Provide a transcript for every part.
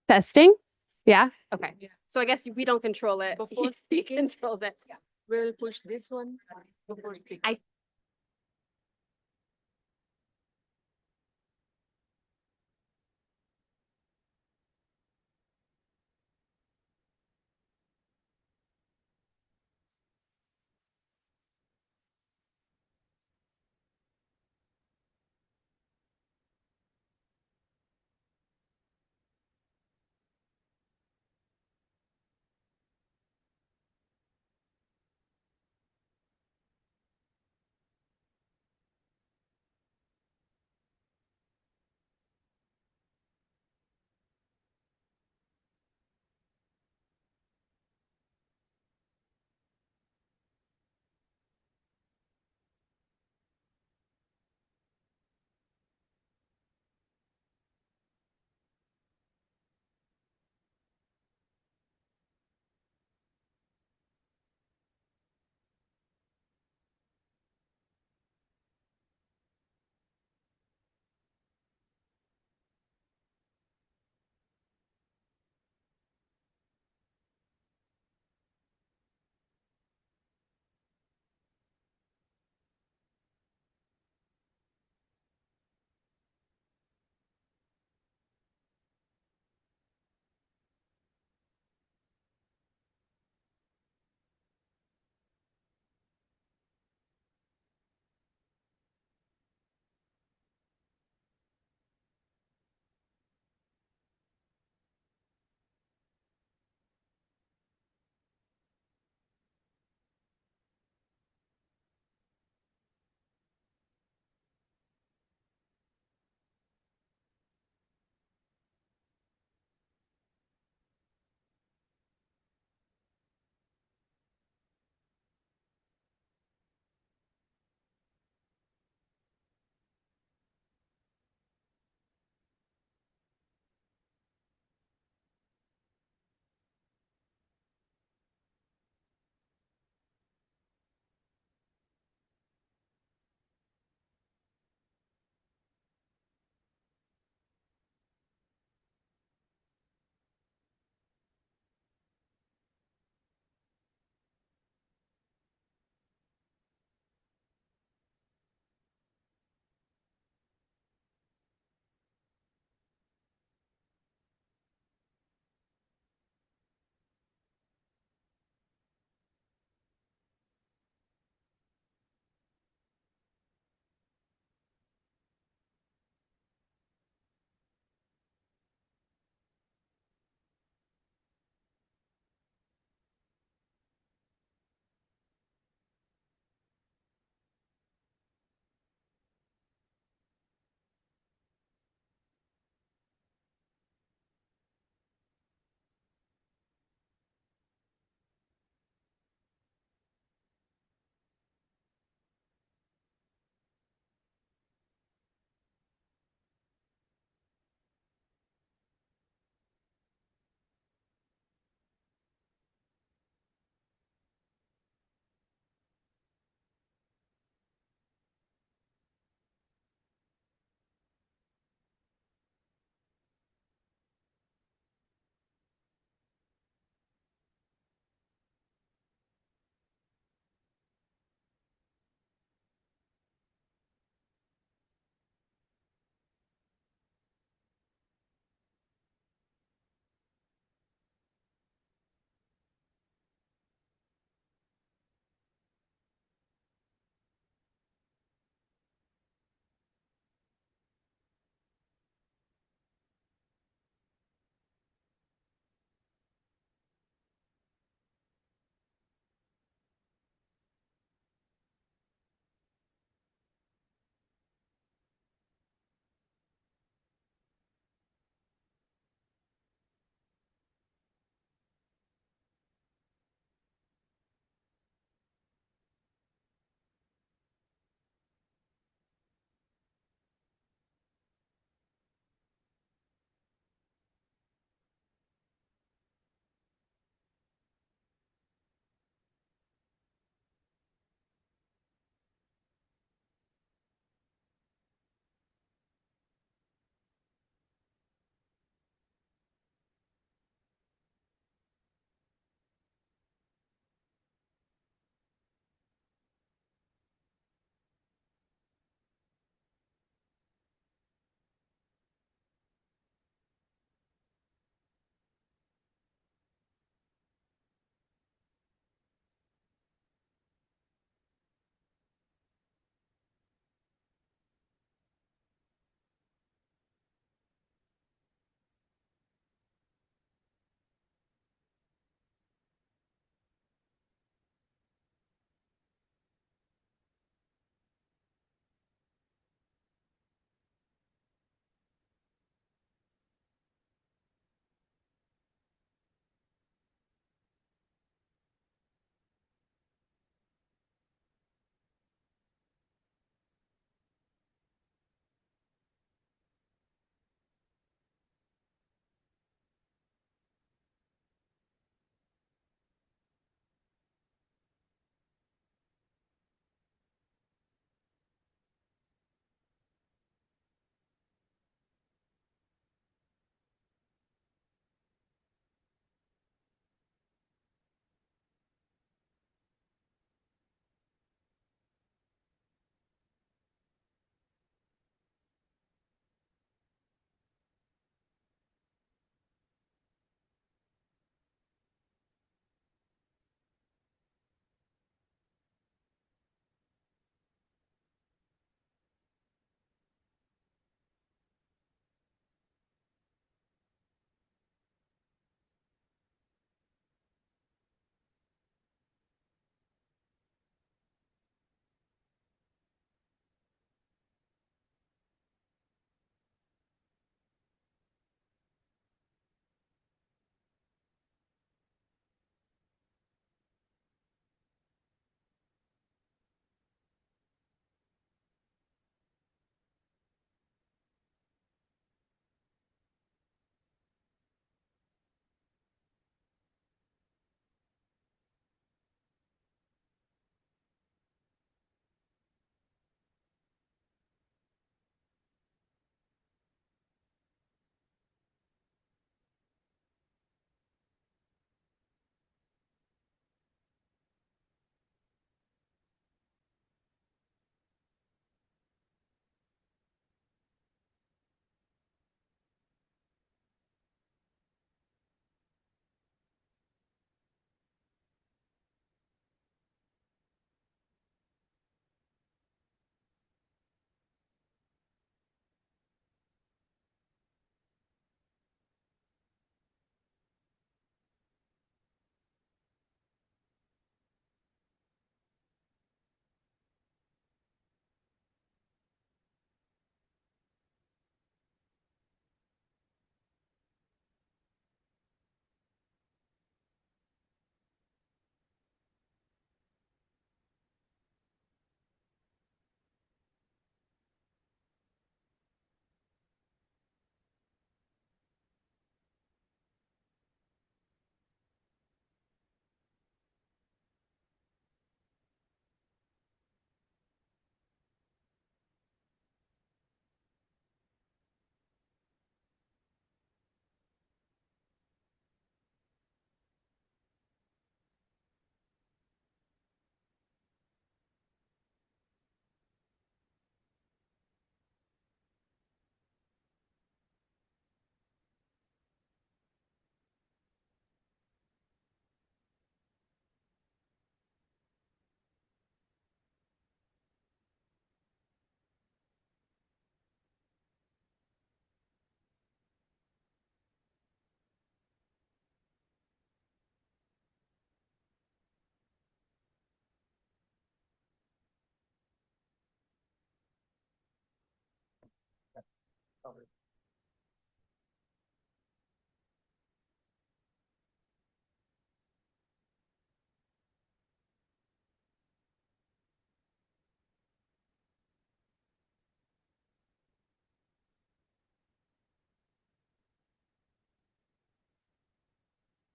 Testing? Yeah. Okay. Yeah. So I guess we don't control it. Before He speaking? controls it. We'll push this one before speaking. I-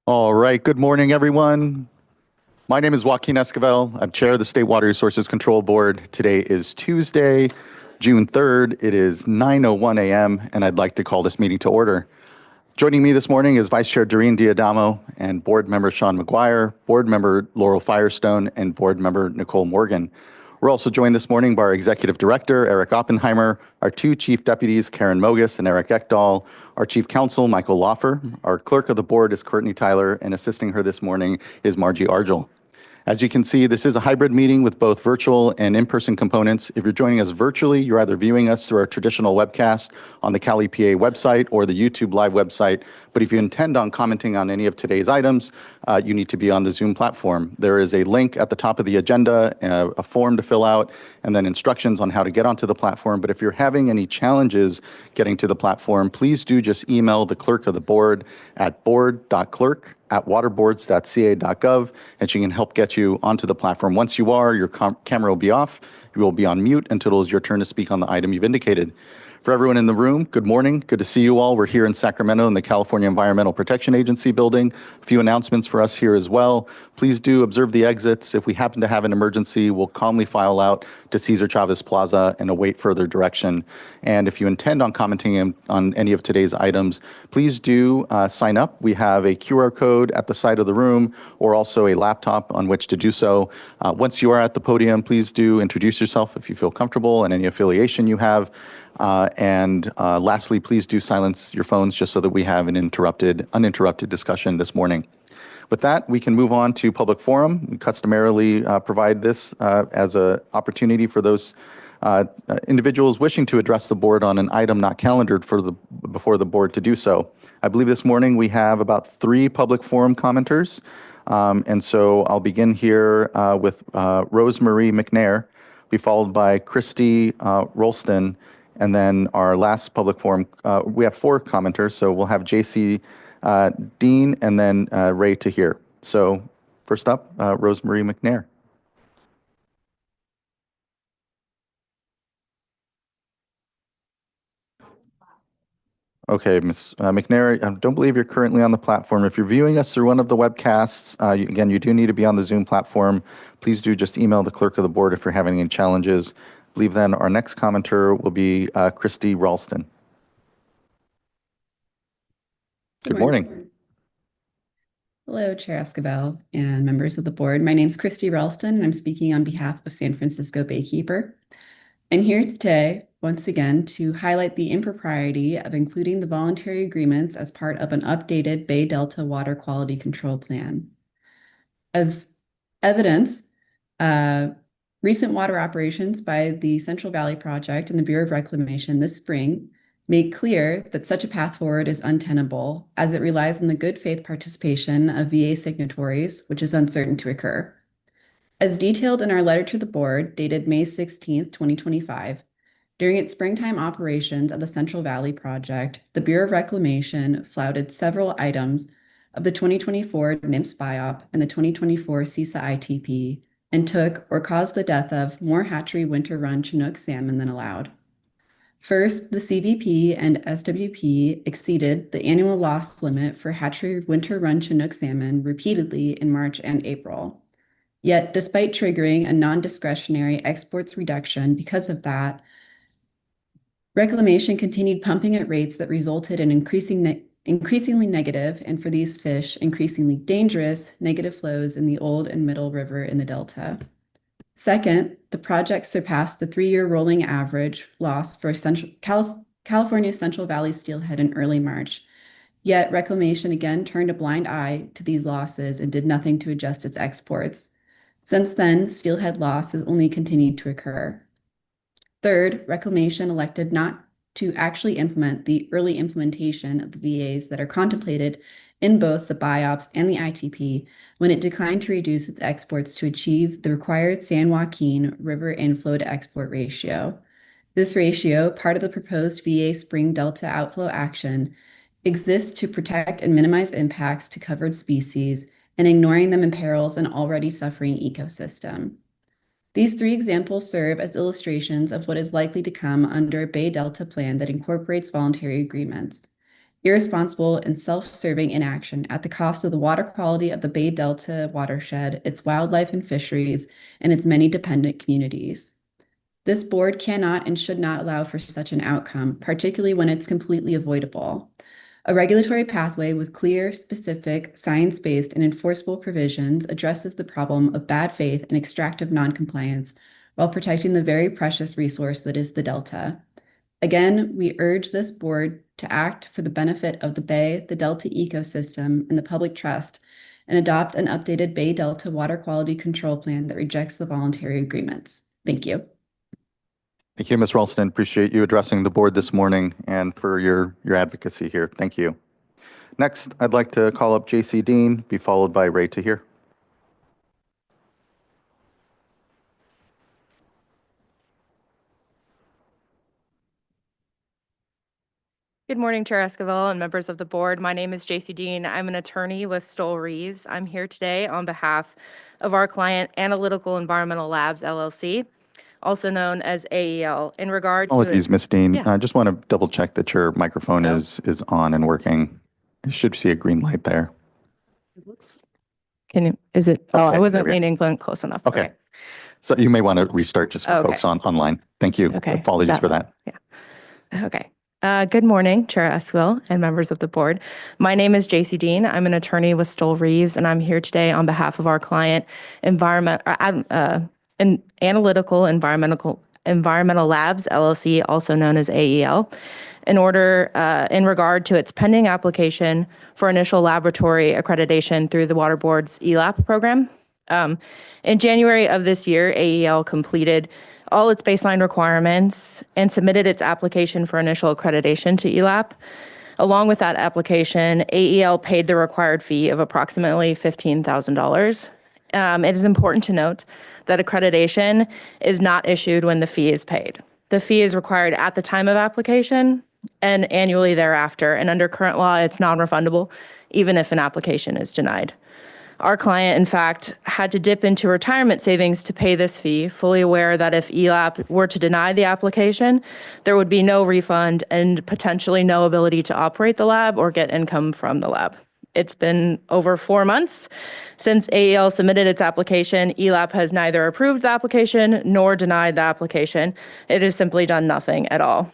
All right, good morning, everyone. My name is Joaquin Esquivel. I'm Chair of the State Water Resources Control Board. Today is Tuesday, June 3rd. It is 9:01 a.m., and I'd like to call this meeting to order. Joining me this morning is Vice Chair Doreen Diadamo and Board Member Sean McGuire, Board Member Laurel Firestone, and Board Member Nicole Morgan. We're also joined this morning by our Executive Director, Eric Oppenheimer, our two Chief Deputies, Karen Mogus and Eric Ekdahl, our Chief Counsel, Michael Loffer. Our Clerk of the Board is Courtney Tyler, and assisting her this morning is Margie Argel. As you can see, this is a hybrid meeting with both virtual and in-person components. If you're joining us virtually, you're either viewing us through our traditional webcast on the Cali PA website or the YouTube Live website. But if you intend on commenting on any of today's items, you need to be on the Zoom platform. There is a link at the top of the agenda, a form to fill out, and then instructions on how to get onto the platform. But if you're having any challenges getting to the platform, please do just email the clerk of the board at board.clerk@waterboards.ca.gov, and she can help get you onto the platform. Once you are, your camera will be off. You will be on mute until it is your turn to speak on the item you've indicated. For everyone in the room, good morning. Good to see you all. We're here in Sacramento in the California Environmental Protection Agency building. A few announcements for us here as well. Please do observe the exits. If we happen to have an emergency, we'll calmly file out to Cesar Chavez Plaza and await further direction. And if you intend on commenting on any of today's items, please do sign up. We have a QR code at the side of the room or also a laptop on which to do so. Once you are at the podium, please do introduce yourself if you feel comfortable and any affiliation you have. Lastly, please do silence your phones just so that we have an uninterrupted discussion this morning. With that, we can move on to public forum. We customarily provide this as an opportunity for those individuals wishing to address the board on an item not calendared before the board to do so. I believe this morning we have about 3 public forum commenters. And so I'll begin here with Rosemarie McNair, be followed by Christy Rolston. And then our last public forum, we have 4 commenters, so we'll have JC Dean and then Ray Tahir. So first up, Rosemarie McNair. Okay, Ms. McNair, I don't believe you're currently on the platform. If you're viewing us through one of the webcasts, again, you do need to be on the Zoom platform. Please do just email the clerk of the board if you're having any challenges. I believe then our next commenter will be Christy Ralston. Good morning. Hello, Chair Esquivel and members of the board. My name is Christy Ralston, and I'm speaking on behalf of San Francisco Baykeeper. I'm here today, once again, to highlight the impropriety of including the voluntary agreements as part of an updated Bay Delta Water Quality Control Plan. As evidence, recent water operations by the Central Valley Project and the Bureau of Reclamation this spring made clear that such a path forward is untenable, as it relies on the good faith participation of VA signatories, which is uncertain to occur. As detailed in our letter to the board, dated May 16th, 2025, during its springtime operations at the Central Valley Project, the Bureau of Reclamation flouted several items of the 2024 NMFS BIOP and the 2024 CISA ITP, and took or caused the death of more hatchery winter run Chinook salmon than allowed. First, the CVP and SWP exceeded the annual loss limit for hatchery winter run Chinook salmon repeatedly in March and April. Yet, despite triggering a non-discretionary exports reduction because of that, Reclamation continued pumping at rates that resulted in increasingly negative, and for these fish, increasingly dangerous, negative flows in the Old and Middle River in the Delta. Second, the project surpassed the 3-year rolling average loss for California Central Valley steelhead in early March. Yet Reclamation again turned a blind eye to these losses and did nothing to adjust its exports. Since then, steelhead loss has only continued to occur. Third, Reclamation elected not to actually implement the early implementation of the VAs that are contemplated in both the BIOPS and the ITP when it declined to reduce its exports to achieve the required San Joaquin River inflow to export ratio. This ratio, part of the proposed VA Spring Delta outflow action, exists to protect and minimize impacts to covered species and ignoring them imperils an already suffering ecosystem. These three examples serve as illustrations of what is likely to come under a Bay Delta plan that incorporates voluntary agreements. Irresponsible and self-serving inaction at the cost of the water quality of the Bay Delta watershed, its wildlife and fisheries, and its many dependent communities. This board cannot and should not allow for such an outcome, particularly when it's completely avoidable. A regulatory pathway with clear, specific, science-based, and enforceable provisions addresses the problem of bad faith and extractive noncompliance while protecting the very precious resource that is the Delta. Again, we urge this board to act for the benefit of the Bay, the Delta ecosystem, and the public trust, and adopt an updated Bay Delta water quality control plan that rejects the voluntary agreements. Thank you. Thank you, Ms. Ralston. Appreciate you addressing the board this morning and for your advocacy here. Thank you. Next, I'd like to call up JC Dean, be followed by Ray Tahir. Good morning, Chair Esquivel and members of the board. My name is JC Dean. I'm an attorney with Stoll Reeves. I'm here today on behalf of our client, Analytical Environmental Labs, LLC, also known as AEL, in regard to... Apologies, Ms. Dean. Yeah. I just want to double check that your microphone Oh. is on and working. You should see a green light there. Can you, is it, oh, Okay, I wasn't there we leaning close enough. Okay. So you may want to restart just for Okay. folks online. Thank you. Okay. Apologies for that. Okay. Good morning, Chair Esquivel and members of the board. My name is JC Dean. I'm an attorney with Stoll Reeves, and I'm here today on behalf of our client, Analytical Environmental Labs, LLC, also known as AEL, in regard to its pending application for initial laboratory accreditation through the Water Board's ELAP program. In January of this year, AEL completed all its baseline requirements and submitted its application for initial accreditation to ELAP. Along with that application, AEL paid the required fee of approximately $15,000. It is important to note that accreditation is not issued when the fee is paid. The fee is required at the time of application and annually thereafter, and under current law, it's non-refundable, even if an application is denied. Our client, in fact, had to dip into retirement savings to pay this fee, fully aware that if ELAP were to deny the application, there would be no refund and potentially no ability to operate the lab or get income from the lab. It's been over 4 months since AEL submitted its application. ELAP has neither approved the application nor denied the application. It has simply done nothing at all.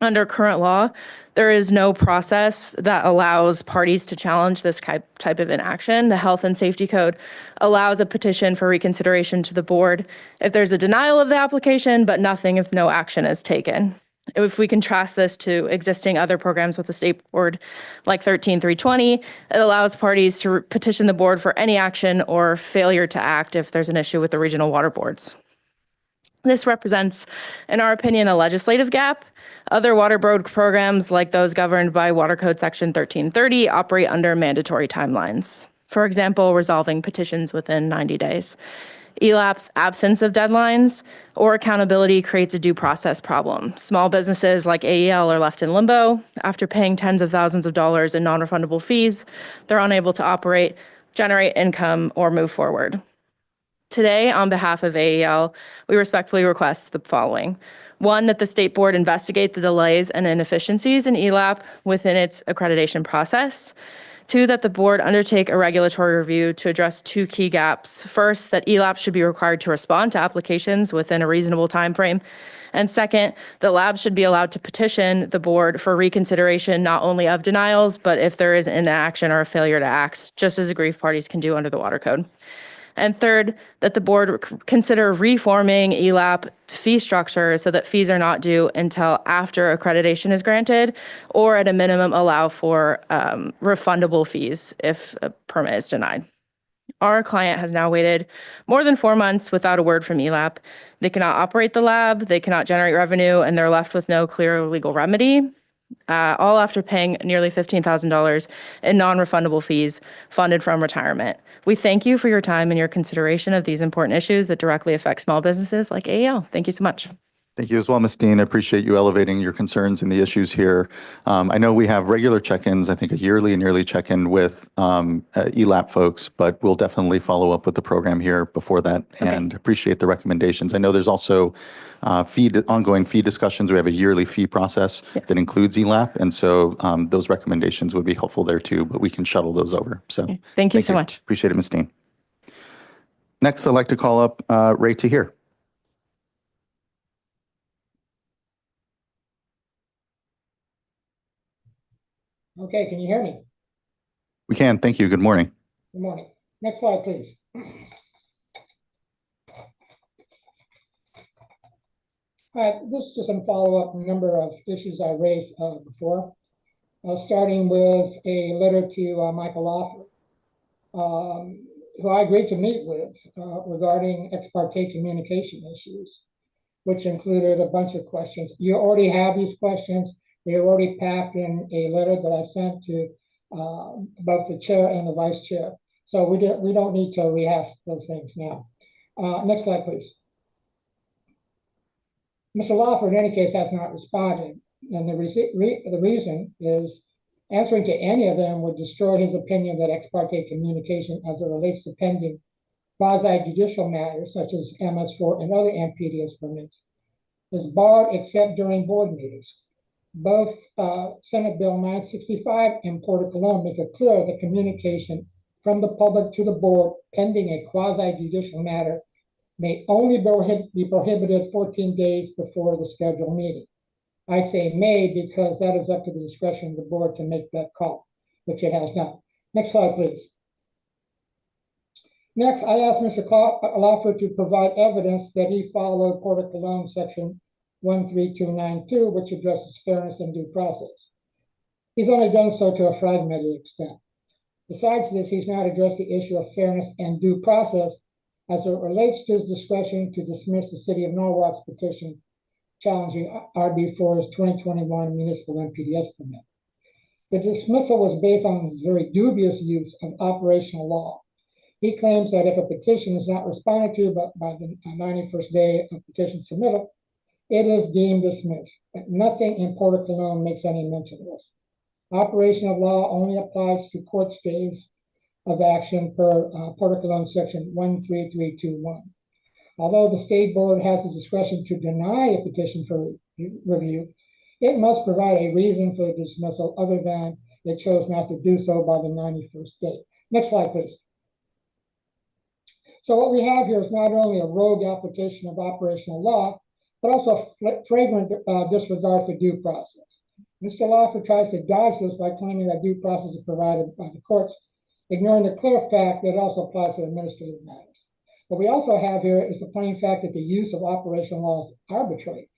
Under current law, there is no process that allows parties to challenge this type of inaction. The Health and Safety Code allows a petition for reconsideration to the board if there's a denial of the application, but nothing if no action is taken. If we contrast this to existing other programs with the state board, like 13320, it allows parties to petition the board for any action or failure to act if there's an issue with the regional water boards. This represents, in our opinion, a legislative gap. Other water board programs, like those governed by Water Code Section 1330, operate under mandatory timelines. For example, resolving petitions within 90 days. ELAP's absence of deadlines or accountability creates a due process problem. Small businesses like AEL are left in limbo. After paying tens of thousands of dollars in non-refundable fees, they're unable to operate, generate income, or move forward. Today, on behalf of AEL, we respectfully request the following. 1, that the state board investigate the delays and inefficiencies in ELAP within its accreditation process. 2, that the board undertake a regulatory review to address 2 key gaps. First, that ELAP should be required to respond to applications within a reasonable timeframe. And second, that labs should be allowed to petition the board for reconsideration not only of denials, but if there is inaction or a failure to act, just as aggrieved parties can do under the Water Code. And third, that the board consider reforming ELAP fee structure so that fees are not due until after accreditation is granted, or at a minimum allow for refundable fees if a permit is denied. Our client has now waited more than 4 months without a word from ELAP. They cannot operate the lab, they cannot generate revenue, and they're left with no clear legal remedy. All after paying nearly $15,000 in non-refundable fees funded from retirement. We thank you for your time and your consideration of these important issues that directly affect small businesses like AEL. Thank you so much. Thank you as well, Ms. Dean. I appreciate you elevating your concerns and the issues here. I know we have regular check-ins, I think a yearly and yearly check-in with ELAP folks, but we'll definitely follow up with the program here before that and appreciate the recommendations. I know there's also ongoing fee discussions. We have a yearly fee process that includes ELAP, and so those recommendations would be helpful there too, but we can shuttle those over. So Thank you so much. Appreciate it, Ms. Dean. Next, I'd like to call up Ray Tahir. Okay, can you hear me? We can. Thank you. Good morning. Good morning. Next slide, please. This is just a follow-up number of issues I raised before, starting with a letter to Michael Lawford, who I agreed to meet with regarding ex parte communication issues, which included a bunch of questions. You already have these questions. They are already packed in a letter that I sent to both the chair and the vice chair. So we don't need to rehash those things now. Next slide, please. Mr. Lawford, in any case, has not responded. And the reason is answering to any of them would destroy his opinion that ex parte communication as it relates to pending quasi-judicial matters such as MS4 and other MPDS permits is barred except during board meetings. Both Senate Bill 965 and Port of Cologne make it clear that communication from the public to the board pending a quasi-judicial matter may only be prohibited 14 days before the scheduled meeting. I say may because that is up to the discretion of the board to make that call, which it has not. Next slide, please. Next, I asked Mr. Lawford to provide evidence that he followed Port of Cologne section 13292, which addresses fairness and due process. He's only done so to a fragmented extent. Besides this, he's not addressed the issue of fairness and due process as it relates to his discretion to dismiss the City of Norwalk's petition challenging RB4's 2021 municipal MPDS permit. The dismissal was based on his very dubious use of operational law. He claims that if a petition is not responded to by the 91st day of petition submittal, it is deemed dismissed. But nothing in Port of Cologne makes any mention of this. Operation of law only applies to court stays of action per Port of Cologne section 13321. Although the state board has the discretion to deny a petition for review, it must provide a reason for the dismissal other than it chose not to do so by the 91st day. Next slide, please. So what we have here is not only a rogue application of operational law, but also a flagrant disregard for due process. Mr. Lawford tries to dodge this by claiming that due process is provided by the courts, ignoring the clear fact that it also applies to administrative matters. What we also have here is the plain fact that the use of operational law is arbitrary.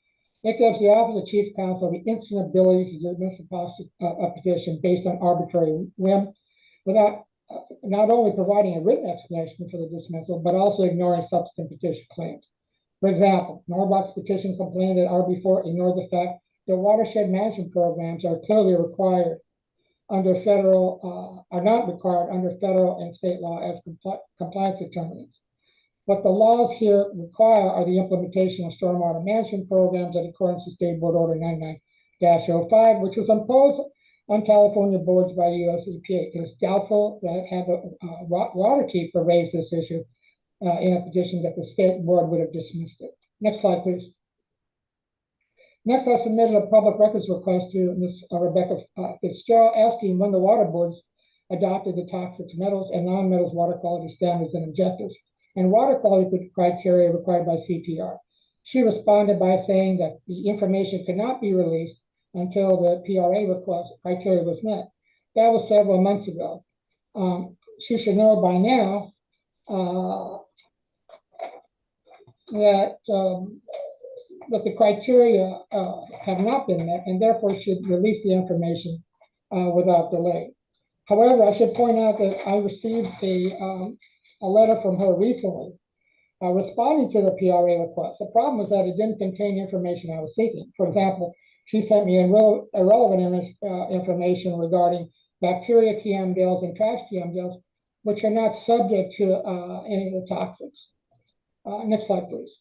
It gives the Office of Chief Counsel the instant ability to dismiss a petition based on arbitrary whim without not only providing a written explanation for the dismissal, but also ignoring subsequent petition claims. For example, Norwalk's petition complained that RB4 ignored the fact that watershed management programs are clearly required under federal, are not required under federal and state law as compliance determinants. What the laws here require are the implementation of stormwater management programs in accordance with State Board Order 99-05, which was imposed on California boards by US EPA. It is doubtful that had the Waterkeeper raised this issue in a petition that the state board would have dismissed it. Next slide, please. Next, I submitted a public records request to Ms. Rebecca Fitzgerald asking when the water boards adopted the toxic metals and non-metals water quality standards and objectives and water quality criteria required by CTR. She responded by saying that the information could not be released until the PRA request criteria was met. That was several months ago. She should know by now that the criteria have not been met and therefore should release the information without delay. However, I should point out that I received a letter from her recently responding to the PRA request. The problem is that it didn't contain information I was seeking. For example, she sent me irrelevant information regarding bacteria TMDLs and trash TMDLs, which are not subject to any of the toxics. Next slide, please.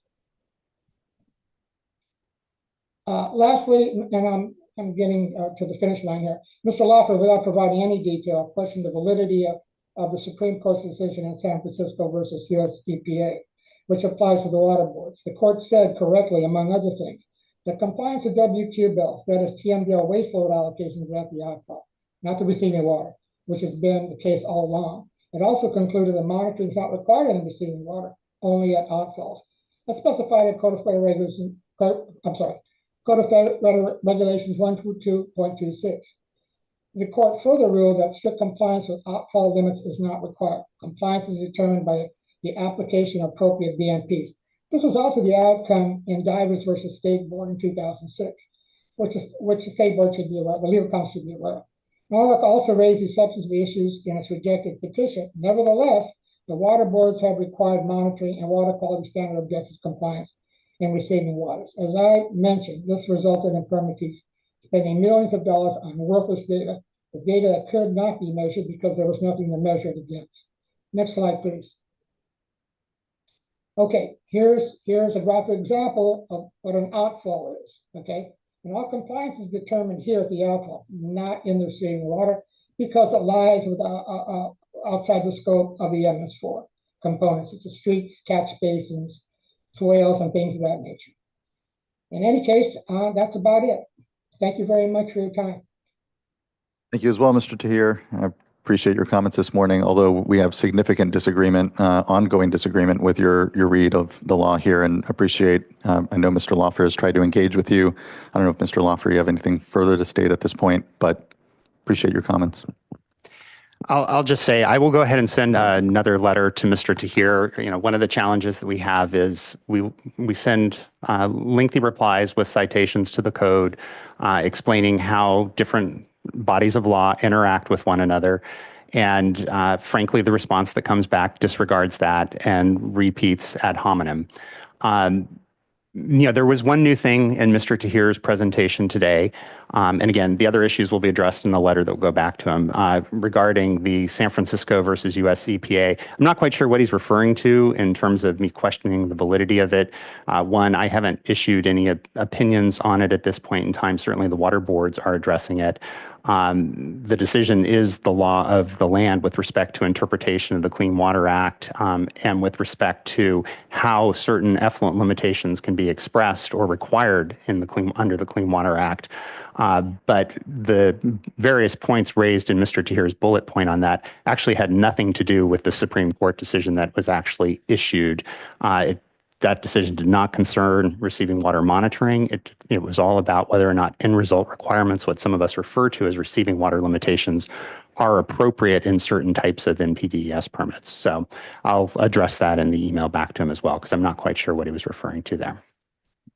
Lastly, and I'm getting to the finish line here. Mr. Lawfer, without providing any detail, questioned the validity of the Supreme Court's decision in San Francisco versus US EPA, which applies to the water boards. The court said correctly, among other things, that compliance with WQ bills, that is TMDL waste load allocations at the outfall, not the receiving water, which has been the case all along. It also concluded that monitoring is not required in the receiving water, only at outfalls. As specified in Code of Federal Regulations, Code of Federal Regulations 122.26. The court further ruled that strict compliance with outfall limits is not required. Compliance is determined by the application of appropriate BMPs. This was also the outcome in Divers versus State Board in 2006, which the State Board should be aware of, the legal counsel should be aware of. Norwalk also raised these substantive issues in its rejected petition. Nevertheless, the water boards have required monitoring and water quality standard objectives compliance in receiving waters. As I mentioned, this resulted in permittees spending millions of dollars on worthless data, the data that could not be measured because there was nothing to measure it against. Next slide, please. Okay, here's a graphic example of what an outfall is, okay? And all compliance is determined here at the outfall, not in the receiving water, because it lies with, outside the scope of the MS4 components, such as streets, catch basins, swales, and things of that nature. In any case, that's about it. Thank you very much for your time. Thank you as well, Mr. Tahir. I appreciate your comments this morning, although we have significant disagreement, ongoing disagreement with your read of the law here, and appreciate, I know Mr. Lawfer has tried to engage with you. I don't know if Mr. Lawfer, you have anything further to state at this point, but appreciate your comments. I'll just say I will go ahead and send another letter to Mr. Tahir. You know, one of the challenges that we have is we send lengthy replies with citations to the code, explaining how different bodies of law interact with one another. And frankly, the response that comes back disregards that and repeats ad hominem. You know, there was one new thing in Mr. Tahir's presentation today. And again, the other issues will be addressed in the letter that will go back to him regarding the San Francisco versus US EPA. I'm not quite sure what he's referring to in terms of me questioning the validity of it. One, I haven't issued any opinions on it at this point in time. Certainly the water boards are addressing it. The decision is the law of the land with respect to interpretation of the Clean Water Act and with respect to how certain effluent limitations can be expressed or required in the under the Clean Water Act. But the various points raised in Mr. Tahir's bullet point on that actually had nothing to do with the Supreme Court decision that was actually issued. That decision did not concern receiving water monitoring. It was all about whether or not end result requirements, what some of us refer to as receiving water limitations, are appropriate in certain types of NPDES permits. So I'll address that in the email back to him as well, because I'm not quite sure what he was referring to there.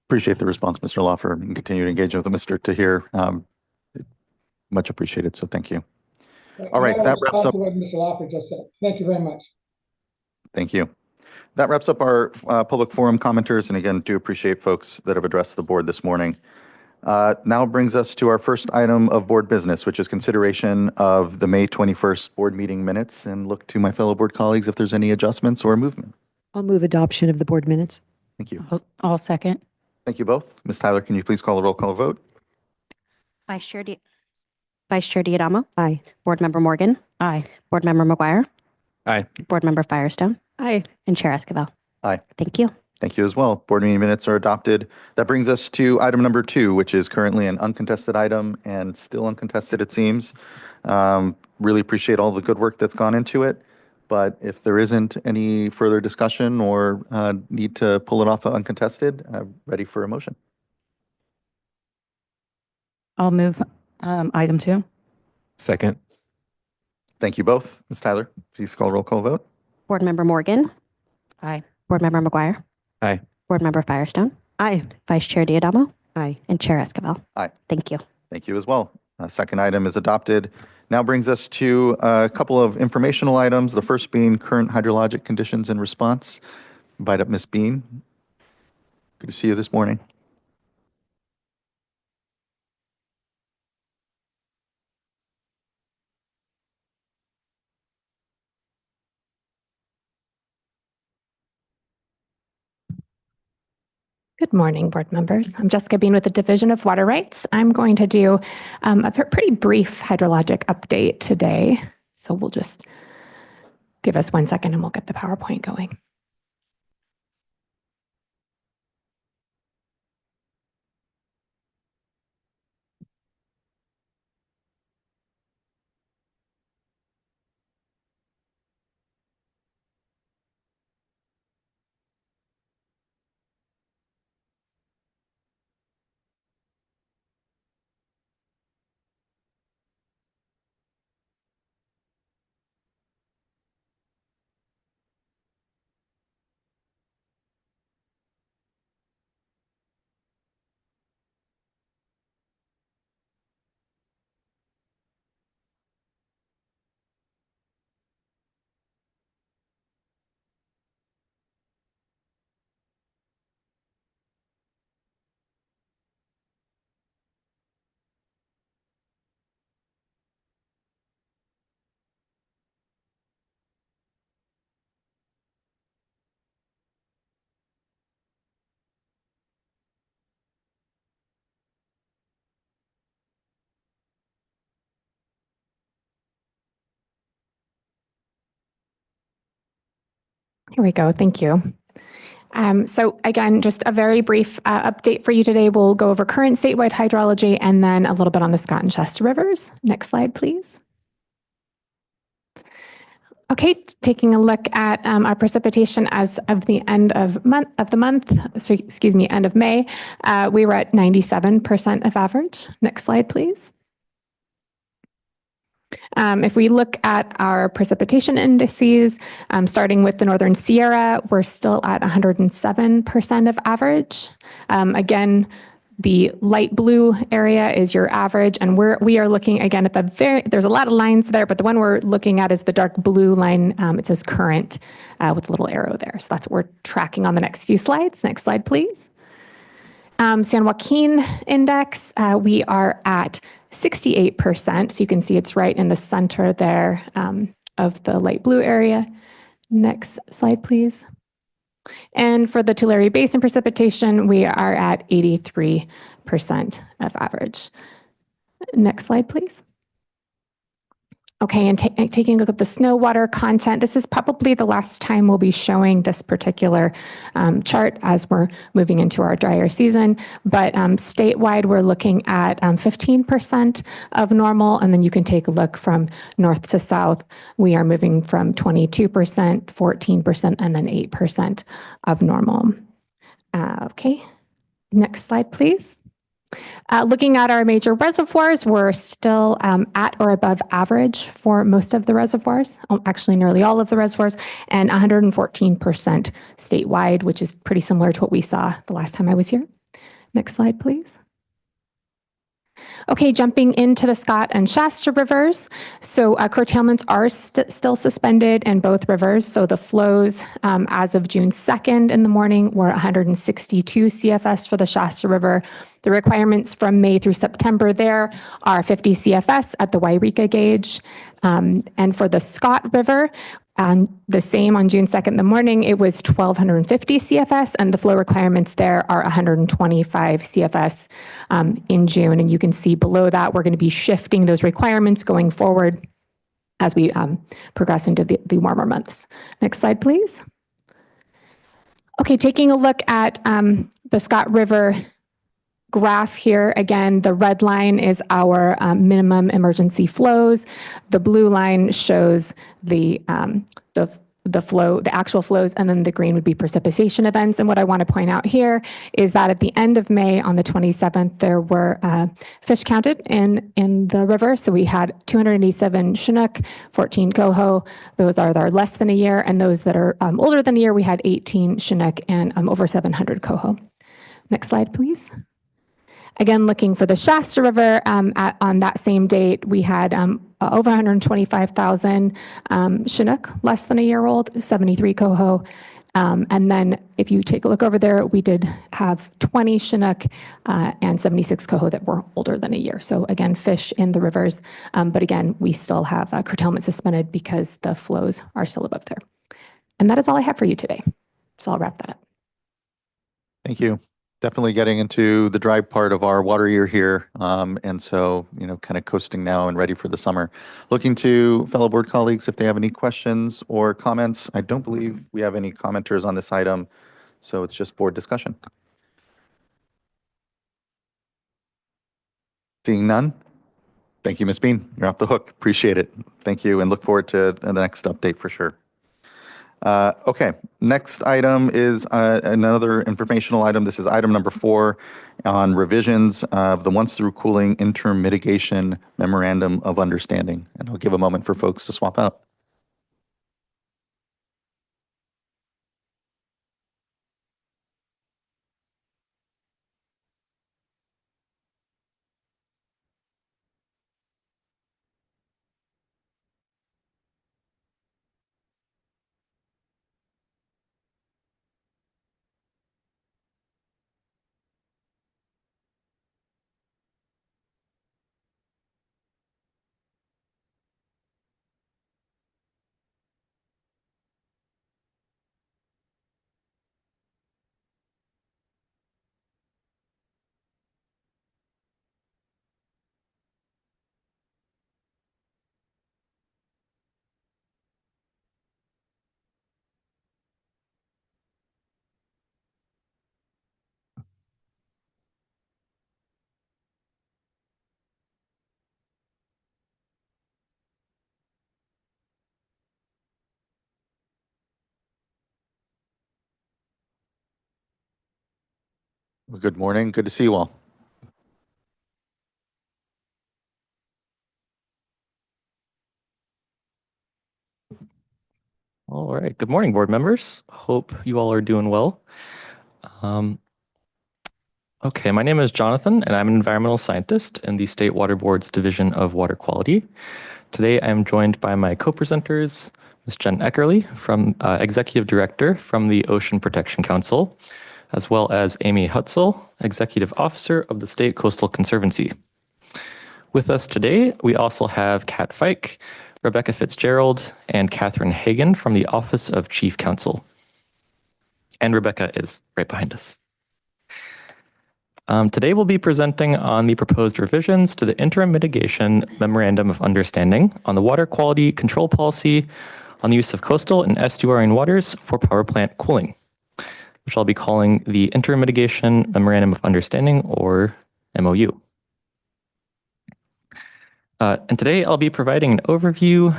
Appreciate the response, Mr. Lawfer, and continue to engage with Mr. Tahir. Much appreciated, so thank you. All right, that wraps up what Mr. Lawfer just said. Thank you very much. Thank you. That wraps up our public forum commenters, and again, do appreciate folks that have addressed the board this morning. Now brings us to our first item of board business, which is consideration of the May 21st board meeting minutes, and look to my fellow board colleagues if there's any adjustments or movement. I'll move adoption of the board minutes. Thank you. I'll second. Thank you both. Ms. Tyler, can you please call a roll call vote? Vice Chair Diadamo. Aye. Board Member Morgan. Aye. Board Member McGuire. Aye. Board Member Firestone. Aye. And Chair Esquivel. Aye. Thank you. Thank you as well. Board meeting minutes are adopted. That brings us to item number 2, which is currently an uncontested item and still uncontested, it seems. Really appreciate all the good work that's gone into it. But if there isn't any further discussion or need to pull it off uncontested, I'm ready for a motion. I'll move item 2. Second. Thank you both. Ms. Tyler, please call a roll call vote. Board Member Morgan. Aye. Board Member McGuire. Aye. Board Member Firestone. Aye. Vice Chair Diadamo. Aye. And Chair Esquivel. Aye. Thank you. Thank you as well. Second item is adopted. Now brings us to a couple of informational items. The first being current hydrologic conditions and response. Invite up Ms. Bean. Good to see you this morning. Good morning, board members. I'm Jessica Bean with the Division of Water Rights. I'm going to do a pretty brief hydrologic update today. So we'll just give us 1 second and we'll get the PowerPoint going. Here we go. Thank you. So again, just a very brief update for you today. We'll go over current statewide hydrology and then a little bit on the Scott and Shasta rivers. Next slide, please. Okay, taking a look at our precipitation as of the end of the month, so excuse me, end of May, we were at 97% of average. Next slide, please. If we look at our precipitation indices, starting with the Northern Sierra, we're still at 107% of average. Again, the light blue area is your average, and we are looking again at there's a lot of lines there, but the one we're looking at is the dark blue line. It says current with a little arrow there. So that's what we're tracking on the next few slides. Next slide, please. San Joaquin index, we are at 68%. So you can see it's right in the center there of the light blue area. Next slide, please. And for the Tulare Basin precipitation, we are at 83% of average. Next slide, please. Okay, and taking a look at the snow water content, this is probably the last time we'll be showing this particular chart as we're moving into our drier season. But statewide, we're looking at 15% of normal, and then you can take a look from north to south. We are moving from 22%, 14%, and then 8% of normal. Okay, next slide, please. Looking at our major reservoirs, we're still at or above average for most of the reservoirs, actually nearly all of the reservoirs, and 114% statewide, which is pretty similar to what we saw the last time I was here. Next slide, please. Okay, jumping into the Scott and Shasta rivers. So curtailments are still suspended in both rivers. So the flows as of June 2nd in the morning were 162 CFS for the Shasta River. The requirements from May through September there are 50 CFS at the Wairika gauge. And for the Scott River, the same on June 2nd in the morning, it was 1,250 CFS, and the flow requirements there are 125 CFS in June. And you can see below that, we're going to be shifting those requirements going forward as we progress into the warmer months. Next slide, please. Okay, taking a look at the Scott River graph here, again, the red line is our minimum emergency flows. The blue line shows the flow, the actual flows, and then the green would be precipitation events. And what I want to point out here is that at the end of May, on the 27th, there were fish counted in the river. So we had 287 Chinook, 14 Coho. Those are less than a year, and those that are older than a year, we had 18 Chinook and over 700 Coho. Next slide, please. Again, looking for the Shasta River, on that same date, we had over 125,000 Chinook, less than a year old, 73 Coho. And then if you take a look over there, we did have 20 Chinook and 76 Coho that were older than a year. So again, fish in the rivers. But again, we still have curtailment suspended because the flows are still above there. And that is all I have for you today. So I'll wrap that up. Thank you. Definitely getting into the dry part of our water year here. And so, kind of coasting now and ready for the summer. Looking to fellow board colleagues if they have any questions or comments. I don't believe we have any commenters on this item, so it's just board discussion. Seeing none. Thank you, Ms. Bean. You're off the hook. Appreciate it. Thank you, and look forward to the next update for sure. Okay, next item is another informational item. This is item number 4 on revisions of the once through cooling interim mitigation memorandum of understanding. And I'll give a moment for folks to swap out. Well, good morning. Good to see you all. All right. Good morning, board members. Hope you all are doing well. Okay, my name is Jonathan, and I'm an environmental scientist in the State Water Board's Division of Water Quality. Today, I'm joined by my co-presenters, Ms. Jen Eckerly, from Executive Director from the Ocean Protection Council, as well as Amy Hutzel, Executive Officer of the State Coastal Conservancy. With us today, we also have Kat Fike, Rebecca Fitzgerald, and Catherine Hagan from the Office of Chief Counsel. And Rebecca is right behind us. Today, we'll be presenting on the proposed revisions to the Interim Mitigation Memorandum of Understanding on the Water Quality Control Policy on the use of coastal and estuarine waters for power plant cooling, which I'll be calling the Interim Mitigation Memorandum of Understanding, or MOU. And today, I'll be providing an overview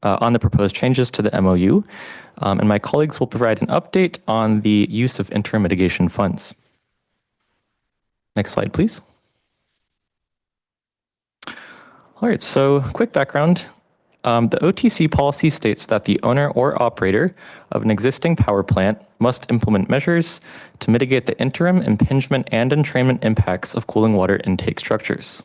on the proposed changes to the MOU, and my colleagues will provide an update on the use of interim mitigation funds. Next slide, please. All right, so quick background. The OTC policy states that the owner or operator of an existing power plant must implement measures to mitigate the interim impingement and entrainment impacts of cooling water intake structures.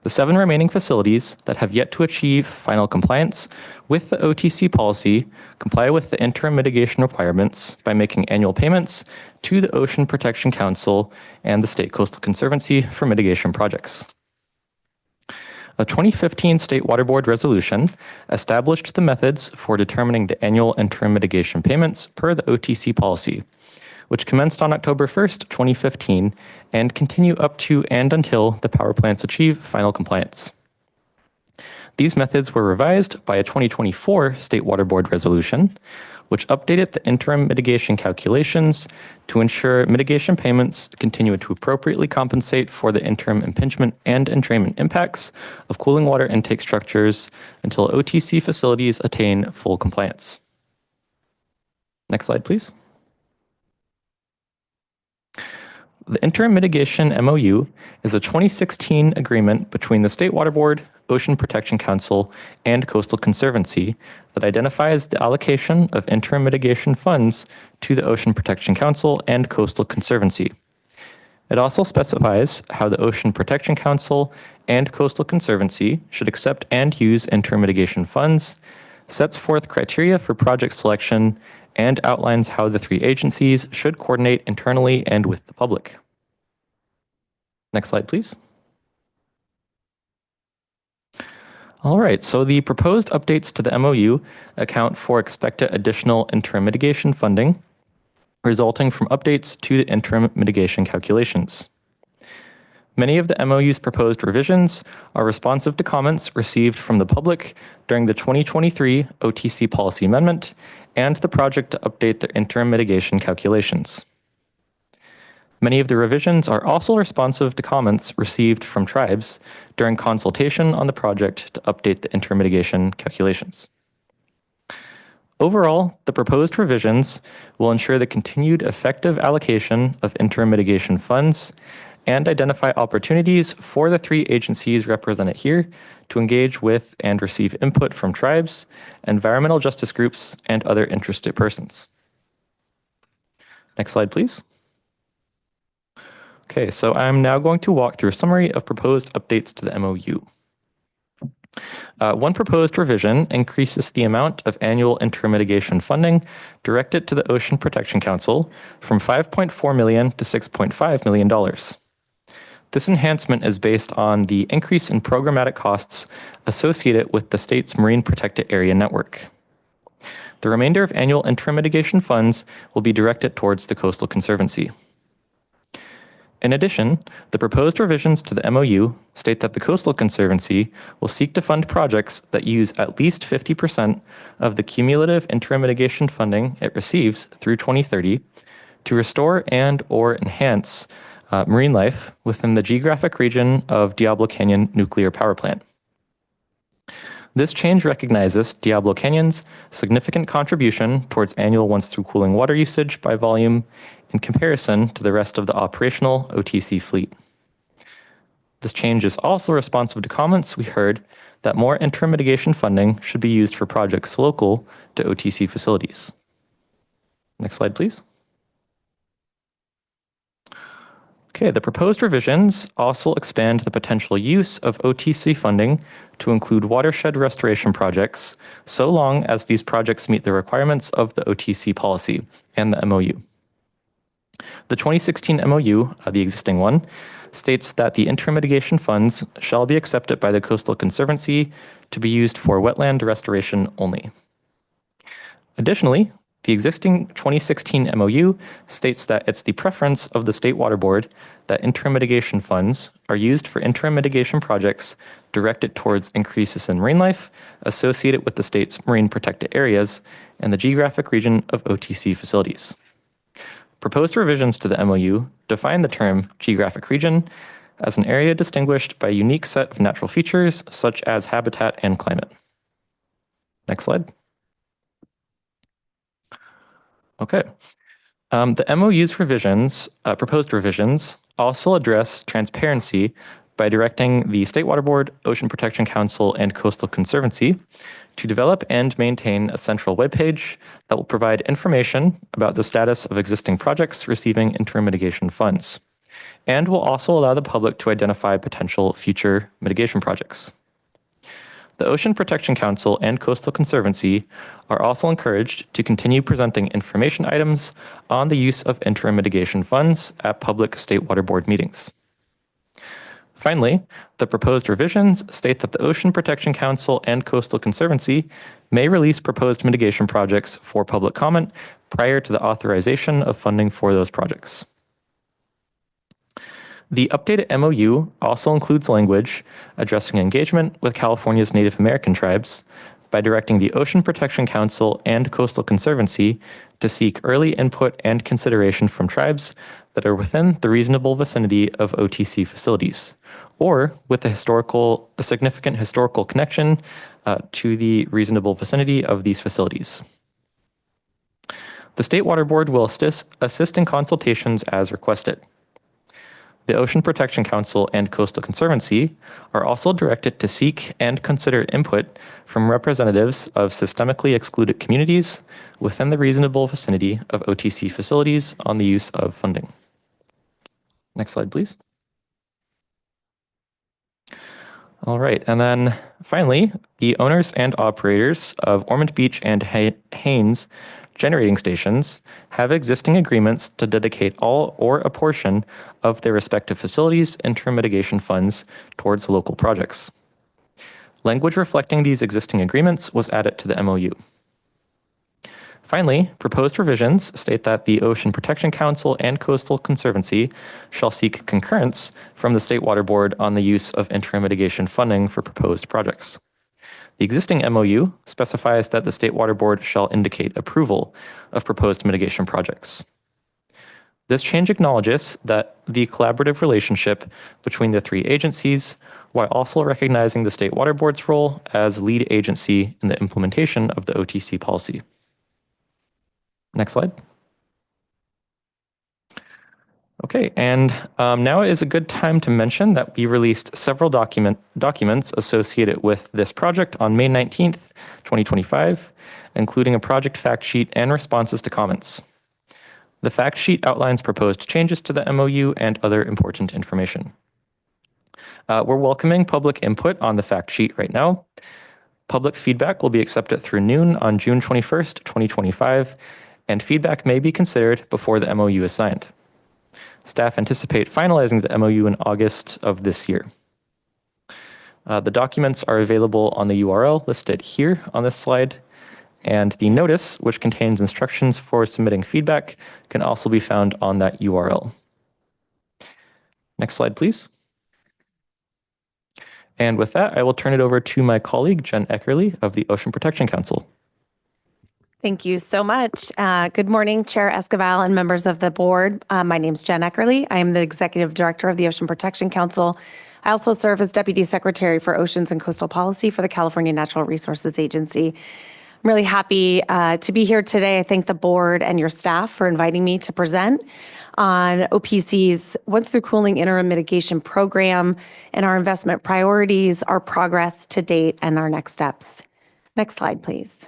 The 7 remaining facilities that have yet to achieve final compliance with the OTC policy comply with the interim mitigation requirements by making annual payments to the Ocean Protection Council and the State Coastal Conservancy for mitigation projects. A 2015 State Water Board resolution established the methods for determining the annual interim mitigation payments per the OTC policy, which commenced on October 1st, 2015, and continue up to and until the power plants achieve final compliance. These methods were revised by a 2024 State Water Board resolution, which updated the interim mitigation calculations to ensure mitigation payments continue to appropriately compensate for the interim impingement and entrainment impacts of cooling water intake structures until OTC facilities attain full compliance. Next slide, please. The Interim Mitigation MOU is a 2016 agreement between the State Water Board, Ocean Protection Council, and Coastal Conservancy that identifies the allocation of interim mitigation funds to the Ocean Protection Council and Coastal Conservancy. It also specifies how the Ocean Protection Council and Coastal Conservancy should accept and use interim mitigation funds, sets forth criteria for project selection, and outlines how the 3 agencies should coordinate internally and with the public. Next slide, please. All right, so the proposed updates to the MOU account for expected additional interim mitigation funding resulting from updates to the interim mitigation calculations. Many of the MOU's proposed revisions are responsive to comments received from the public during the 2023 OTC policy amendment and the project to update the interim mitigation calculations. Many of the revisions are also responsive to comments received from tribes during consultation on the project to update the interim mitigation calculations. Overall, the proposed revisions will ensure the continued effective allocation of interim mitigation funds and identify opportunities for the three agencies represented here to engage with and receive input from tribes, environmental justice groups, and other interested persons. Next slide, please. Okay, so I'm now going to walk through a summary of proposed updates to the MOU. One proposed revision increases the amount of annual interim mitigation funding directed to the Ocean Protection Council from $5.4 million to $6.5 million. This enhancement is based on the increase in programmatic costs associated with the state's Marine Protected Area Network. The remainder of annual interim mitigation funds will be directed towards the Coastal Conservancy. In addition, the proposed revisions to the MOU state that the Coastal Conservancy will seek to fund projects that use at least 50% of the cumulative interim mitigation funding it receives through 2030 to restore and/or enhance marine life within the geographic region of Diablo Canyon Nuclear Power Plant. This change recognizes Diablo Canyon's significant contribution towards annual once-through cooling water usage by volume in comparison to the rest of the operational OTC fleet. This change is also responsive to comments we heard that more interim mitigation funding should be used for projects local to OTC facilities. Next slide, please. Okay, the proposed revisions also expand the potential use of OTC funding to include watershed restoration projects, so long as these projects meet the requirements of the OTC policy and the MOU. The 2016 MOU, the existing one, states that the interim mitigation funds shall be accepted by the Coastal Conservancy to be used for wetland restoration only. Additionally, the existing 2016 MOU states that it's the preference of the State Water Board that interim mitigation funds are used for interim mitigation projects directed towards increases in marine life associated with the state's marine protected areas and the geographic region of OTC facilities. Proposed revisions to the MOU define the term geographic region as an area distinguished by a unique set of natural features such as habitat and climate. Next slide. Okay. The MOU's revisions, proposed revisions, also address transparency by directing the State Water Board, Ocean Protection Council, and Coastal Conservancy to develop and maintain a central webpage that will provide information about the status of existing projects receiving interim mitigation funds, and will also allow the public to identify potential future mitigation projects. The Ocean Protection Council and Coastal Conservancy are also encouraged to continue presenting information items on the use of interim mitigation funds at public State Water Board meetings. Finally, the proposed revisions state that the Ocean Protection Council and Coastal Conservancy may release proposed mitigation projects for public comment prior to the authorization of funding for those projects. The updated MOU also includes language addressing engagement with California's Native American tribes by directing the Ocean Protection Council and Coastal Conservancy to seek early input and consideration from tribes that are within the reasonable vicinity of OTC facilities, or with a significant historical connection to the reasonable vicinity of these facilities. The State Water Board will assist in consultations as requested. The Ocean Protection Council and Coastal Conservancy are also directed to seek and consider input from representatives of systemically excluded communities within the reasonable vicinity of OTC facilities on the use of funding. Next slide, please. All right, and then finally, the owners and operators of Ormond Beach and Haines generating stations have existing agreements to dedicate all or a portion of their respective facilities' interim mitigation funds towards local projects. Language reflecting these existing agreements was added to the MOU. Finally, proposed revisions state that the Ocean Protection Council and Coastal Conservancy shall seek concurrence from the State Water Board on the use of interim mitigation funding for proposed projects. The existing MOU specifies that the State Water Board shall indicate approval of proposed mitigation projects. This change acknowledges that the collaborative relationship between the three agencies, while also recognizing the State Water Board's role as lead agency in the implementation of the OTC policy. Next slide. Okay, and now is a good time to mention that we released several documents associated with this project on May 19th, 2025, including a project fact sheet and responses to comments. The fact sheet outlines proposed changes to the MOU and other important information. We're welcoming public input on the fact sheet right now. Public feedback will be accepted through noon on June 21st, 2025, and feedback may be considered before the MOU is signed. Staff anticipate finalizing the MOU in August of this year. The documents are available on the URL listed here on this slide, and the notice, which contains instructions for submitting feedback, can also be found on that URL. Next slide, please. And with that, I will turn it over to my colleague, Jen Eckerly of the Ocean Protection Council. Thank you so much. Good morning, Chair Esquivel and members of the board. My name is Jen Eckerly. I am the Executive Director of the Ocean Protection Council. I also serve as Deputy Secretary for Oceans and Coastal Policy for the California Natural Resources Agency. I'm really happy to be here today. I thank the board and your staff for inviting me to present on OPC's Once Through Cooling Interim Mitigation Program and our investment priorities, our progress to date, and our next steps. Next slide, please.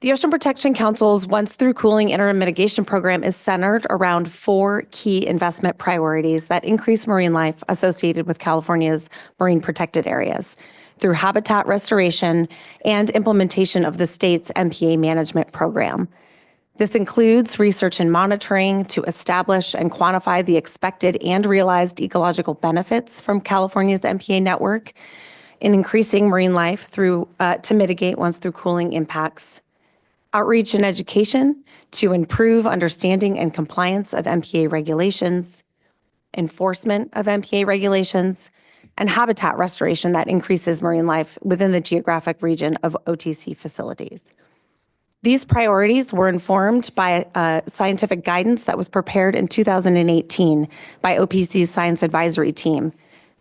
The Ocean Protection Council's Once Through Cooling Interim Mitigation Program is centered around 4 key investment priorities that increase marine life associated with California's marine protected areas through habitat restoration and implementation of the state's MPA management program. This includes research and monitoring to establish and quantify the expected and realized ecological benefits from California's MPA network in increasing marine life through to mitigate once through cooling impacts. Outreach and education to improve understanding and compliance of MPA regulations, enforcement of MPA regulations, and habitat restoration that increases marine life within the geographic region of OTC facilities. These priorities were informed by scientific guidance that was prepared in 2018 by OPC's Science Advisory Team.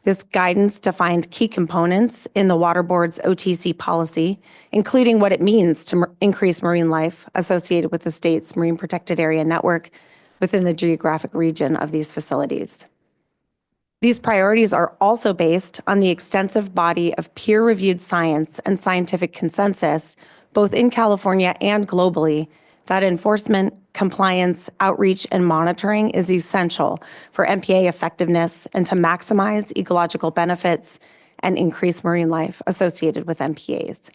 This guidance defined key components in the Water Board's OTC policy, including what it means to increase marine life associated with the state's marine protected area network within the geographic region of these facilities. These priorities are also based on the extensive body of peer-reviewed science and scientific consensus, both in California and globally, that enforcement, compliance, outreach, and monitoring is essential for MPA effectiveness and to maximize ecological benefits and increase marine life associated with MPAs.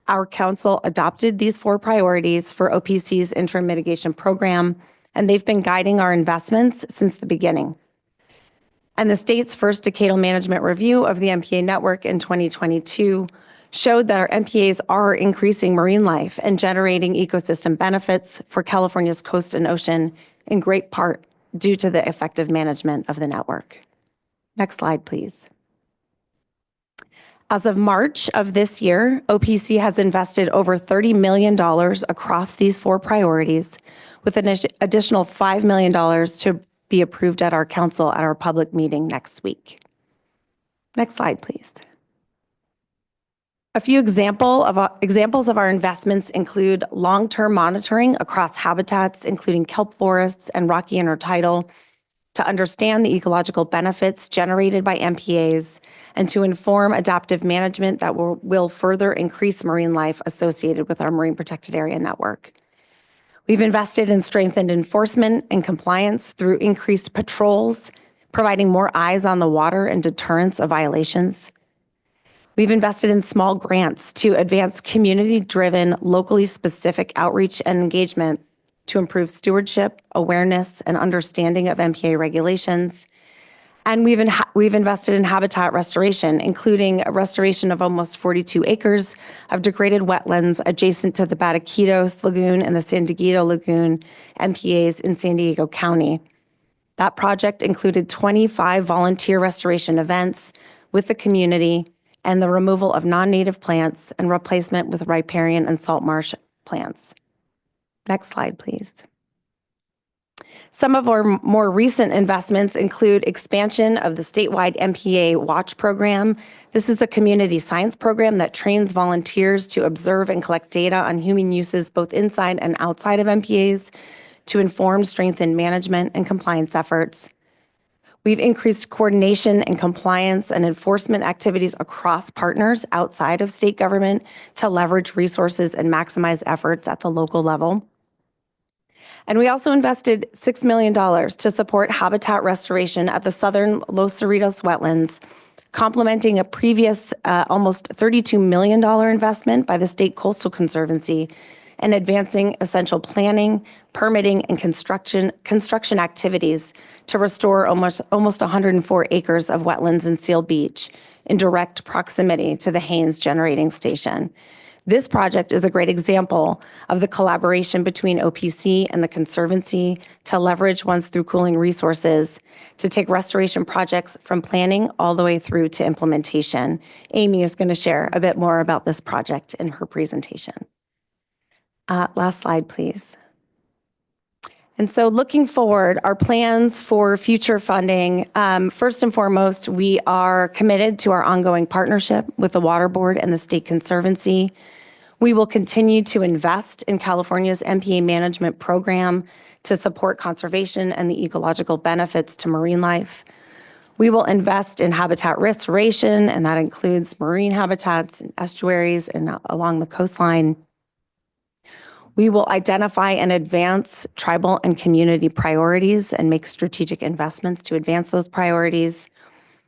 Our council adopted these 4 priorities for OPC's interim mitigation program, and they've been guiding our investments since the beginning. And the state's first decadal management review of the MPA network in 2022 showed that our MPAs are increasing marine life and generating ecosystem benefits for California's coast and ocean, in great part due to the effective management of the network. Next slide, please. As of March of this year, OPC has invested over $30 million across these 4 priorities, with an additional $5 million to be approved at our council at our public meeting next week. Next slide, please. A few examples of our investments include long-term monitoring across habitats, including kelp forests and rocky intertidal, to understand the ecological benefits generated by MPAs and to inform adaptive management that will further increase marine life associated with our marine protected area network. We've invested in strengthened enforcement and compliance through increased patrols, providing more eyes on the water and deterrence of violations. We've invested in small grants to advance community-driven, locally specific outreach and engagement to improve stewardship, awareness, and understanding of MPA regulations. And we've invested in habitat restoration, including a restoration of almost 42 acres of degraded wetlands adjacent to the Bataquitos Lagoon and the San Diego Lagoon MPAs in San Diego County. That project included 25 volunteer restoration events with the community and the removal of non-native plants and replacement with riparian and salt marsh plants. Next slide, please. Some of our more recent investments include expansion of the statewide MPA Watch program. This is a community science program that trains volunteers to observe and collect data on human uses both inside and outside of MPAs to inform, strengthen management and compliance efforts. We've increased coordination and compliance and enforcement activities across partners outside of state government to leverage resources and maximize efforts at the local level. And we also invested $6 million to support habitat restoration at the southern Los Cerritos wetlands, complementing a previous almost $32 million investment by the State Coastal Conservancy and advancing essential planning, permitting, and construction activities to restore almost 104 acres of wetlands in Seal Beach in direct proximity to the Haynes generating station. This project is a great example of the collaboration between OPC and the Conservancy to leverage once through cooling resources to take restoration projects from planning all the way through to implementation. Amy is going to share a bit more about this project in her presentation. Last slide, please. And so looking forward, our plans for future funding, first and foremost, we are committed to our ongoing partnership with the Water Board and the State Conservancy. We will continue to invest in California's MPA management program to support conservation and the ecological benefits to marine life. We will invest in habitat restoration, and that includes marine habitats and estuaries and along the coastline. We will identify and advance tribal and community priorities and make strategic investments to advance those priorities.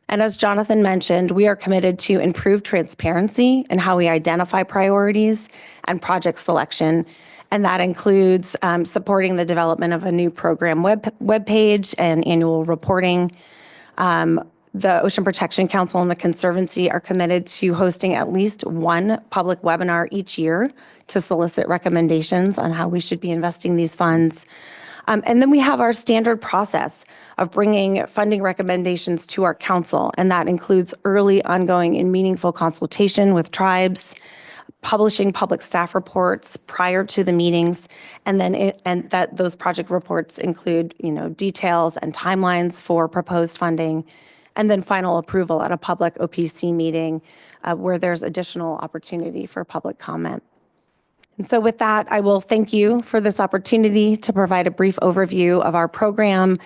And as Jonathan mentioned, we are committed to improved transparency in how we identify priorities and project selection. And that includes supporting the development of a new program webpage and annual reporting. The Ocean Protection Council and the Conservancy are committed to hosting at least one public webinar each year to solicit recommendations on how we should be investing these funds. And then we have our standard process of bringing funding recommendations to our council, and that includes early, ongoing, and meaningful consultation with tribes, publishing public staff reports prior to the meetings, and then those project reports include, details and timelines for proposed funding, and then final approval at a public OPC meeting where there's additional opportunity for public comment. And so with that, I will thank you for this opportunity to provide a brief overview of our program.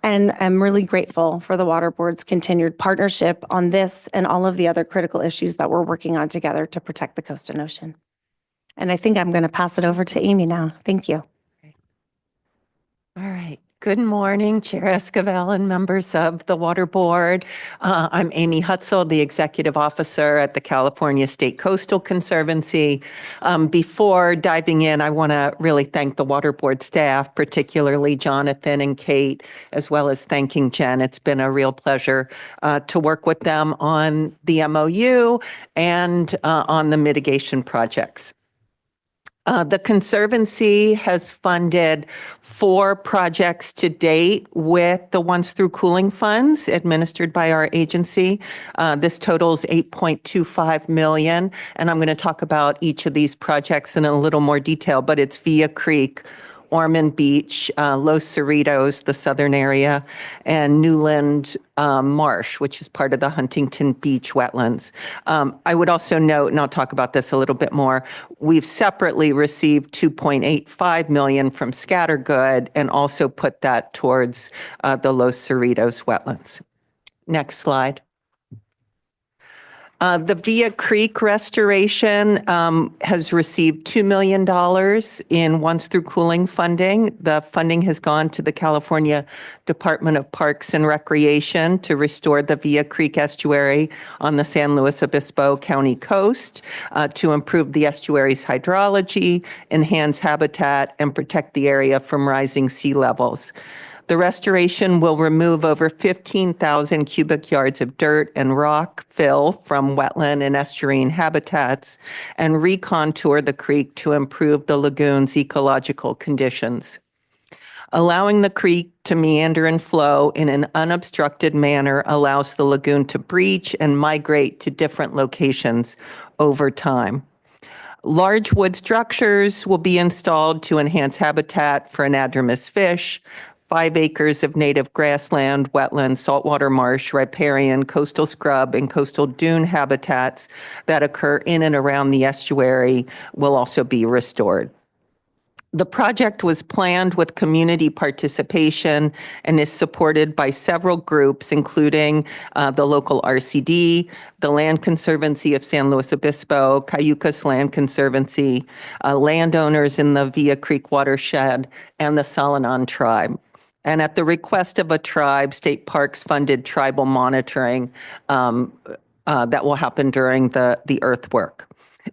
And I'm really grateful for the Water Board's continued partnership on this and all of the other critical issues that we're working on together to protect the coast and ocean. And I think I'm going to pass it over to Amy now. Thank you. All right. Good morning, Chair Esquivel and members of the Water Board. I'm Amy Hutzel, the Executive Officer at the California State Coastal Conservancy. Before diving in, I want to really thank the Water Board staff, particularly Jonathan and Kate, as well as thanking Jen. It's been a real pleasure to work with them on the MOU and on the mitigation projects. The Conservancy has funded 4 projects to date with the Once Through Cooling funds administered by our agency. This totals $8.25 million, and I'm going to talk about each of these projects in a little more detail, but it's Via Creek, Ormond Beach, Los Cerritos, the southern area, and Newland Marsh, which is part of the Huntington Beach wetlands. I would also note, and I'll talk about this a little bit more, we've separately received $2.85 million from Scattergood and also put that towards the Los Cerritos wetlands. Next slide. The Via Creek restoration has received $2 million in Once Through Cooling funding. The funding has gone to the California Department of Parks and Recreation to restore the Via Creek estuary on the San Luis Obispo County coast to improve the estuary's hydrology, enhance habitat, and protect the area from rising sea levels. The restoration will remove over 15,000 cubic yards of dirt and rock fill from wetland and estuarine habitats and recontour the creek to improve the lagoon's ecological conditions. Allowing the creek to meander and flow in an unobstructed manner allows the lagoon to breach and migrate to different locations over time. Large wood structures will be installed to enhance habitat for anadromous fish. 5 acres of native grassland, wetland, saltwater marsh, riparian, coastal scrub, and coastal dune habitats that occur in and around the estuary will also be restored. The project was planned with community participation and is supported by several groups, including the local RCD, the Land Conservancy of San Luis Obispo, Cayucas Land Conservancy, landowners in the Villa Creek watershed, and the Salinan tribe. And at the request of a tribe, state parks funded tribal monitoring that will happen during the earthwork.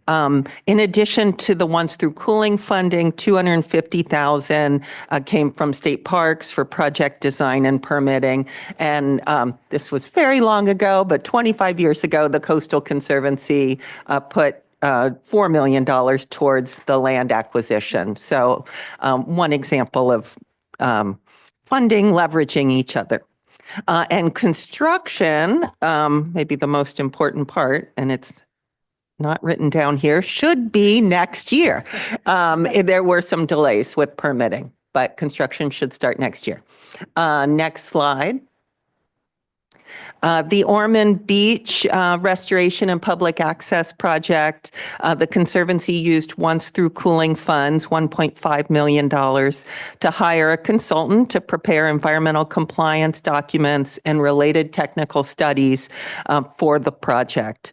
In addition to the once through cooling funding, $250,000 came from state parks for project design and permitting. And this was very long ago, but 25 years ago, the Coastal Conservancy put $4 million towards the land acquisition. So one example of funding leveraging each other. And construction, maybe the most important part, and it's not written down here, should be next year. There were some delays with permitting, but construction should start next year. Next slide. The Ormond Beach Restoration and Public Access Project, the Conservancy used once through cooling funds, $1.5 million to hire a consultant to prepare environmental compliance documents and related technical studies for the project.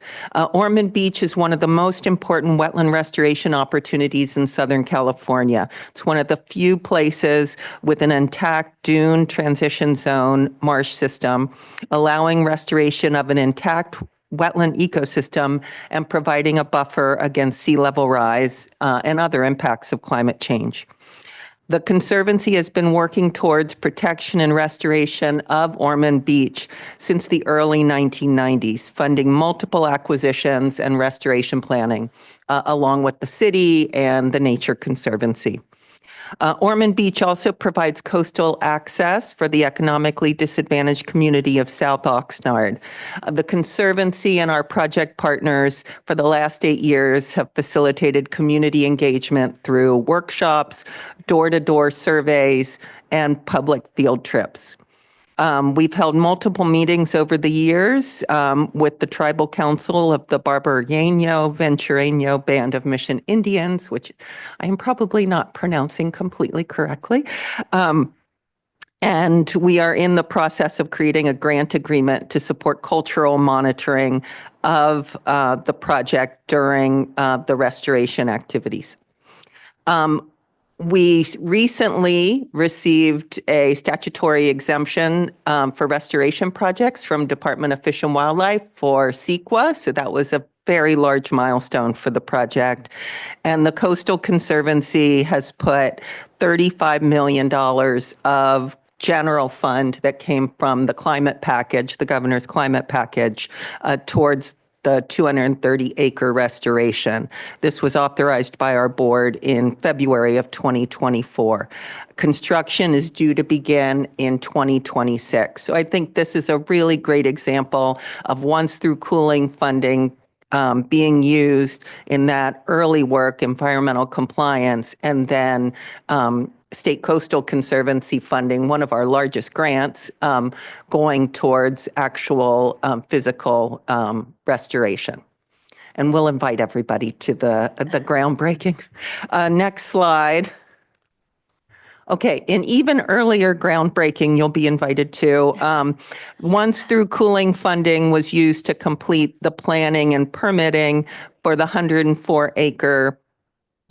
Ormond Beach is one of the most important wetland restoration opportunities in Southern California. It's one of the few places with an intact dune transition zone marsh system, allowing restoration of an intact wetland ecosystem and providing a buffer against sea level rise and other impacts of climate change. The Conservancy has been working towards protection and restoration of Ormond Beach since the early 1990s, funding multiple acquisitions and restoration planning, along with the city and the Nature Conservancy. Ormond Beach also provides coastal access for the economically disadvantaged community of South Oxnard. The Conservancy and our project partners for the last 8 years have facilitated community engagement through workshops, door-to-door surveys, and public field trips. We've held multiple meetings over the years with the Tribal Council of the Barbareño Ventureño Band of Mission Indians, which I am probably not pronouncing completely correctly. And we are in the process of creating a grant agreement to support cultural monitoring of the project during the restoration activities. We recently received a statutory exemption for restoration projects from Department of Fish and Wildlife for CEQA. So that was a very large milestone for the project. And the Coastal Conservancy has put $35 million of general fund that came from the climate package, the governor's climate package, towards the 230-acre restoration. This was authorized by our board in February of 2024. Construction is due to begin in 2026. So I think this is a really great example of once through cooling funding being used in that early work, environmental compliance, and then State Coastal Conservancy funding, one of our largest grants, going towards actual physical restoration. And we'll invite everybody to the groundbreaking. Next slide. Okay, an even earlier groundbreaking you'll be invited to. Once through cooling funding was used to complete the planning and permitting for the 104-acre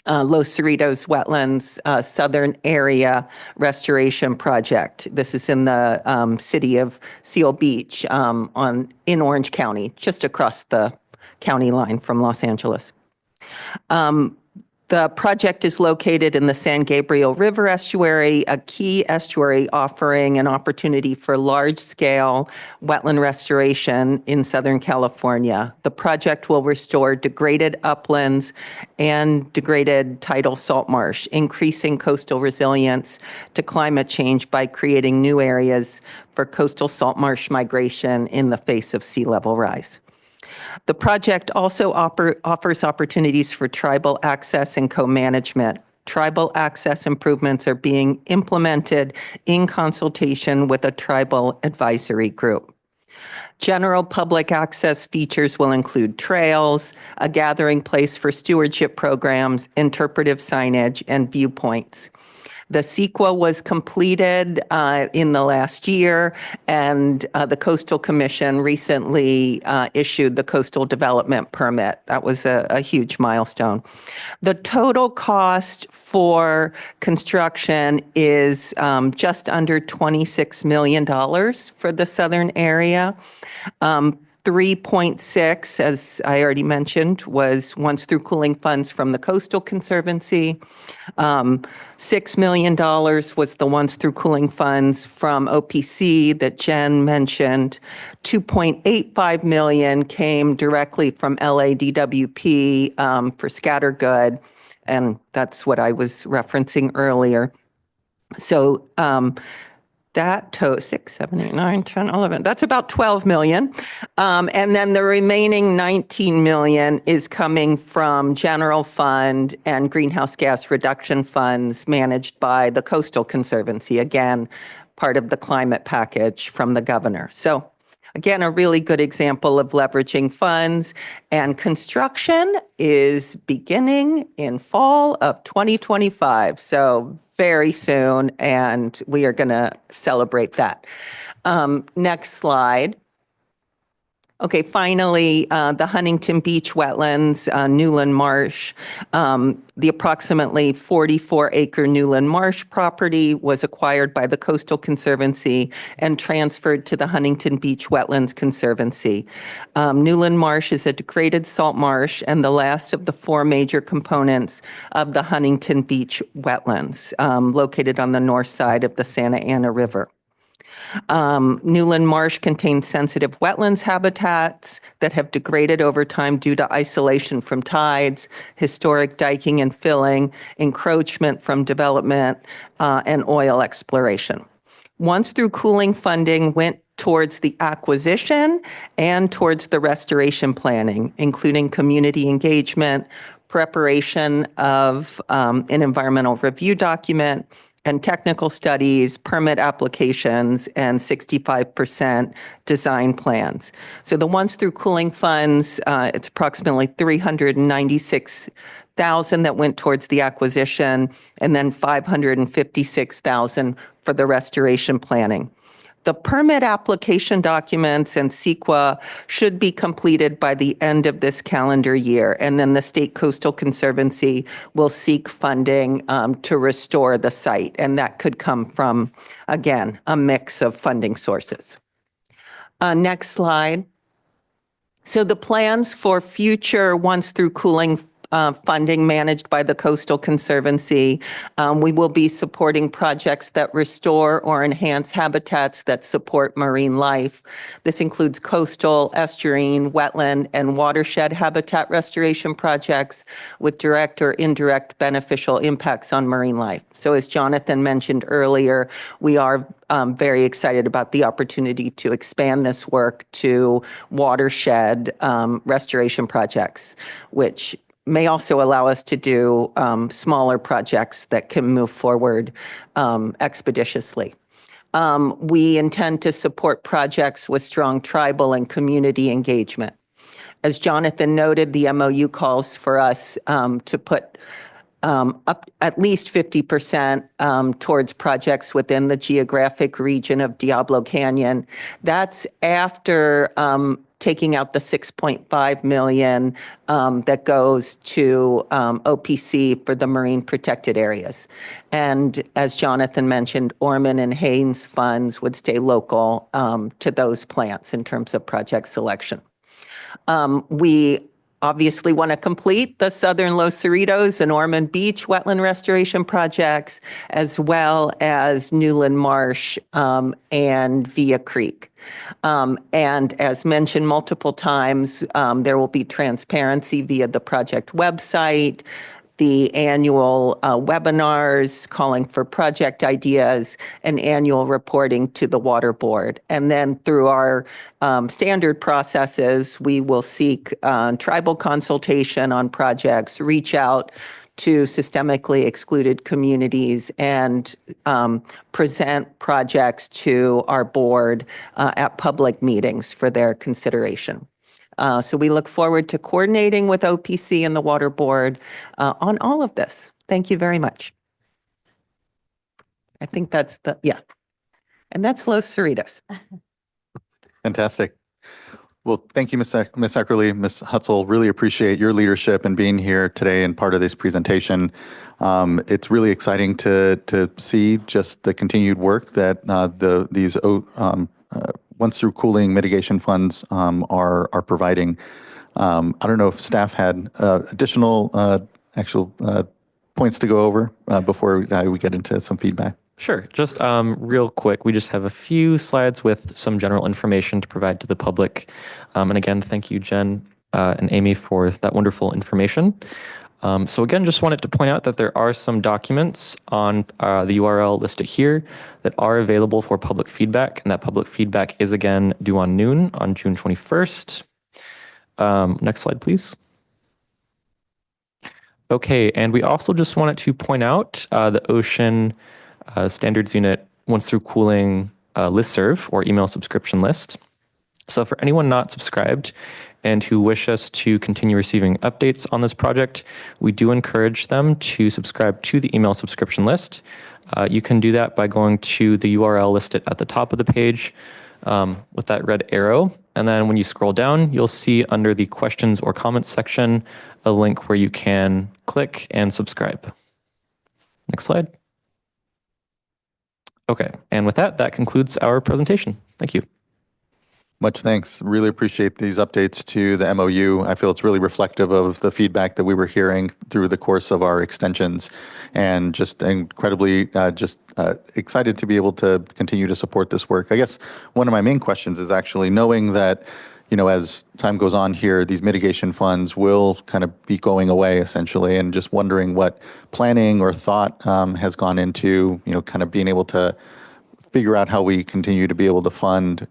Los Cerritos Wetlands Southern Area Restoration Project. This is in the city of Seal Beach in Orange County, just across the county line from Los Angeles. The project is located in the San Gabriel River estuary, a key estuary offering an opportunity for large-scale wetland restoration in Southern California. The project will restore degraded uplands and degraded tidal salt marsh, increasing coastal resilience to climate change by creating new areas for coastal salt marsh migration in the face of sea level rise. The project also offers opportunities for tribal access and co-management. Tribal access improvements are being implemented in consultation with a tribal advisory group. General public access features will include trails, a gathering place for stewardship programs, interpretive signage, and viewpoints. The CEQA was completed in the last year, and the Coastal Commission recently issued the Coastal Development Permit. That was a huge milestone. The total cost for construction is just under $26 million for the southern area. 3.6, as I already mentioned, was once through cooling funds from the Coastal Conservancy. $6 million was the once through cooling funds from OPC that Jen mentioned. 2.85 million came directly from LADWP for Scattergood, and that's what I was referencing earlier. So that 6, 7, 8, 9, 10, 11, that's about 12 million. And then the remaining 19 million is coming from general fund and greenhouse gas reduction funds managed by the Coastal Conservancy, again, part of the climate package from the governor. So again, a really good example of leveraging funds, and construction is beginning in fall of 2025. So very soon, and we are going to celebrate that. Next slide. Okay, finally, the Huntington Beach wetlands, Newland Marsh. The approximately 44-acre Newland Marsh property was acquired by the Coastal Conservancy and transferred to the Huntington Beach Wetlands Conservancy. Newland Marsh is a degraded salt marsh and the last of the 4 major components of the Huntington Beach wetlands, located on the north side of the Santa Ana River. Newland Marsh contains sensitive wetlands habitats that have degraded over time due to isolation from tides, historic diking and filling, encroachment from development, and oil exploration. Once through cooling funding went towards the acquisition and towards the restoration planning, including community engagement, preparation of an environmental review document, and technical studies, permit applications, and 65% design plans. So the ones through cooling funds, it's approximately $396,000 that went towards the acquisition, and then $556,000 for the restoration planning. The permit application documents and CEQA should be completed by the end of this calendar year, and then the State Coastal Conservancy will seek funding to restore the site, and that could come from, again, a mix of funding sources. Next slide. So the plans for future once through cooling funding managed by the Coastal Conservancy. We will be supporting projects that restore or enhance habitats that support marine life. This includes coastal, estuarine, wetland, and watershed habitat restoration projects with direct or indirect beneficial impacts on marine life. So as Jonathan mentioned earlier, we are very excited about the opportunity to expand this work to watershed restoration projects, which may also allow us to do smaller projects that can move forward expeditiously. We intend to support projects with strong tribal and community engagement. As Jonathan noted, the MOU calls for us to put up at least 50% towards projects within the geographic region of Diablo Canyon. That's after taking out the 6.5 million that goes to OPC for the marine protected areas. And as Jonathan mentioned, Orman and Haynes funds would stay local to those plants in terms of project selection. We obviously want to complete the Southern Los Cerritos and Ormond Beach wetland restoration projects, as well as Newland Marsh and Via Creek. And as mentioned multiple times, there will be transparency via the project website, the annual webinars calling for project ideas, and annual reporting to the Water Board. And then through our standard processes, we will seek tribal consultation on projects, reach out to systemically excluded communities, and present projects to our board at public meetings for their consideration. So we look forward to coordinating with OPC and the Water Board on all of this. Thank you very much. I think that's and that's Los Cerritos. Fantastic. Well, thank you, Ms. Eckerly, Ms. Hutzel. Really appreciate your leadership and being here today and part of this presentation. It's really exciting to see just the continued work that these once through cooling mitigation funds are providing. I don't know if staff had additional actual points to go over before we get into some feedback. Sure. Just real quick, we just have a few slides with some general information to provide to the public. And again, thank you, Jen and Amy, for that wonderful information. So again, just wanted to point out that there are some documents on the URL listed here that are available for public feedback. And that public feedback is again due on noon on June 21st. Next slide, please. Okay, and we also just wanted to point out the Ocean Standards Unit once through cooling listserv or email subscription list. So for anyone not subscribed and who wish us to continue receiving updates on this project, we do encourage them to subscribe to the email subscription list. You can do that by going to the URL listed at the top of the page with that red arrow. And then when you scroll down, you'll see under the questions or comments section a link where you can click and subscribe. Next slide. Okay, and with that, that concludes our presentation. Thank you. Much thanks. Really appreciate these updates to the MOU. I feel it's really reflective of the feedback that we were hearing through the course of our extensions, and just incredibly excited to be able to continue to support this work. I guess one of my main questions is actually knowing that, you know, as time goes on here, these mitigation funds will kind of be going away essentially, and just wondering what planning or thought has gone into, you know, kind of being able to figure out how we continue to be able to fund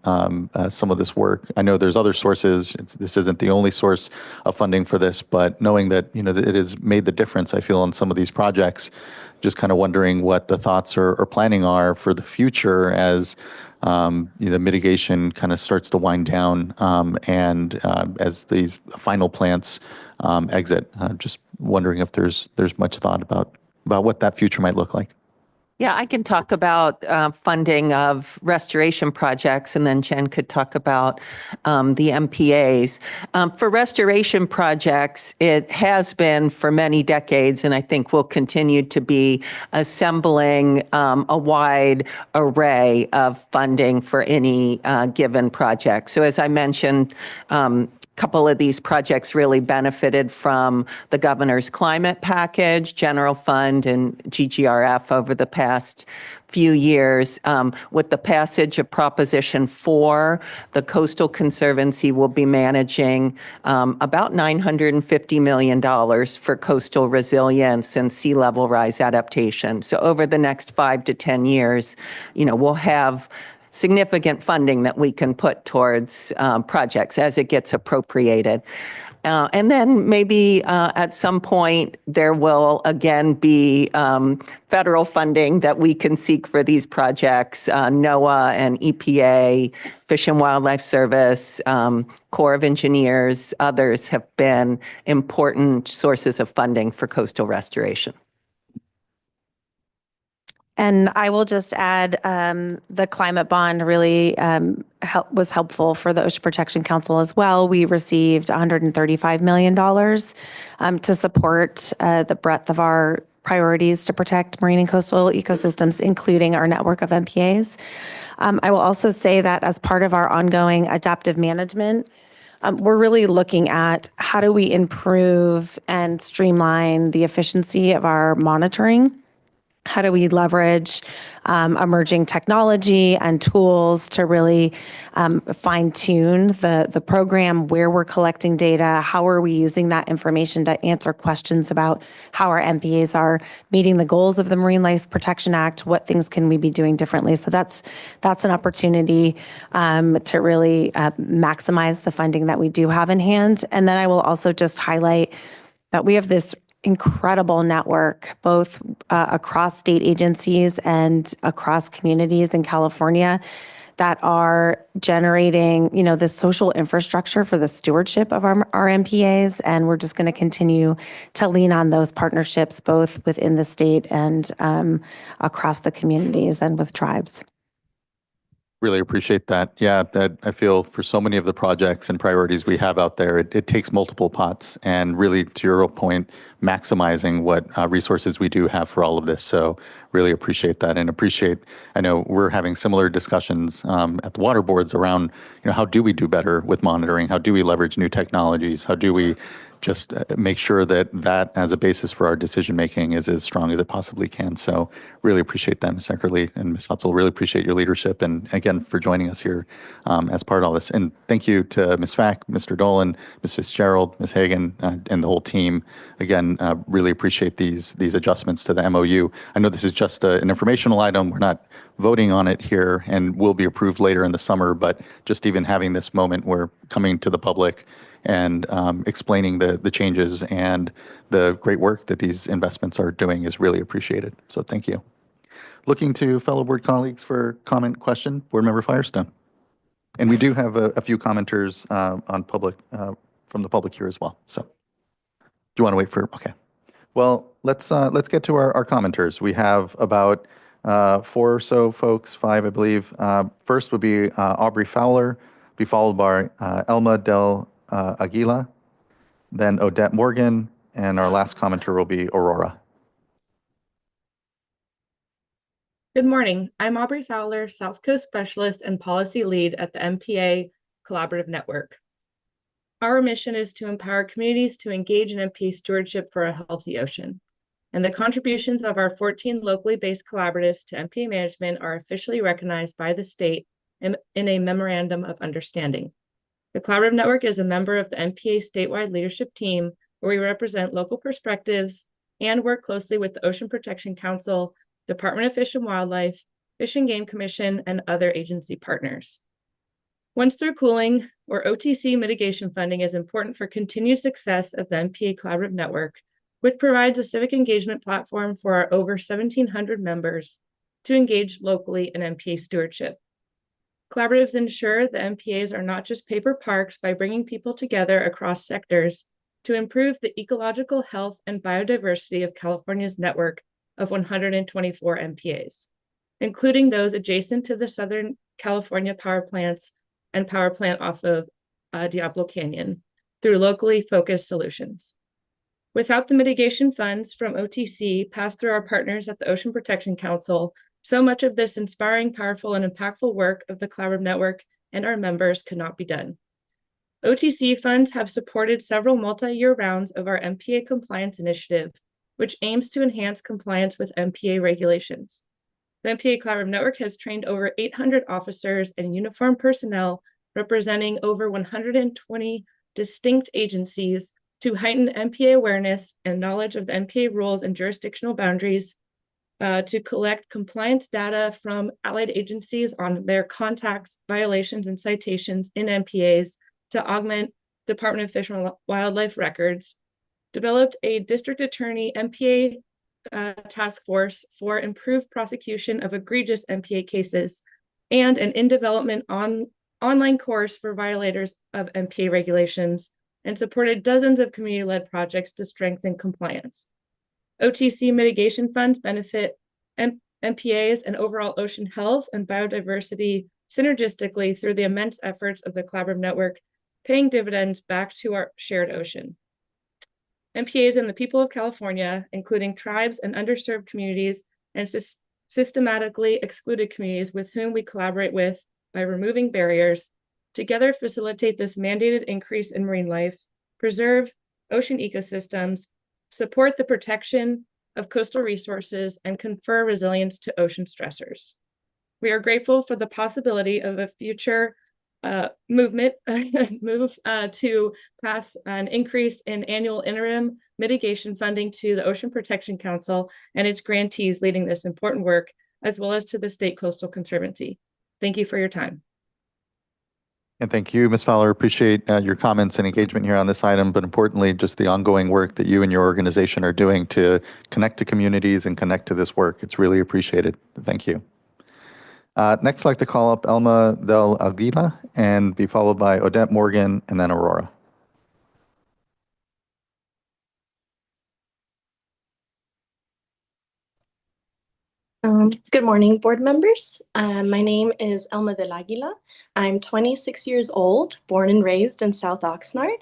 some of this work. I know there's other sources. This isn't the only source of funding for this, but knowing that, you know, that it has made the difference, I feel, on some of these projects, just kind of wondering what the thoughts or planning are for the future as you know, the mitigation kind of starts to wind down and as these final plants exit. Just wondering if there's much thought about what that future might look like. Yeah, I can talk about funding of restoration projects, and then Jen could talk about the MPAs. For restoration projects, it has been for many decades, and I think will continue to be, assembling a wide array of funding for any given project. So as I mentioned, couple of these projects really benefited from the governor's climate package, general fund, and GGRF over the past few years. With the passage of Proposition 4, the Coastal Conservancy will be managing about $950 million for coastal resilience and sea level rise adaptation. So over the next 5 to 10 years, you know, we'll have significant funding that we can put towards projects as it gets appropriated. And then maybe at some point there will again be federal funding that we can seek for these projects. NOAA and EPA, Fish and Wildlife Service, Corps of Engineers, others have been important sources of funding for coastal restoration. And I will just add, the climate bond really was helpful for the Ocean Protection Council as well. We received $135 million to support the breadth of our priorities to protect marine and coastal ecosystems, including our network of MPAs. I will also say that as part of our ongoing adaptive management we're really looking at how do we improve and streamline the efficiency of our monitoring. How do we leverage emerging technology and tools to really fine tune the program, where we're collecting data, how are we using that information to answer questions about how our MPAs are meeting the goals of the Marine Life Protection Act, what things can we be doing differently. So that's an opportunity to really maximize the funding that we do have in hand. And then I will also just highlight that we have this incredible network, both across state agencies and across communities in California, that are generating, this social infrastructure for the stewardship of our MPAs. And we're just going to continue to lean on those partnerships, both within the state and across the communities and with tribes. Really appreciate that. Yeah, I feel for so many of the projects and priorities we have out there, it takes multiple pots, and really, to your point, maximizing what resources we do have for all of this. So really appreciate that, and I know we're having similar discussions at the water boards around, how do we do better with monitoring? How do we leverage new technologies? How do we just make sure that as a basis for our decision making is as strong as it possibly can. So really appreciate that, Ms. Eckerly and Ms. Hutzel. Really appreciate your leadership, and again for joining us here as part of all this. And thank you to Ms. Fack, Mr. Dolan, Ms. Fitzgerald, Ms. Hagan, and the whole team. Again, really appreciate these adjustments to the MOU. I know this is just an informational item. We're not voting on it here, and will be approved later in the summer. But just even having this moment where coming to the public and explaining the changes and the great work that these investments are doing is really appreciated. So thank you. Looking to fellow board colleagues for comment, question, Board Member Firestone. And we do have a few commenters on public from the public here as well. So do you want to wait for? Okay. Well, let's get to our commenters. We have about 4 or so folks, 5 I believe. First would be Aubrey Fowler, be followed by Elma Del Aguila, then Odette Morgan, and our last commenter will be Aurora. Good morning. I'm Aubrey Fowler, South Coast Specialist and Policy Lead at the MPA Collaborative Network. Our mission is to empower communities to engage in MPA stewardship for a healthy ocean. And the contributions of our 14 locally based collaboratives to MPA management are officially recognized by the state in a Memorandum of Understanding. The Collaborative Network is a member of the MPA statewide leadership team, where we represent local perspectives and work closely with the Ocean Protection Council, Department of Fish and Wildlife, Fish and Game Commission, and other agency partners. Once through cooling, or OTC mitigation funding, is important for continued success of the MPA Collaborative Network, which provides a civic engagement platform for our over 1,700 members to engage locally in MPA stewardship. Collaboratives ensure the MPAs are not just paper parks by bringing people together across sectors to improve the ecological health and biodiversity of California's network of 124 MPAs, including those adjacent to the Southern California power plants and power plant off of Diablo Canyon, through locally focused solutions. Without the mitigation funds from OTC passed through our partners at the Ocean Protection Council, so much of this inspiring, powerful, and impactful work of the Collaborative Network and our members could not be done. OTC funds have supported several multi-year rounds of our MPA compliance initiative, which aims to enhance compliance with MPA regulations. The MPA Collaborative Network has trained over 800 officers and uniformed personnel representing over 120 distinct agencies to heighten MPA awareness and knowledge of the MPA rules and jurisdictional boundaries, to collect compliance data from allied agencies on their contacts, violations, and citations in MPAs to augment Department of Fish and Wildlife records, developed a district attorney MPA task force for improved prosecution of egregious MPA cases, and an in-development online course for violators of MPA regulations, and supported dozens of community-led projects to strengthen compliance. OTC mitigation funds benefit MPAs and overall ocean health and biodiversity synergistically through the immense efforts of the Collaborative Network, paying dividends back to our shared ocean. MPAs and the people of California, including tribes and underserved communities and systematically excluded communities with whom we collaborate with by removing barriers, together facilitate this mandated increase in marine life, preserve ocean ecosystems, support the protection of coastal resources, and confer resilience to ocean stressors. We are grateful for the possibility of a future move to pass an increase in annual interim mitigation funding to the Ocean Protection Council and its grantees leading this important work, as well as to the State Coastal Conservancy. Thank you for your time. And thank you, Ms. Fowler. Appreciate your comments and engagement here on this item, but importantly, just the ongoing work that you and your organization are doing to connect to communities and connect to this work. It's really appreciated. Thank you. Next, I'd like to call up Elma Del Aguila and be followed by Odette Morgan and then Aurora. Good morning, board members. My name is Elma Del Aguila. I'm 26 years old, born and raised in South Oxnard.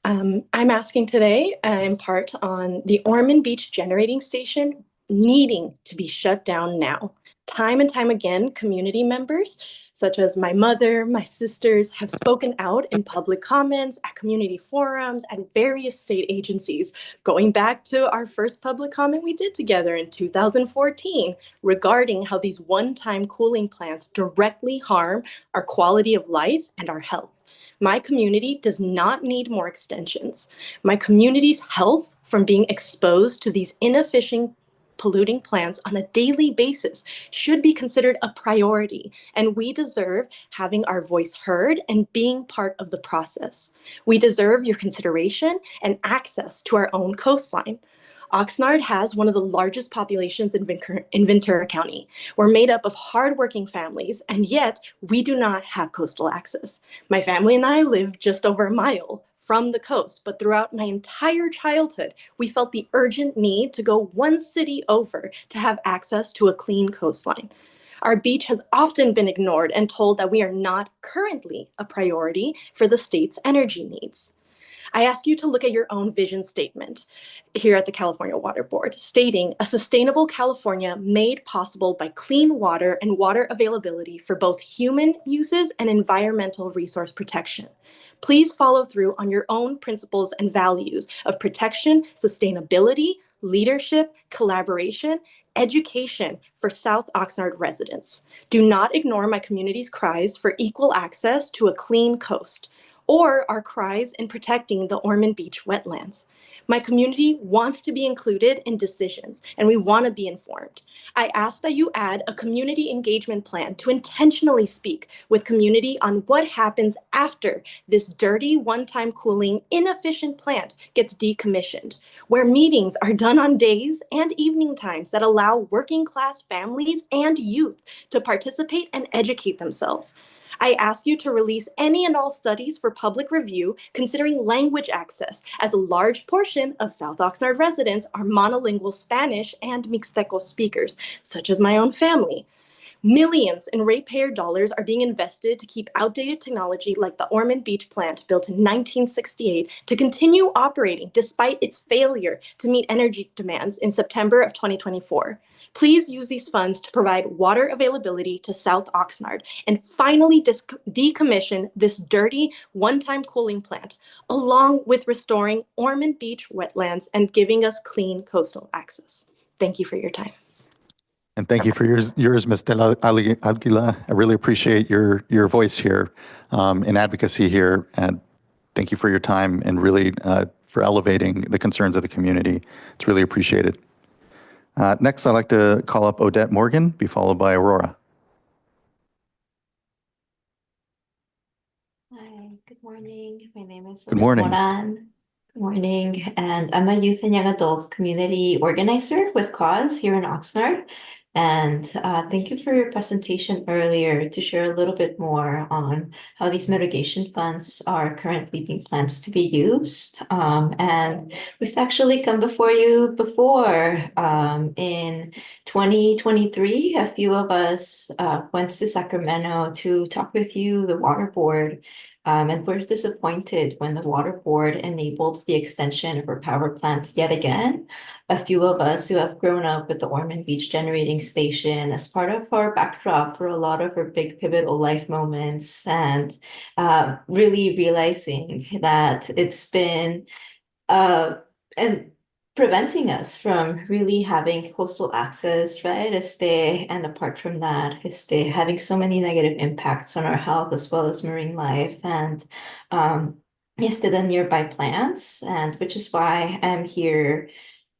I'm asking today in part on the Ormond Beach Generating Station needing to be shut down now. Time and time again, community members, such as my mother, my sisters, have spoken out in public comments, at community forums, at various state agencies, going back to our first public comment we did together in 2014 regarding how these one-time cooling plants directly harm our quality of life and our health. My community does not need more extensions. My community's health from being exposed to these inefficient polluting plants on a daily basis should be considered a priority, and we deserve having our voice heard and being part of the process. We deserve your consideration and access to our own coastline. Oxnard has one of the largest populations in Ventura County. We're made up of hardworking families, and yet we do not have coastal access. My family and I live just over a mile from the coast, but throughout my entire childhood, we felt the urgent need to go one city over to have access to a clean coastline. Our beach has often been ignored and told that we are not currently a priority for the state's energy needs. I ask you to look at your own vision statement here at the California Water Board, stating a sustainable California made possible by clean water and water availability for both human uses and environmental resource protection. Please follow through on your own principles and values of protection, sustainability, leadership, collaboration, education for South Oxnard residents. Do not ignore my community's cries for equal access to a clean coast, or our cries in protecting the Ormond Beach wetlands. My community wants to be included in decisions, and we want to be informed. I ask that you add a community engagement plan to intentionally speak with community on what happens after this dirty, one-time cooling, inefficient plant gets decommissioned, where meetings are done on days and evening times that allow working-class families and youth to participate and educate themselves. I ask you to release any and all studies for public review considering language access, as a large portion of South Oxnard residents are monolingual Spanish and Mixteco speakers, such as my own family. Millions in ratepayer dollars are being invested to keep outdated technology like the Ormond Beach plant built in 1968 to continue operating despite its failure to meet energy demands in September of 2024. Please use these funds to provide water availability to South Oxnard and finally decommission this dirty one-time cooling plant, along with restoring Ormond Beach wetlands and giving us clean coastal access. Thank you for your time. And thank you for yours, Ms. De La Aguila. I really appreciate your voice here in advocacy here. And thank you for your time and really for elevating the concerns of the community. It's really appreciated. Next, I'd like to call up Odette Morgan, be followed by Aurora. Hi, good morning. My name is Good morning. Moran. Good morning, and I'm a youth and young adult community organizer with Cause here in Oxnard. And thank you for your presentation earlier to share a little bit more on how these mitigation funds are currently being planned to be used. And we've actually come before you before. In 2023, a few of us went to Sacramento to talk with you, the water board, And we're disappointed when the water board enabled the extension of our power plant yet again. A few of us who have grown up with the Ormond Beach Generating Station as part of our backdrop for a lot of our big pivotal life moments, and really realizing that it's been and preventing us from really having coastal access, right? And apart from that, having so many negative impacts on our health as well as marine life and the nearby plants, and which is why I'm here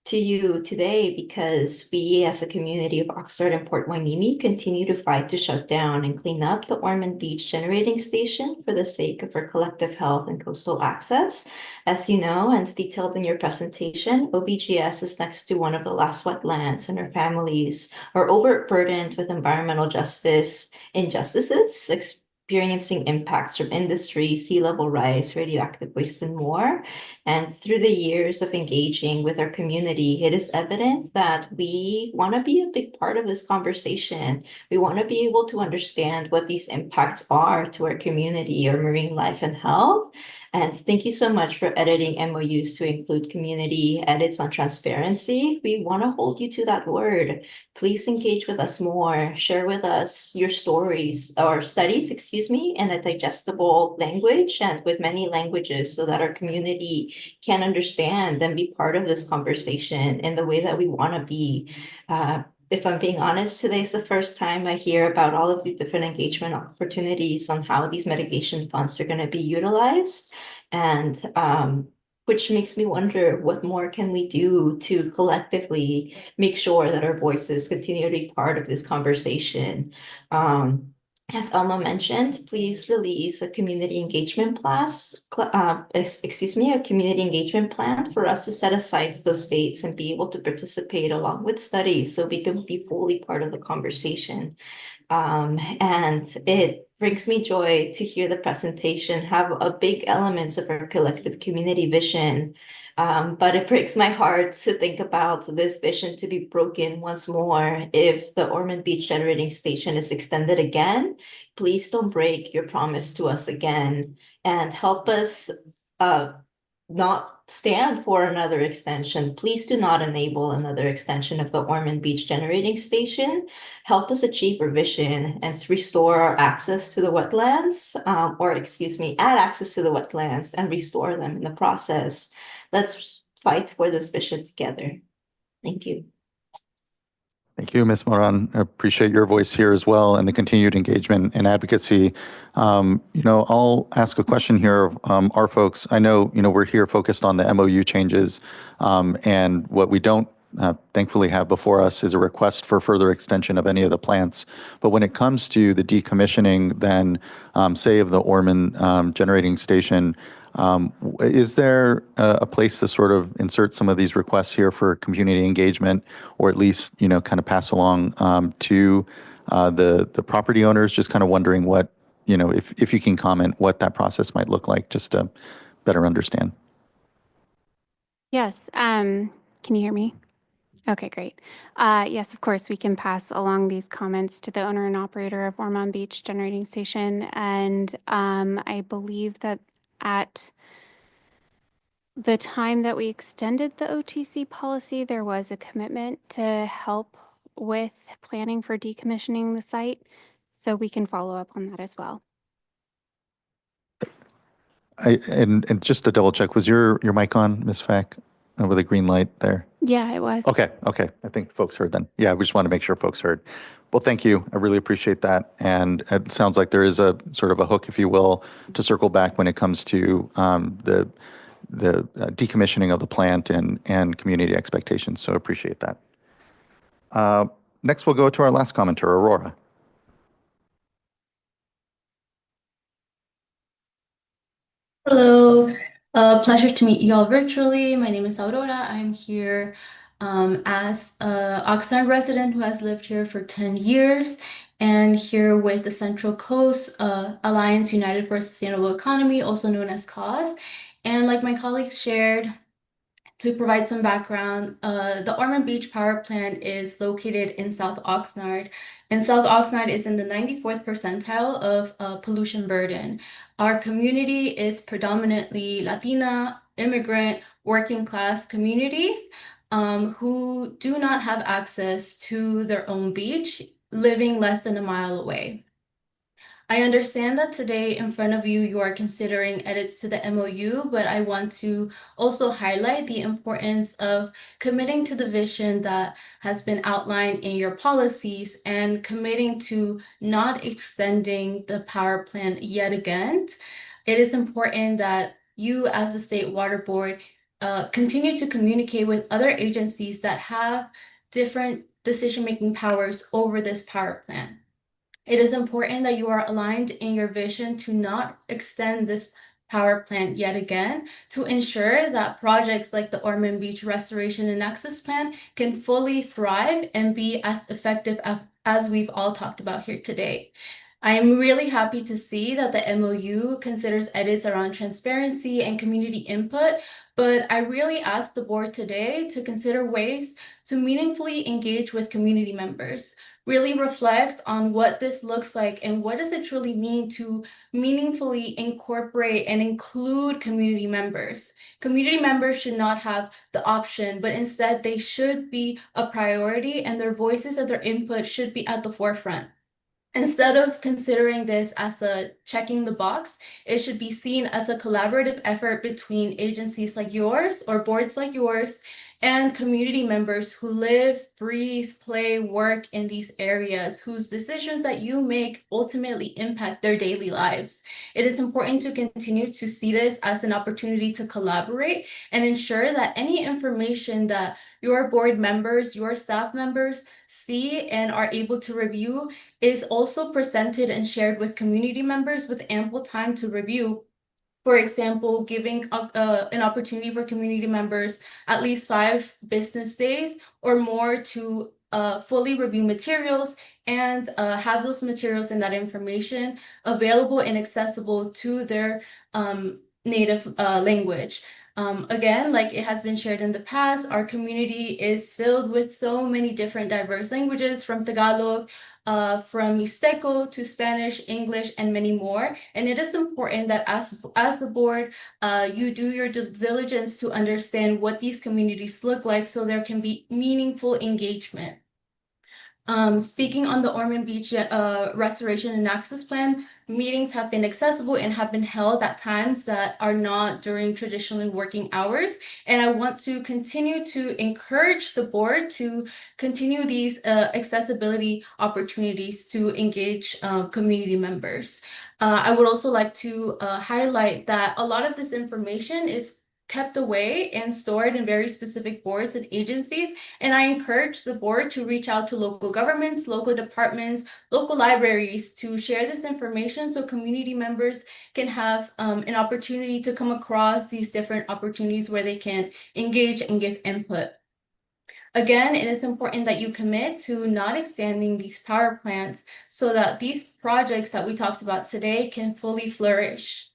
to you today, because we as a community of Oxnard and Port Hueneme continue to fight to shut down and clean up the Ormond Beach Generating Station for the sake of our collective health and coastal access. As you know, and it's detailed in your presentation, OBGS is next to one of the last wetlands, and our families are overburdened with environmental justice injustices, experiencing impacts from industry, sea level rise, radioactive waste, and more. And through the years of engaging with our community, it is evident that we want to be a big part of this conversation. We want to be able to understand what these impacts are to our community, our marine life and health. And thank you so much for editing MOUs to include community edits on transparency. We want to hold you to that word. Please engage with us more. Share with us your stories or studies, in a digestible language and with many languages so that our community can understand and be part of this conversation in the way that we want to be. If I'm being honest, today is the first time I hear about all of the different engagement opportunities on how these mitigation funds are going to be utilized. And which makes me wonder, what more can we do to collectively make sure that our voices continue to be part of this conversation? As Alma mentioned, please release a community engagement a community engagement plan for us to set aside those dates and be able to participate along with studies so we can be fully part of the conversation. And it brings me joy to hear the presentation have a big elements of our collective community vision. But it breaks my heart to think about this vision to be broken once more if the Ormond Beach Generating Station is extended again. Please don't break your promise to us again, and help us not stand for another extension. Please do not enable another extension of the Ormond Beach Generating Station. Help us achieve our vision and restore our access to the wetlands, add access to the wetlands and restore them in the process. Let's fight for this vision together. Thank you. Thank you, Ms. Moran. I appreciate your voice here as well and the continued engagement and advocacy. I'll ask a question here of our folks. I know, we're here focused on the MOU changes, and what we don't thankfully have before us is a request for further extension of any of the plants. But when it comes to the decommissioning, then say of the Ormond Generating Station, is there a place to sort of insert some of these requests here for community engagement, or at least, kind of pass along to the property owners? Just kind of wondering what, if you can comment what that process might look like, just to better understand. Yes. Can you hear me? Okay, great. Yes, of course, we can pass along these comments to the owner and operator of Ormond Beach Generating Station. And I believe that at the time that we extended the OTC policy, there was a commitment to help with planning for decommissioning the site. So we can follow up on that as well. And just to double check, was your mic on, Ms. Fack, with a green light there? Yeah, it was. Okay. I think folks heard then. Yeah, we just want to make sure folks heard. Well, thank you. I really appreciate that. And it sounds like there is a sort of a hook, if you will, to circle back when it comes to the decommissioning of the plant and community expectations. So appreciate that. Next, we'll go to our last commenter, Aurora. Hello, pleasure to meet you all virtually. My name is Aurora. I'm here as an Oxnard resident who has lived here for 10 years and here with the Central Coast Alliance United for a Sustainable Economy, also known as CAUSE. And like my colleagues shared, To provide some background, the Ormond Beach Power Plant is located in South Oxnard, and South Oxnard is in the 94th percentile of pollution burden. Our community is predominantly Latina, immigrant, working class communities who do not have access to their own beach, living less than a mile away. I understand that today in front of you, you are considering edits to the MOU, but I want to also highlight the importance of committing to the vision that has been outlined in your policies and committing to not extending the power plant yet again. It is important that you as the State Water Board continue to communicate with other agencies that have different decision-making powers over this power plant. It is important that you are aligned in your vision to not extend this power plant yet again, to ensure that projects like the Ormond Beach Restoration and Access Plan can fully thrive and be as effective as we've all talked about here today. I am really happy to see that the MOU considers edits around transparency and community input, but I really ask the board today to consider ways to meaningfully engage with community members. Really reflects on what this looks like and what does it truly mean to meaningfully incorporate and include community members. Community members should not have the option, but instead they should be a priority and their voices and their input should be at the forefront. Instead of considering this as a checking the box, it should be seen as a collaborative effort between agencies like yours or boards like yours and community members who live, breathe, play, work in these areas, whose decisions that you make ultimately impact their daily lives. It is important to continue to see this as an opportunity to collaborate and ensure that any information that your board members, your staff members see and are able to review is also presented and shared with community members with ample time to review. For example, giving an opportunity for community members at least 5 business days or more to fully review materials and have those materials and that information available and accessible to their native language. Again, like it has been shared in the past, our community is filled with so many different diverse languages, from Tagalog, from Mixteco to Spanish, English, and many more. And it is important that as the board, you do your due diligence to understand what these communities look like so there can be meaningful engagement. Speaking on the Ormond Beach Restoration and Access Plan, meetings have been accessible and have been held at times that are not during traditionally working hours. And I want to continue to encourage the board to continue these accessibility opportunities to engage community members. I would also like to highlight that a lot of this information is kept away and stored in very specific boards and agencies. And I encourage the board to reach out to local governments, local departments, local libraries to share this information so community members can have an opportunity to come across these different opportunities where they can engage and give input. Again, it is important that you commit to not extending these power plants so that these projects that we talked about today can fully flourish.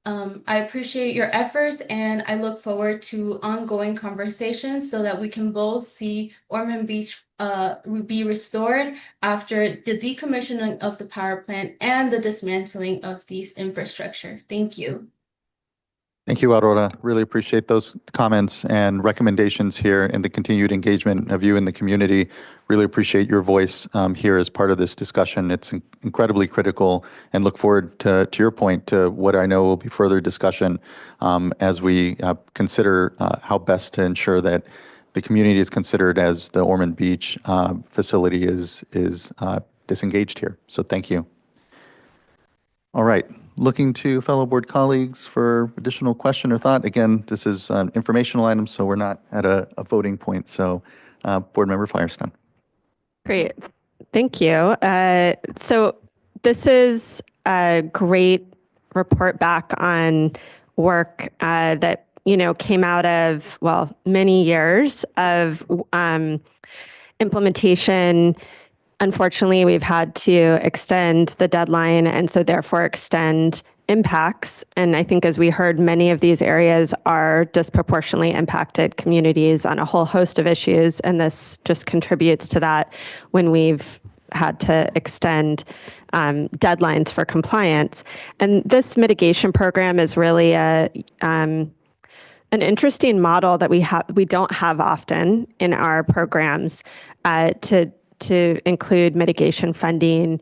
I appreciate your efforts and I look forward to ongoing conversations so that we can both see Ormond Beach be restored after the decommissioning of the power plant and the dismantling of these infrastructure. Thank you. Thank you, Aurora. Really appreciate those comments and recommendations here and the continued engagement of you in the community. Really appreciate your voice here as part of this discussion. It's incredibly critical and look forward to your point to what I know will be further discussion as we consider how best to ensure that the community is considered as the Ormond Beach facility is disengaged here. So thank you. All right. Looking to fellow board colleagues for additional question or thought. Again, this is an informational item, so we're not at a voting point. So Board Member Firestone. Great. Thank you. So this is a great report back on work that, came out of, many years of implementation. Unfortunately, we've had to extend the deadline and so therefore extend impacts. And I think as we heard, many of these areas are disproportionately impacted communities on a whole host of issues. And this just contributes to that when we've had to extend deadlines for compliance. And this mitigation program is really an interesting model that we don't have often in our programs to include mitigation funding.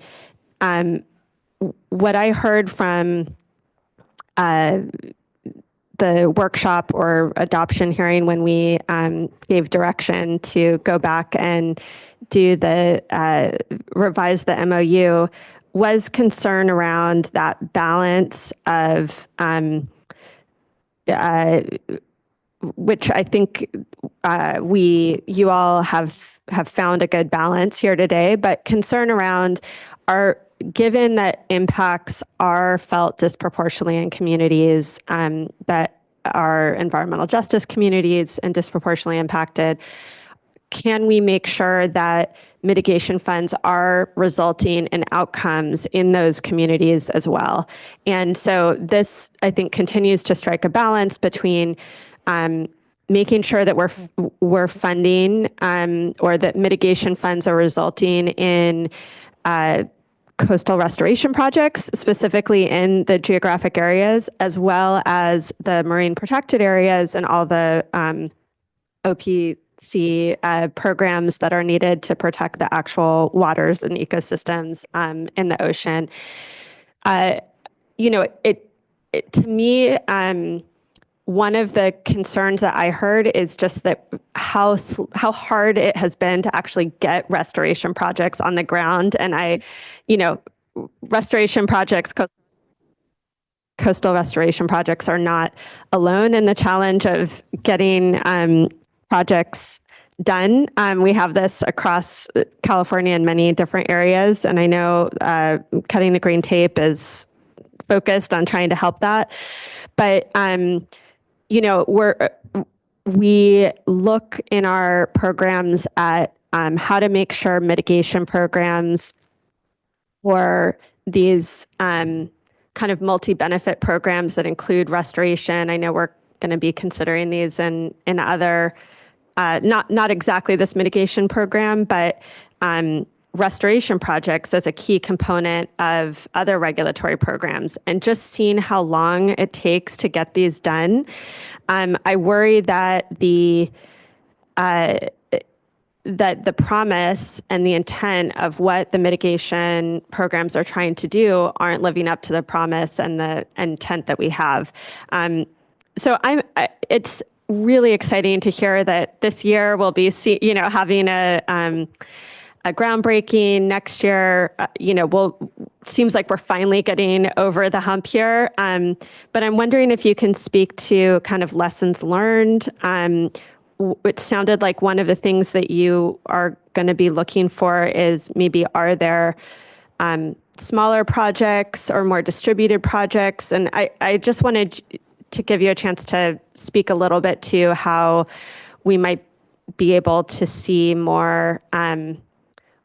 What I heard from the workshop or adoption hearing when we gave direction to go back and do revise the MOU was concern around that balance of which I think you all have found a good balance here today, but concern around given that impacts are felt disproportionately in communities that are environmental justice communities and disproportionately impacted, can we make sure that mitigation funds are resulting in outcomes in those communities as well? And so this, I think, continues to strike a balance between making sure that we're funding or that mitigation funds are resulting in coastal restoration projects, specifically in the geographic areas, as well as the marine protected areas and all the OPC programs that are needed to protect the actual waters and ecosystems in the ocean. To me, one of the concerns that I heard is just that how hard it has been to actually get restoration projects on the ground. And restoration projects, coastal restoration projects are not alone in the challenge of getting projects done. We have this across California in many different areas. And I know Cutting the Green Tape is focused on trying to help that. But we look in our programs at how to make sure mitigation programs or these kind of multi-benefit programs that include restoration. I know we're going to be considering these in other, not exactly this mitigation program, but restoration projects as a key component of other regulatory programs. And just seeing how long it takes to get these done, I worry that the promise and the intent of what the mitigation programs are trying to do aren't living up to the promise and the intent that we have. So it's really exciting to hear that this year we'll be having a groundbreaking. Next year, seems like we're finally getting over the hump here. But I'm wondering if you can speak to kind of lessons learned. It sounded like one of the things that you are going to be looking for is maybe are there smaller projects or more distributed projects? And I just wanted to give you a chance to speak a little bit to how we might be able to see more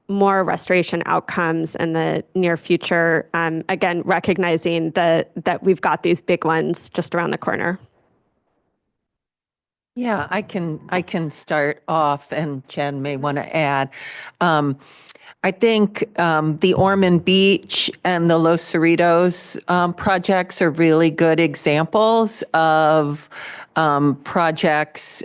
restoration outcomes in the near future, again, recognizing that we've got these big ones just around the corner. Yeah, I can start off, and Jen may want to add. I think the Ormond Beach and the Los Cerritos projects are really good examples of projects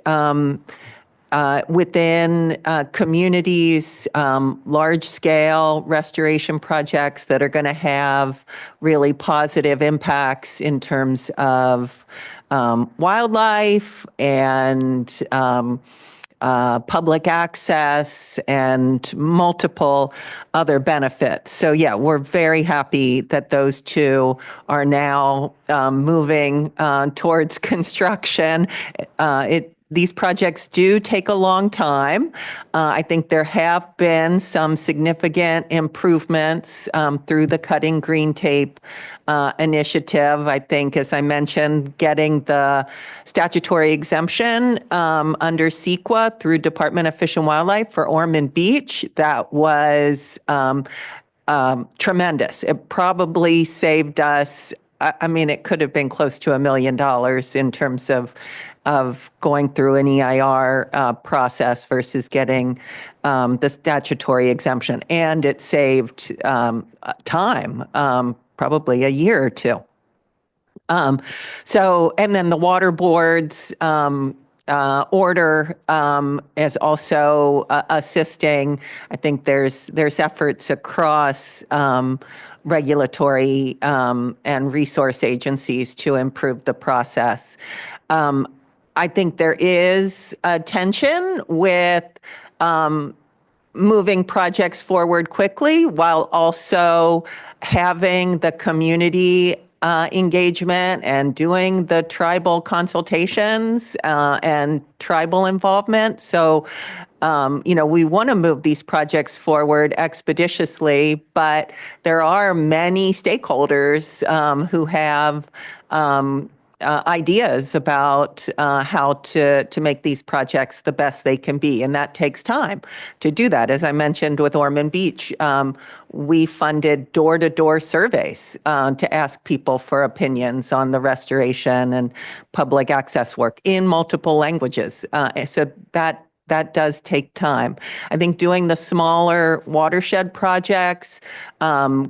within communities, large-scale restoration projects that are going to have really positive impacts in terms of wildlife and public access and multiple other benefits. So yeah, we're very happy that those two are now moving towards construction. These projects do take a long time. I think there have been some significant improvements through the Cutting Green Tape initiative. I think, as I mentioned, getting the statutory exemption under CEQA through Department of Fish and Wildlife for Ormond Beach, that was tremendous. It probably saved us I mean, it could have been close to $1 million in terms of going through an EIR process versus getting the statutory exemption. And it saved time, probably a year or two. And then the water board's order is also assisting. I think there's efforts across regulatory and resource agencies to improve the process. I think there is a tension with moving projects forward quickly while also having the community engagement and doing the tribal consultations and tribal involvement. So, we want to move these projects forward expeditiously, but there are many stakeholders who have ideas about how to make these projects the best they can be. And that takes time to do that. As I mentioned with Ormond Beach, we funded door-to-door surveys to ask people for opinions on the restoration and public access work in multiple languages. So that does take time. I think doing the smaller watershed projects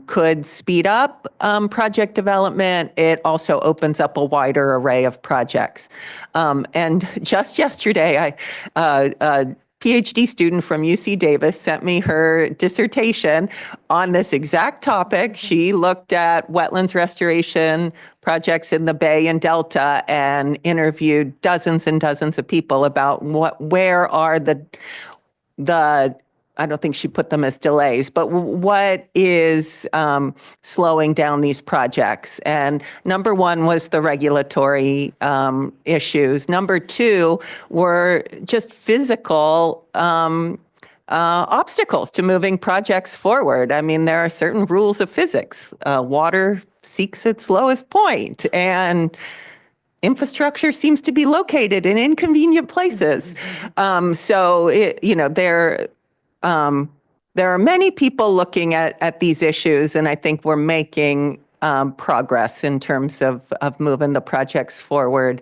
could speed up project development. It also opens up a wider array of projects. And just yesterday, a PhD student from UC Davis sent me her dissertation on this exact topic. She looked at wetlands restoration projects in the Bay and Delta and interviewed dozens and dozens of people about where are the I don't think she put them as delays, but what is slowing down these projects? And number one was the regulatory issues. Number two were just physical obstacles to moving projects forward. I mean, there are certain rules of physics. Water seeks its lowest point, and infrastructure seems to be located in inconvenient places. There are many people looking at these issues, and I think we're making progress in terms of moving the projects forward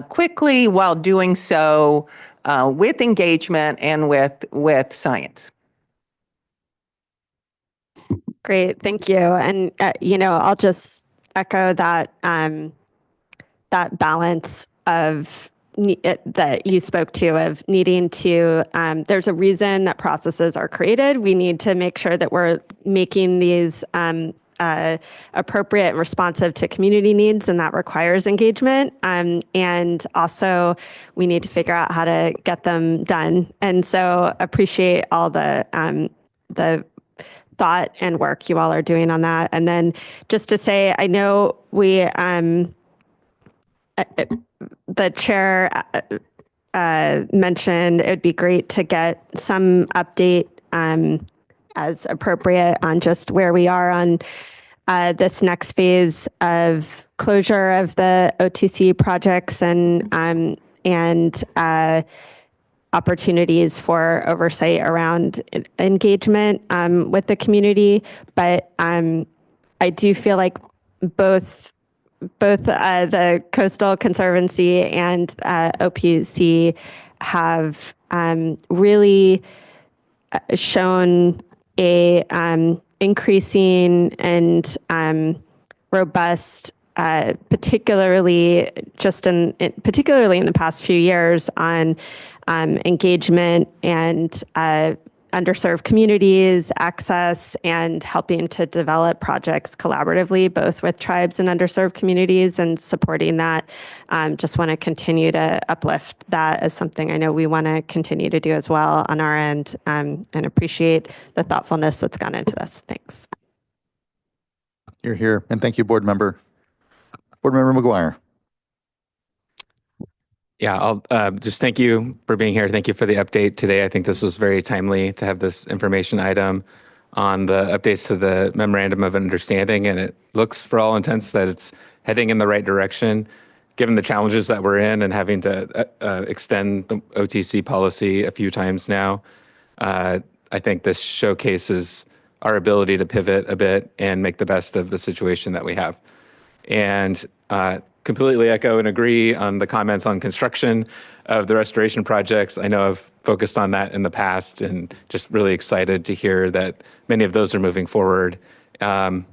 quickly while doing so with engagement and with science. Great, thank you. And I'll just echo that that balance of that you spoke to of needing to, there's a reason that processes are created. We need to make sure that we're making these appropriate and responsive to community needs, and that requires engagement. And also we need to figure out how to get them done. And so appreciate all the thought and work you all are doing on that. And then just to say, I know we, the chair mentioned it would be great to get some update as appropriate on just where we are on this next phase of closure of the OTC projects and opportunities for oversight around engagement with the community. But I do feel like both the Coastal Conservancy and OPC have really shown a increasing and robust, particularly in the past few years, on engagement and underserved communities, access, and helping to develop projects collaboratively, both with tribes and underserved communities, and supporting that. Just want to continue to uplift that as something I know we want to continue to do as well on our end, and appreciate the thoughtfulness that's gone into this. Thanks. You're here, and thank you, Board Member. Board Member McGuire. Yeah, I'll just thank you for being here. Thank you for the update today. I think this was very timely to have this information item on the updates to the Memorandum of Understanding, and it looks for all intents that it's heading in the right direction, given the challenges that we're in and having to extend the OTC policy a few times now. I think this showcases our ability to pivot a bit and make the best of the situation that we have. And completely echo and agree on the comments on construction of the restoration projects. I know I've focused on that in the past and just really excited to hear that many of those are moving forward. And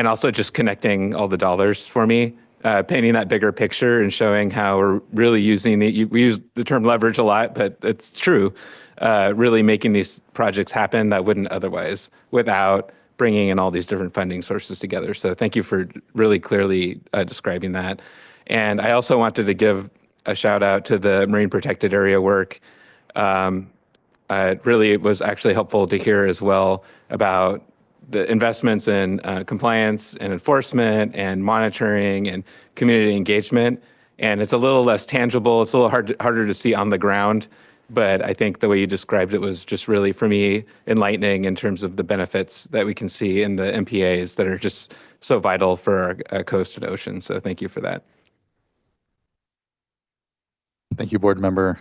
also just connecting all the dollars for me, painting that bigger picture and showing how we're really using we use the term leverage a lot, but it's true, really making these projects happen that wouldn't otherwise without bringing in all these different funding sources together. So thank you for really clearly describing that. And I also wanted to give a shout out to the Marine Protected Area work. It really was actually helpful to hear as well about the investments in compliance and enforcement and monitoring and community engagement. And it's a little less tangible. It's a little harder to see on the ground. But I think the way you described it was just really, for me, enlightening in terms of the benefits that we can see in the MPAs that are just so vital for our coast and ocean. So thank you for that. Thank you, board member.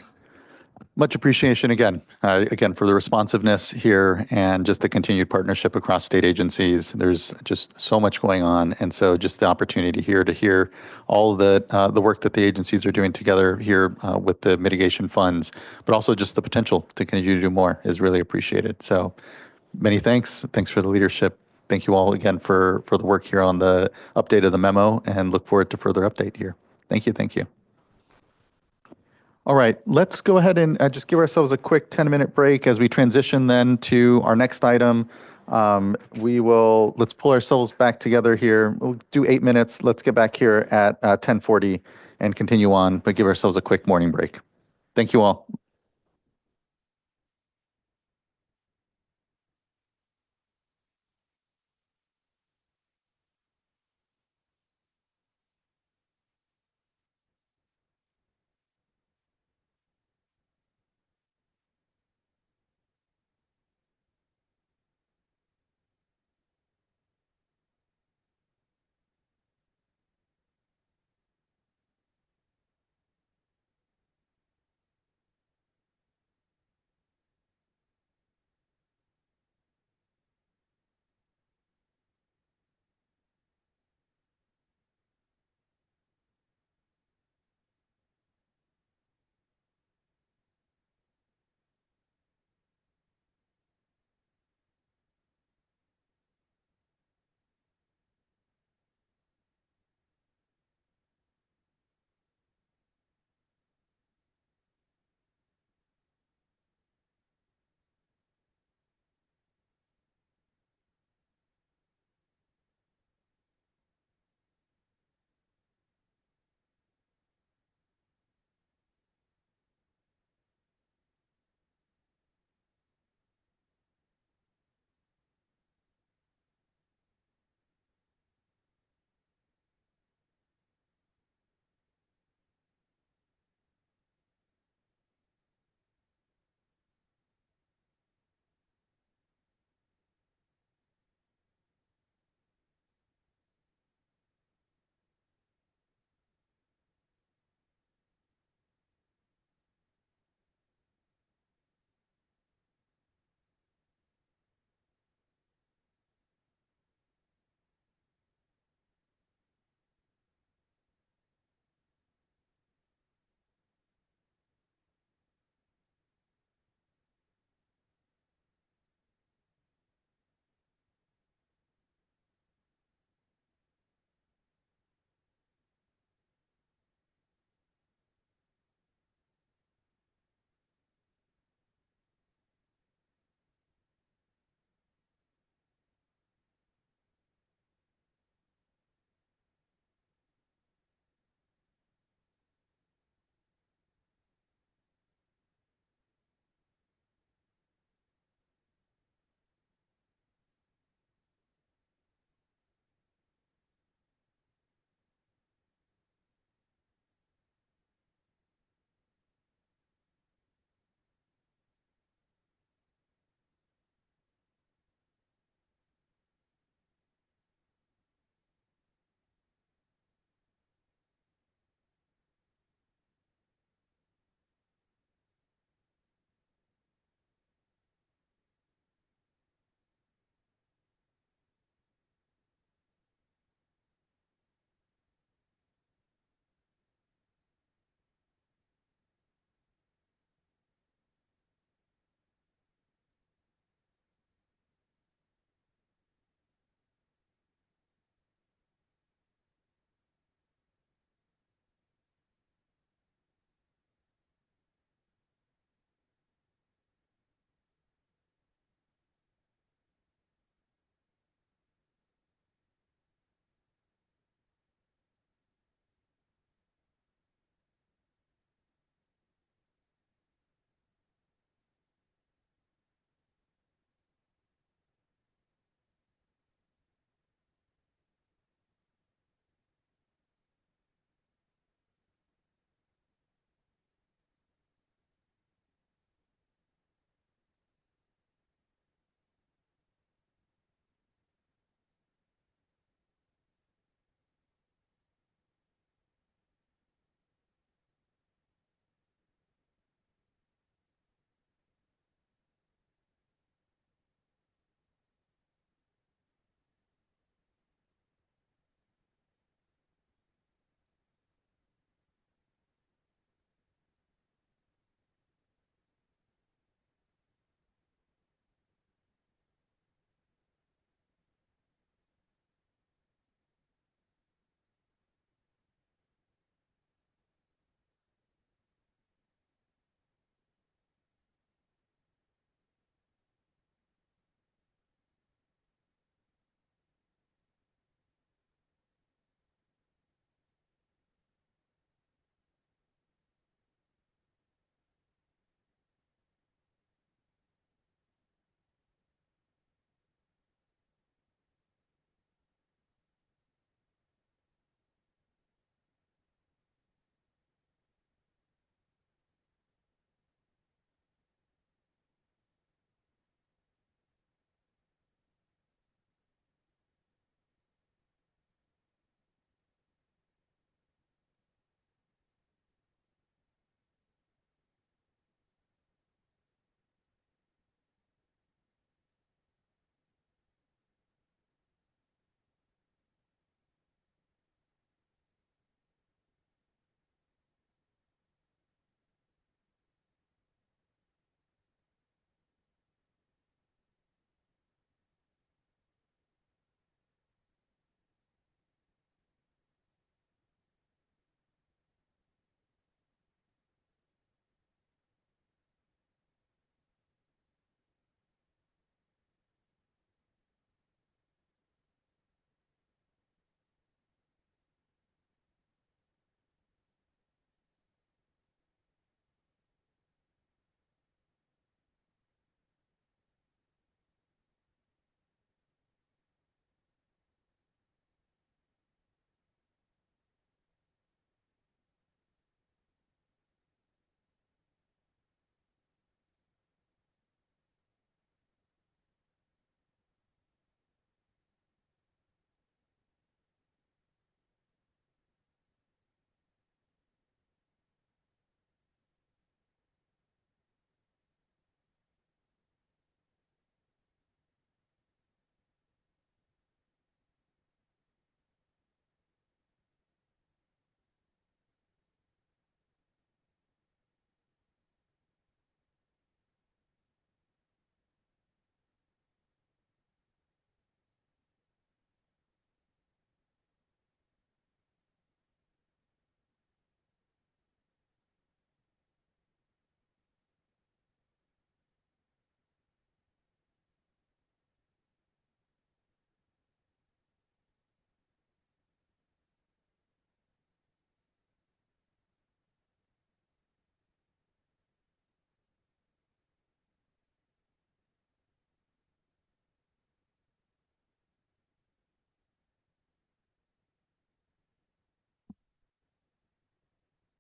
Much appreciation again for the responsiveness here and just the continued partnership across state agencies. There's just so much going on. And so just the opportunity here to hear all the work that the agencies are doing together here with the mitigation funds, but also just the potential to continue to do more is really appreciated. So many thanks. Thanks for the leadership. Thank you all again for the work here on the update of the memo and look forward to further update here. Thank you. Thank you. All right, let's go ahead and just give ourselves a quick 10-minute break as we transition then to our next item. Let's pull ourselves back together here. We'll do 8 minutes. Let's get back here at 10:40 and continue on, but give ourselves a quick morning break. Thank you all.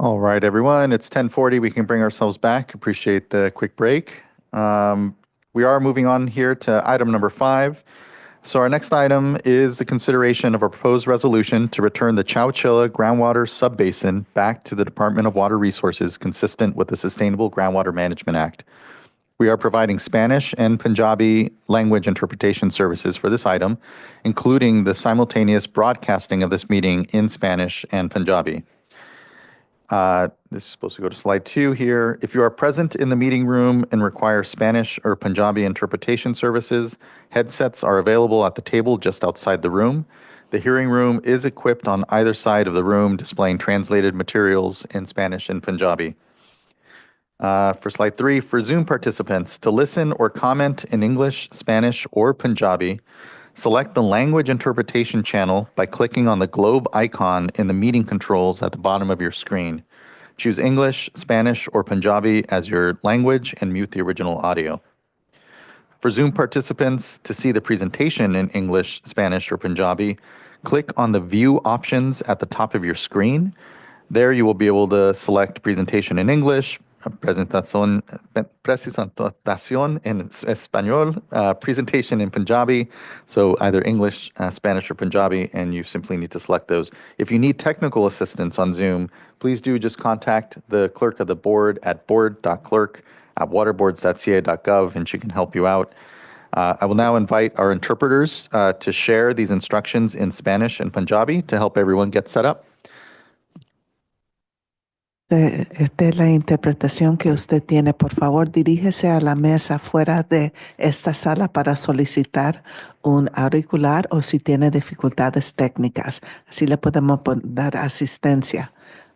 All right, everyone, it's 10:40. We can bring ourselves back. Appreciate the quick break. We are moving on here to item number 5. So our next item is the consideration of a proposed resolution to return the Chowchilla groundwater subbasin back to the Department of Water Resources consistent with the Sustainable Groundwater Management Act. We are providing Spanish and Punjabi language interpretation services for this item, including the simultaneous broadcasting of this meeting in Spanish and Punjabi. This is supposed to go to slide 2 here. If you are present in the meeting room and require Spanish or Punjabi interpretation services, headsets are available at the table just outside the room. The hearing room is equipped on either side of the room, displaying translated materials in Spanish and Punjabi. For slide 3, for Zoom participants, to listen or comment in English, Spanish, or Punjabi, select the language interpretation channel by clicking on the globe icon in the meeting controls at the bottom of your screen. Choose English, Spanish, or Punjabi as your language and mute the original audio. For Zoom participants, to see the presentation in English, Spanish, or Punjabi, click on the view options at the top of your screen. There you will be able to select presentation in English, presentación en español, presentation in Punjabi, so either English, Spanish, or Punjabi, and you simply need to select those. If you need technical assistance on Zoom, please do just contact the clerk of the board at board.clerk@waterboards.ca.gov, and she can help you out. I will now invite our interpreters to share these instructions in Spanish and Punjabi to help everyone get set up. Esta es la interpretación que usted tiene. Por favor, dirígese a la mesa fuera de esta sala para solicitar un auricular o si tiene dificultades técnicas. Así le podemos dar asistencia.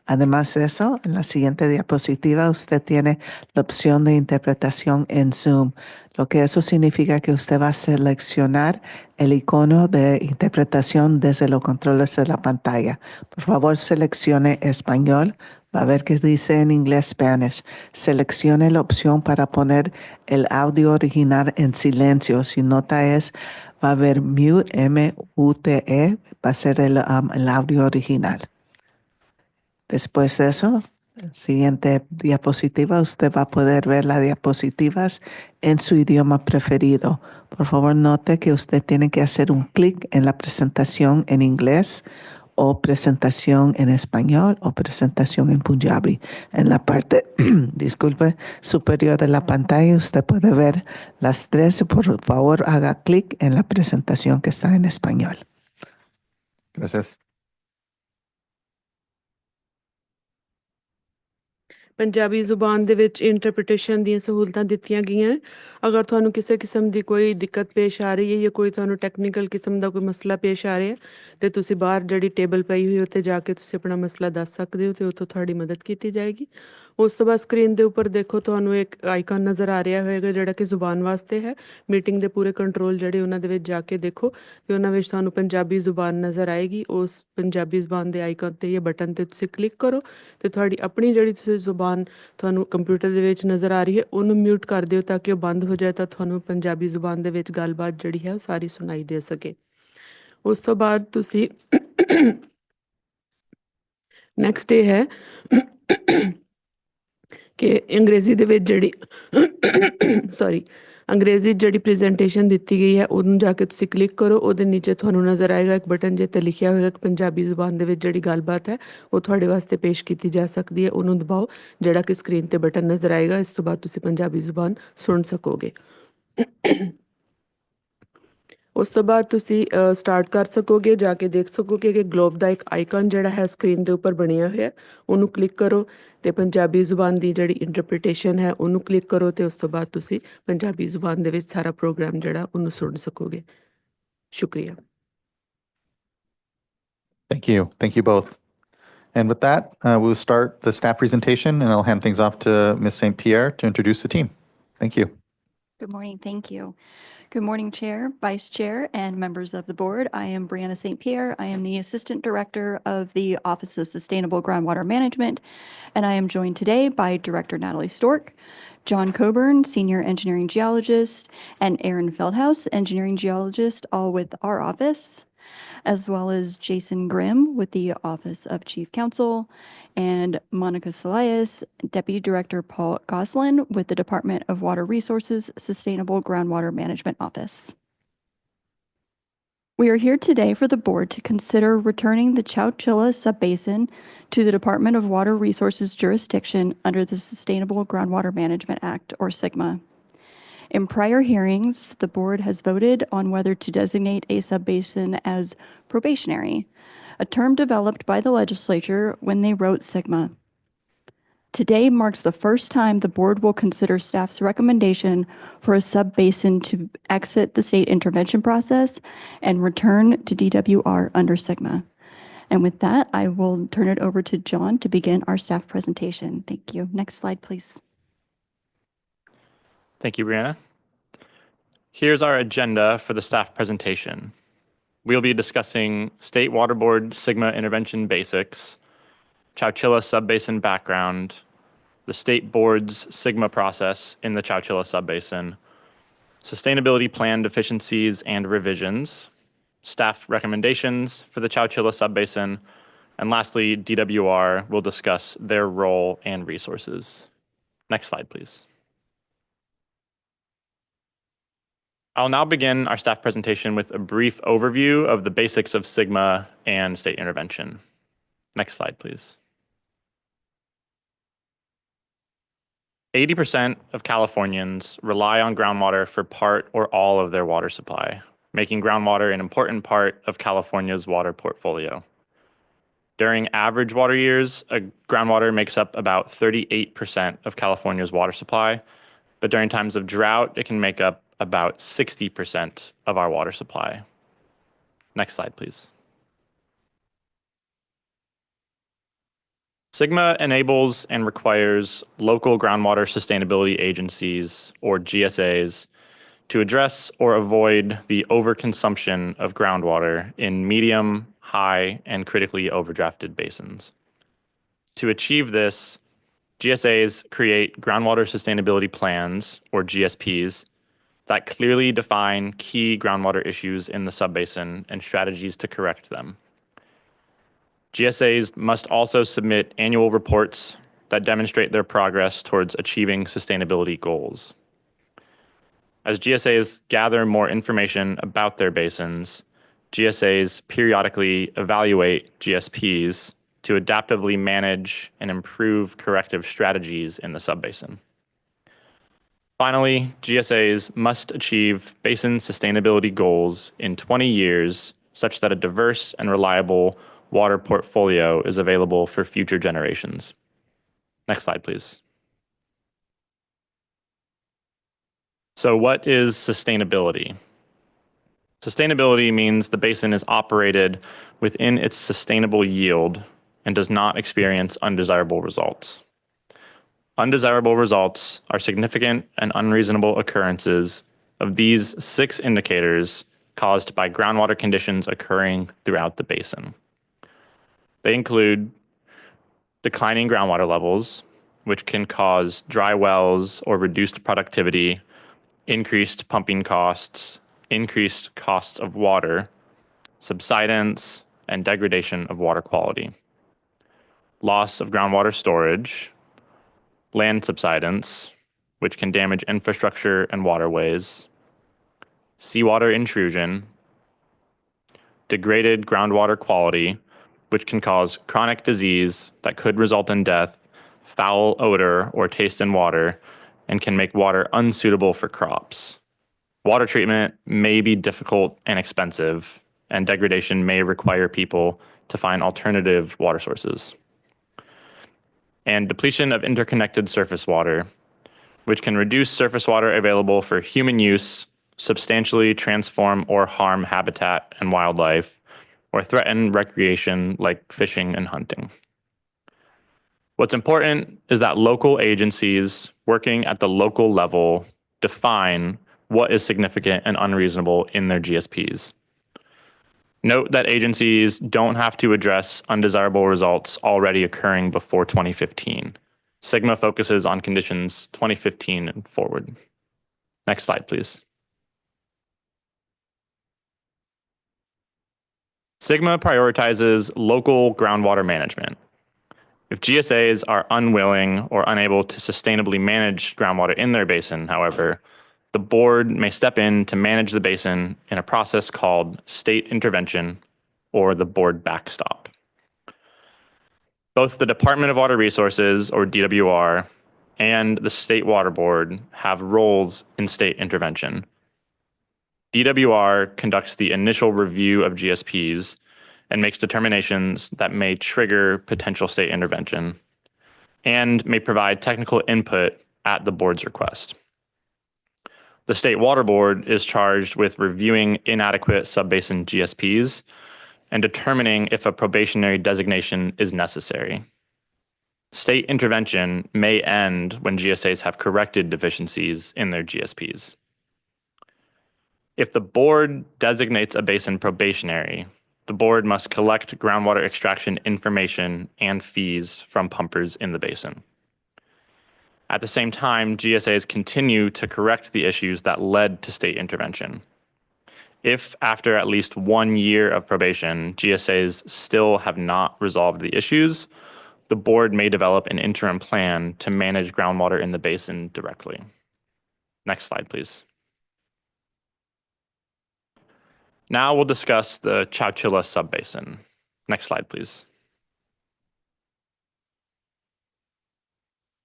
Además de eso, en la siguiente diapositiva usted tiene la opción de interpretación en Zoom, lo que eso significa que usted va a seleccionar el icono de interpretación desde los controles de la pantalla. Por favor, seleccione español. Va a ver que dice en inglés Spanish. Seleccione la opción para poner el audio original en silencio. Si nota va a haber mute, M-U-T-E, va a ser el audio original. Después de eso, siguiente diapositiva, usted va a poder ver las diapositivas en su idioma preferido. Por favor, note que usted tiene que hacer un clic en la presentación en inglés o presentación en español o presentación en Punjabi. En la parte, superior de la pantalla usted puede ver las tres. Por favor, haga clic en la presentación que está en español. Gracias. Punjabi ਜ਼ੁਬਾਨ ਦੇ ਵਿੱਚ interpretation ਦੀਆਂ ਸਹੂਲਤਾਂ ਦਿੱਤੀਆਂ ਗਈਆਂ ਨੇ। ਅਗਰ ਤੁਹਾਨੂੰ ਕਿਸੇ ਕਿਸਮ ਦੀ ਕੋਈ ਦਿੱਕਤ ਪੇਸ਼ ਆ ਰਹੀ ਹੈ ਜਾਂ ਕੋਈ ਤੁਹਾਨੂੰ ਟੈਕਨੀਕਲ ਕਿਸਮ ਦਾ ਕੋਈ ਮਸਲਾ ਪੇਸ਼ ਆ ਰਿਹਾ ਤੇ ਤੁਸੀਂ ਬਾਹਰ ਜਿਹੜੀ ਟੇਬਲ ਪਈ ਹੋਈ ਉੱਤੇ ਜਾ ਕੇ ਤੁਸੀਂ ਆਪਣਾ ਮਸਲਾ ਦੱਸ ਸਕਦੇ ਹੋ ਤੇ ਉੱਥੋਂ ਤੁਹਾਡੀ ਮਦਦ ਕੀਤੀ ਜਾਏਗੀ। ਉਸ ਤੋਂ ਬਾਅਦ ਸਕਰੀਨ ਦੇ ਉੱਪਰ ਦੇਖੋ ਤੁਹਾਨੂੰ ਇੱਕ ਆਈਕਨ ਨਜ਼ਰ ਆ ਰਿਹਾ ਹੋਏਗਾ ਜਿਹੜਾ ਕਿ ਜ਼ੁਬਾਨ ਵਾਸਤੇ ਹੈ। ਮੀਟਿੰਗ ਦੇ ਪੂਰੇ ਕੰਟਰੋਲ ਜਿਹੜੇ ਉਹਨਾਂ ਦੇ ਵਿੱਚ ਜਾ ਕੇ ਦੇਖੋ ਤੇ ਉਹਨਾਂ ਵਿੱਚ ਤੁਹਾਨੂੰ ਪੰਜਾਬੀ ਜ਼ੁਬਾਨ ਨਜ਼ਰ ਆਏਗੀ। ਉਸ ਪੰਜਾਬੀ ਜ਼ੁਬਾਨ ਦੇ ਆਈਕਨ ਤੇ ਜਾਂ ਬਟਨ ਤੇ ਤੁਸੀਂ ਕਲਿੱਕ ਕਰੋ ਤੇ ਤੁਹਾਡੀ ਆਪਣੀ ਜਿਹੜੀ ਤੁਸੀਂ ਜ਼ੁਬਾਨ ਤੁਹਾਨੂੰ ਕੰਪਿਊਟਰ ਦੇ ਵਿੱਚ ਨਜ਼ਰ ਆ ਰਹੀ ਹੈ ਉਹਨੂੰ ਮਿਊਟ ਕਰ ਦਿਓ ਤਾਂ ਕਿ ਉਹ ਬੰਦ ਹੋ ਜਾਏ ਤਾਂ ਤੁਹਾਨੂੰ ਪੰਜਾਬੀ ਜ਼ੁਬਾਨ ਦੇ ਵਿੱਚ ਗੱਲਬਾਤ ਜਿਹੜੀ ਹੈ ਉਹ ਸਾਰੀ ਸੁਣਾਈ ਦੇ ਸਕੇ। ਉਸ ਤੋਂ ਬਾਅਦ ਤੁਸੀਂ ਨੈਕਸਟ ਇਹ ਹੈ ਕਿ ਅੰਗਰੇਜ਼ੀ ਦੇ ਵਿੱਚ ਜਿਹੜੀ ਅੰਗਰੇਜ਼ੀ ਜਿਹੜੀ ਪ੍ਰੈਜੈਂਟੇਸ਼ਨ ਦਿੱਤੀ ਗਈ ਹੈ ਉਹਨੂੰ ਜਾ ਕੇ ਤੁਸੀਂ ਕਲਿੱਕ ਕਰੋ। ਉਹਦੇ ਨੀਚੇ ਤੁਹਾਨੂੰ ਨਜ਼ਰ ਆਏਗਾ ਇੱਕ ਬਟਨ ਜਿੱਤੇ ਲਿਖਿਆ ਹੋਏਗਾ ਕਿ ਪੰਜਾਬੀ ਜ਼ੁਬਾਨ ਦੇ ਵਿੱਚ ਜਿਹੜੀ ਗੱਲਬਾਤ ਹੈ ਉਹ ਤੁਹਾਡੇ ਵਾਸਤੇ ਪੇਸ਼ ਕੀਤੀ ਜਾ ਸਕਦੀ ਹੈ। ਉਹਨੂੰ ਦਬਾਓ ਜਿਹੜਾ ਕਿ ਸਕਰੀਨ ਤੇ ਬਟਨ ਨਜ਼ਰ ਆਏਗਾ। ਇਸ ਤੋਂ ਬਾਅਦ ਤੁਸੀਂ ਪੰਜਾਬੀ ਜ਼ੁਬਾਨ ਸੁਣ ਸਕੋਗੇ। ਉਸ ਤੋਂ ਬਾਅਦ ਤੁਸੀਂ ਸਟਾਰਟ ਕਰ ਸਕੋਗੇ। ਜਾ ਕੇ ਦੇਖ ਸਕੋਗੇ ਕਿ ਗਲੋਬ ਦਾ ਇੱਕ ਆਈਕਨ ਜਿਹੜਾ ਹੈ ਸਕਰੀਨ ਦੇ ਉੱਪਰ ਬਣਿਆ ਹੋਇਆ ਉਹਨੂੰ ਕਲਿੱਕ ਕਰੋ ਤੇ ਪੰਜਾਬੀ ਜ਼ੁਬਾਨ ਦੀ ਜਿਹੜੀ ਇੰਟਰਪ੍ਰੀਟੇਸ਼ਨ ਹੈ ਉਹਨੂੰ ਕਲਿੱਕ ਕਰੋ ਤੇ ਉਸ ਤੋਂ ਬਾਅਦ ਤੁਸੀਂ ਪੰਜਾਬੀ ਜ਼ੁਬਾਨ ਦੇ ਵਿੱਚ ਸਾਰਾ ਪ੍ਰੋਗਰਾਮ ਜਿਹੜਾ ਉਹਨੂੰ ਸੁਣ ਸਕੋਗੇ। ਸ਼ੁਕਰੀਆ। Thank you both. And with that, we'll start the staff presentation and I'll hand things off to Ms. St. Pierre to introduce the team. Thank you. Good morning. Thank you. Good morning, Chair, Vice Chair, and members of the board. I am Brianna St. Pierre. I am the Assistant Director of the Office of Sustainable Groundwater Management, and I am joined today by Director Natalie Stork, John Coburn, Senior Engineering Geologist, and Aaron Feldhaus, Engineering Geologist, all with our office. as well as Jason Grimm with the Office of Chief Counsel, and Monica Salias, Deputy Director Paul Goslin with the Department of Water Resources Sustainable Groundwater Management Office. We are here today for the board to consider returning the Chowchilla Subbasin to the Department of Water Resources jurisdiction under the Sustainable Groundwater Management Act, or SGMA. In prior hearings, the board has voted on whether to designate a subbasin as probationary, a term developed by the legislature when they wrote SGMA. Today marks the first time the board will consider staff's recommendation for a subbasin to exit the state intervention process and return to DWR under SGMA. And with that, I will turn it over to John to begin our staff presentation. Thank you. Next slide, please. Thank you, Brianna. Here's our agenda for the staff presentation. We'll be discussing State Water Board SGMA intervention basics, Chowchilla Subbasin background, the State Board's SGMA process in the Chowchilla Subbasin, sustainability plan deficiencies and revisions, staff recommendations for the Chowchilla Subbasin, and lastly, DWR will discuss their role and resources. Next slide, please. I'll now begin our staff presentation with a brief overview of the basics of SGMA and state intervention. Next slide, please. 80% of Californians rely on groundwater for part or all of their water supply, making groundwater an important part of California's water portfolio. During average water years, groundwater makes up about 38% of California's water supply, but during times of drought, it can make up about 60% of our water supply. Next slide, please. SGMA enables and requires local groundwater sustainability agencies, or GSAs, to address or avoid the overconsumption of groundwater in medium, high, and critically overdrafted basins. To achieve this, GSAs create groundwater sustainability plans, or GSPs, that clearly define key groundwater issues in the subbasin and strategies to correct them. GSAs must also submit annual reports that demonstrate their progress towards achieving sustainability goals. As GSAs gather more information about their basins, GSAs periodically evaluate GSPs to adaptively manage and improve corrective strategies in the subbasin. Finally, GSAs must achieve basin sustainability goals in 20 years such that a diverse and reliable water portfolio is available for future generations. Next slide, please. So what is sustainability? Sustainability means the basin is operated within its sustainable yield and does not experience undesirable results. Undesirable results are significant and unreasonable occurrences of these 6 indicators caused by groundwater conditions occurring throughout the basin. They include declining groundwater levels, which can cause dry wells or reduced productivity, increased pumping costs, increased costs of water, subsidence, and degradation of water quality. Loss of groundwater storage, land subsidence, which can damage infrastructure and waterways, seawater intrusion, degraded groundwater quality, which can cause chronic disease that could result in death, foul odor or taste in water, and can make water unsuitable for crops. Water treatment may be difficult and expensive, and degradation may require people to find alternative water sources. And depletion of interconnected surface water, which can reduce surface water available for human use, substantially transform or harm habitat and wildlife, or threaten recreation like fishing and hunting. What's important is that local agencies working at the local level define what is significant and unreasonable in their GSPs. Note that agencies don't have to address undesirable results already occurring before 2015. SGMA focuses on conditions 2015 and forward. Next slide, please. SWRCB prioritizes local groundwater management. If GSAs are unwilling or unable to sustainably manage groundwater in their basin, however, the board may step in to manage the basin in a process called state intervention or the board backstop. Both the Department of Water Resources, or DWR, and the State Water Board have roles in state intervention. DWR conducts the initial review of GSPs and makes determinations that may trigger potential state intervention and may provide technical input at the board's request. The State Water Board is charged with reviewing inadequate subbasin GSPs and determining if a probationary designation is necessary. State intervention may end when GSAs have corrected deficiencies in their GSPs. If the board designates a basin probationary, the board must collect groundwater extraction information and fees from pumpers in the basin. At the same time, GSAs continue to correct the issues that led to state intervention. If after at least 1 year of probation, GSAs still have not resolved the issues, the board may develop an interim plan to manage groundwater in the basin directly. Next slide, please. Now we'll discuss the Chowchilla subbasin. Next slide, please.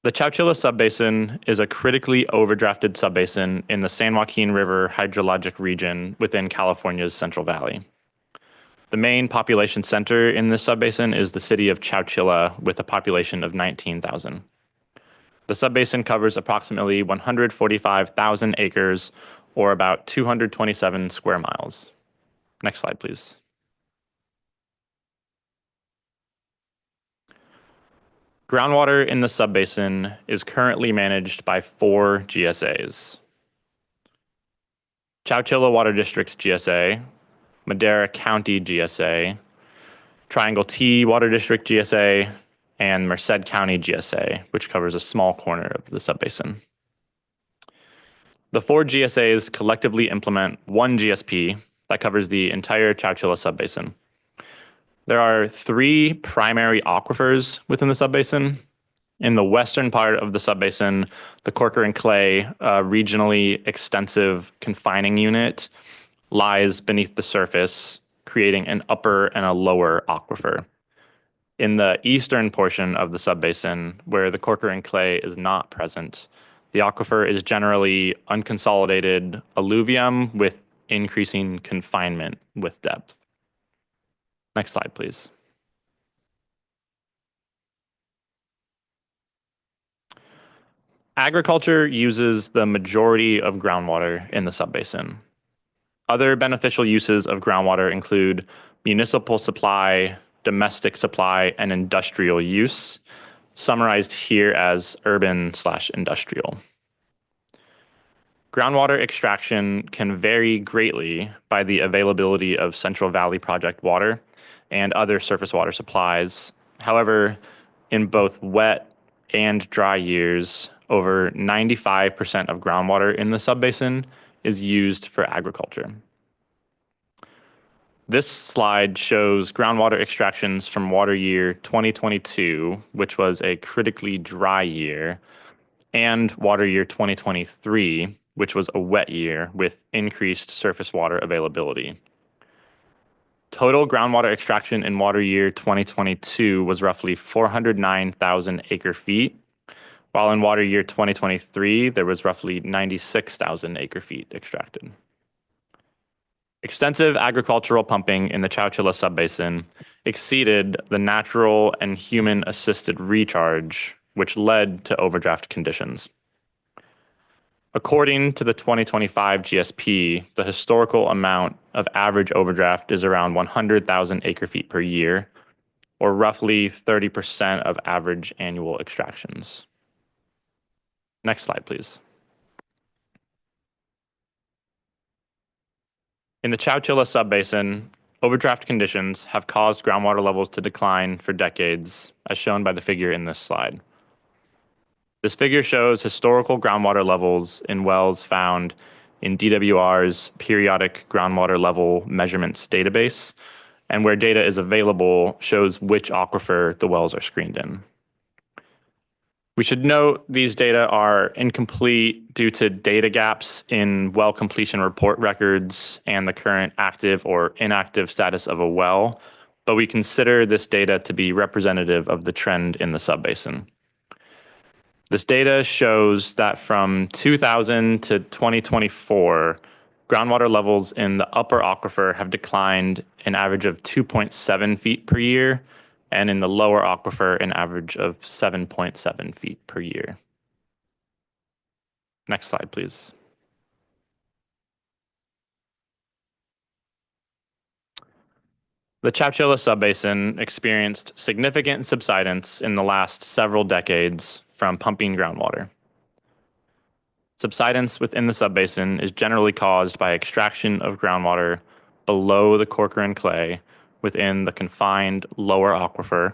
The Chowchilla subbasin is a critically overdrafted subbasin in the San Joaquin River hydrologic region within California's Central Valley. The main population center in this subbasin is the city of Chowchilla with a population of 19,000. The subbasin covers approximately 145,000 acres or about 227 square miles. Next slide, please. Groundwater in the subbasin is currently managed by 4 GSAs. Chowchilla Water District GSA, Madera County GSA, Triangle T Water District GSA, and Merced County GSA, which covers a small corner of the subbasin. The 4 GSAs collectively implement 1 GSP that covers the entire Chowchilla subbasin. There are 3 primary aquifers within the subbasin. In the western part of the subbasin, the Corcoran Clay, a regionally extensive confining unit, lies beneath the surface, creating an upper and a lower aquifer. In the eastern portion of the subbasin, where the Corcoran Clay is not present, the aquifer is generally unconsolidated alluvium with increasing confinement with depth. Next slide, please. Agriculture uses the majority of groundwater in the subbasin. Other beneficial uses of groundwater include municipal supply, domestic supply, and industrial use, summarized here as urban/industrial. Groundwater extraction can vary greatly by the availability of Central Valley Project water and other surface water supplies. However, in both wet and dry years, over 95% of groundwater in the subbasin is used for agriculture. This slide shows groundwater extractions from water year 2022, which was a critically dry year, and water year 2023, which was a wet year with increased surface water availability. Total groundwater extraction in water year 2022 was roughly 409,000 acre feet, while in water year 2023, there was roughly 96,000 acre feet extracted. Extensive agricultural pumping in the Chowchilla subbasin exceeded the natural and human-assisted recharge, which led to overdraft conditions. According to the 2025 GSP, the historical amount of average overdraft is around 100,000 acre feet per year, or roughly 30% of average annual extractions. Next slide, please. In the Chowchilla subbasin, overdraft conditions have caused groundwater levels to decline for decades, as shown by the figure in this slide. This figure shows historical groundwater levels in wells found in DWR's periodic groundwater level measurements database and where data is available shows which aquifer the wells are screened in. We should note these data are incomplete due to data gaps in well completion report records and the current active or inactive status of a well, but we consider this data to be representative of the trend in the subbasin. This data shows that from 2000 to 2024, groundwater levels in the upper aquifer have declined an average of 2.7 feet per year, and in the lower aquifer, an average of 7.7 feet per year. Next slide, please. The Chowchilla Subbasin experienced significant subsidence in the last several decades from pumping groundwater. Subsidence within the subbasin is generally caused by extraction of groundwater below the Corcoran clay within the confined lower aquifer,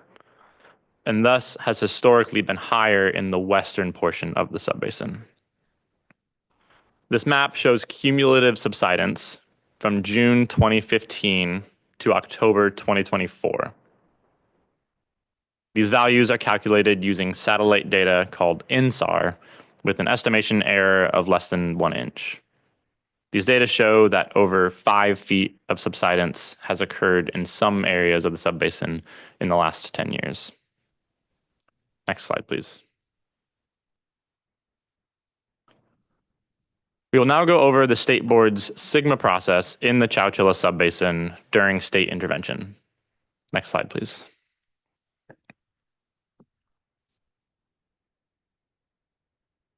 and thus has historically been higher in the western portion of the subbasin. This map shows cumulative subsidence from June 2015 to October 2024. These values are calculated using satellite data called INSAR with an estimation error of less than 1 inch. These data show that over 5 feet of subsidence has occurred in some areas of the subbasin in the last 10 years. Next slide, please. We will now go over the State Board's SGMA process in the Chowchilla Subbasin during state intervention. Next slide, please.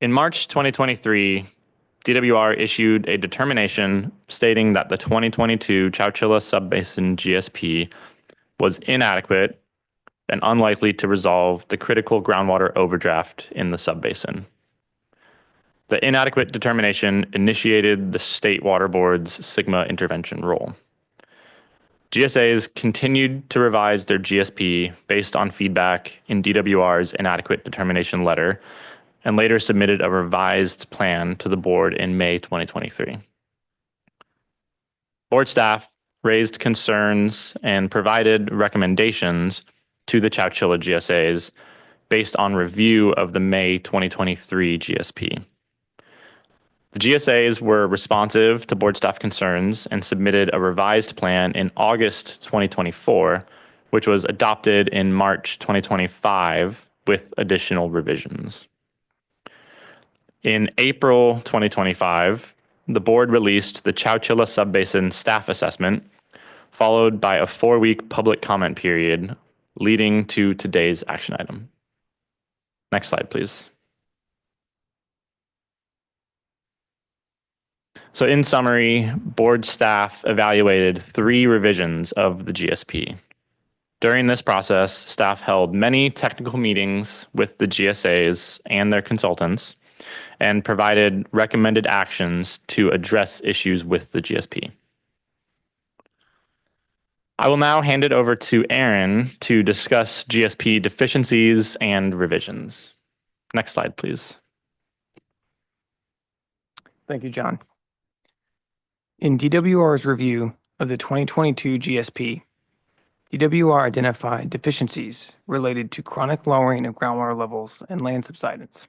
In March 2023, DWR issued a determination stating that the 2022 Chowchilla Subbasin GSP was inadequate and unlikely to resolve the critical groundwater overdraft in the subbasin. The inadequate determination initiated the State Water Board's SGMA intervention role. GSAs continued to revise their GSP based on feedback in DWR's inadequate determination letter and later submitted a revised plan to the board in May 2023. Board staff raised concerns and provided recommendations to the Chowchilla GSAs based on review of the May 2023 GSP. The GSAs were responsive to board staff concerns and submitted a revised plan in August 2024, which was adopted in March 2025 with additional revisions. In April 2025, the board released the Chowchilla Subbasin Staff Assessment, followed by a 4-week public comment period, leading to today's action item. Next slide, please. So in summary, board staff evaluated 3 revisions of the GSP. During this process, staff held many technical meetings with the GSAs and their consultants and provided recommended actions to address issues with the GSP. I will now hand it over to Aaron to discuss GSP deficiencies and revisions. Next slide, please. Thank you, John. In DWR's review of the 2022 GSP, DWR identified deficiencies related to chronic lowering of groundwater levels and land subsidence.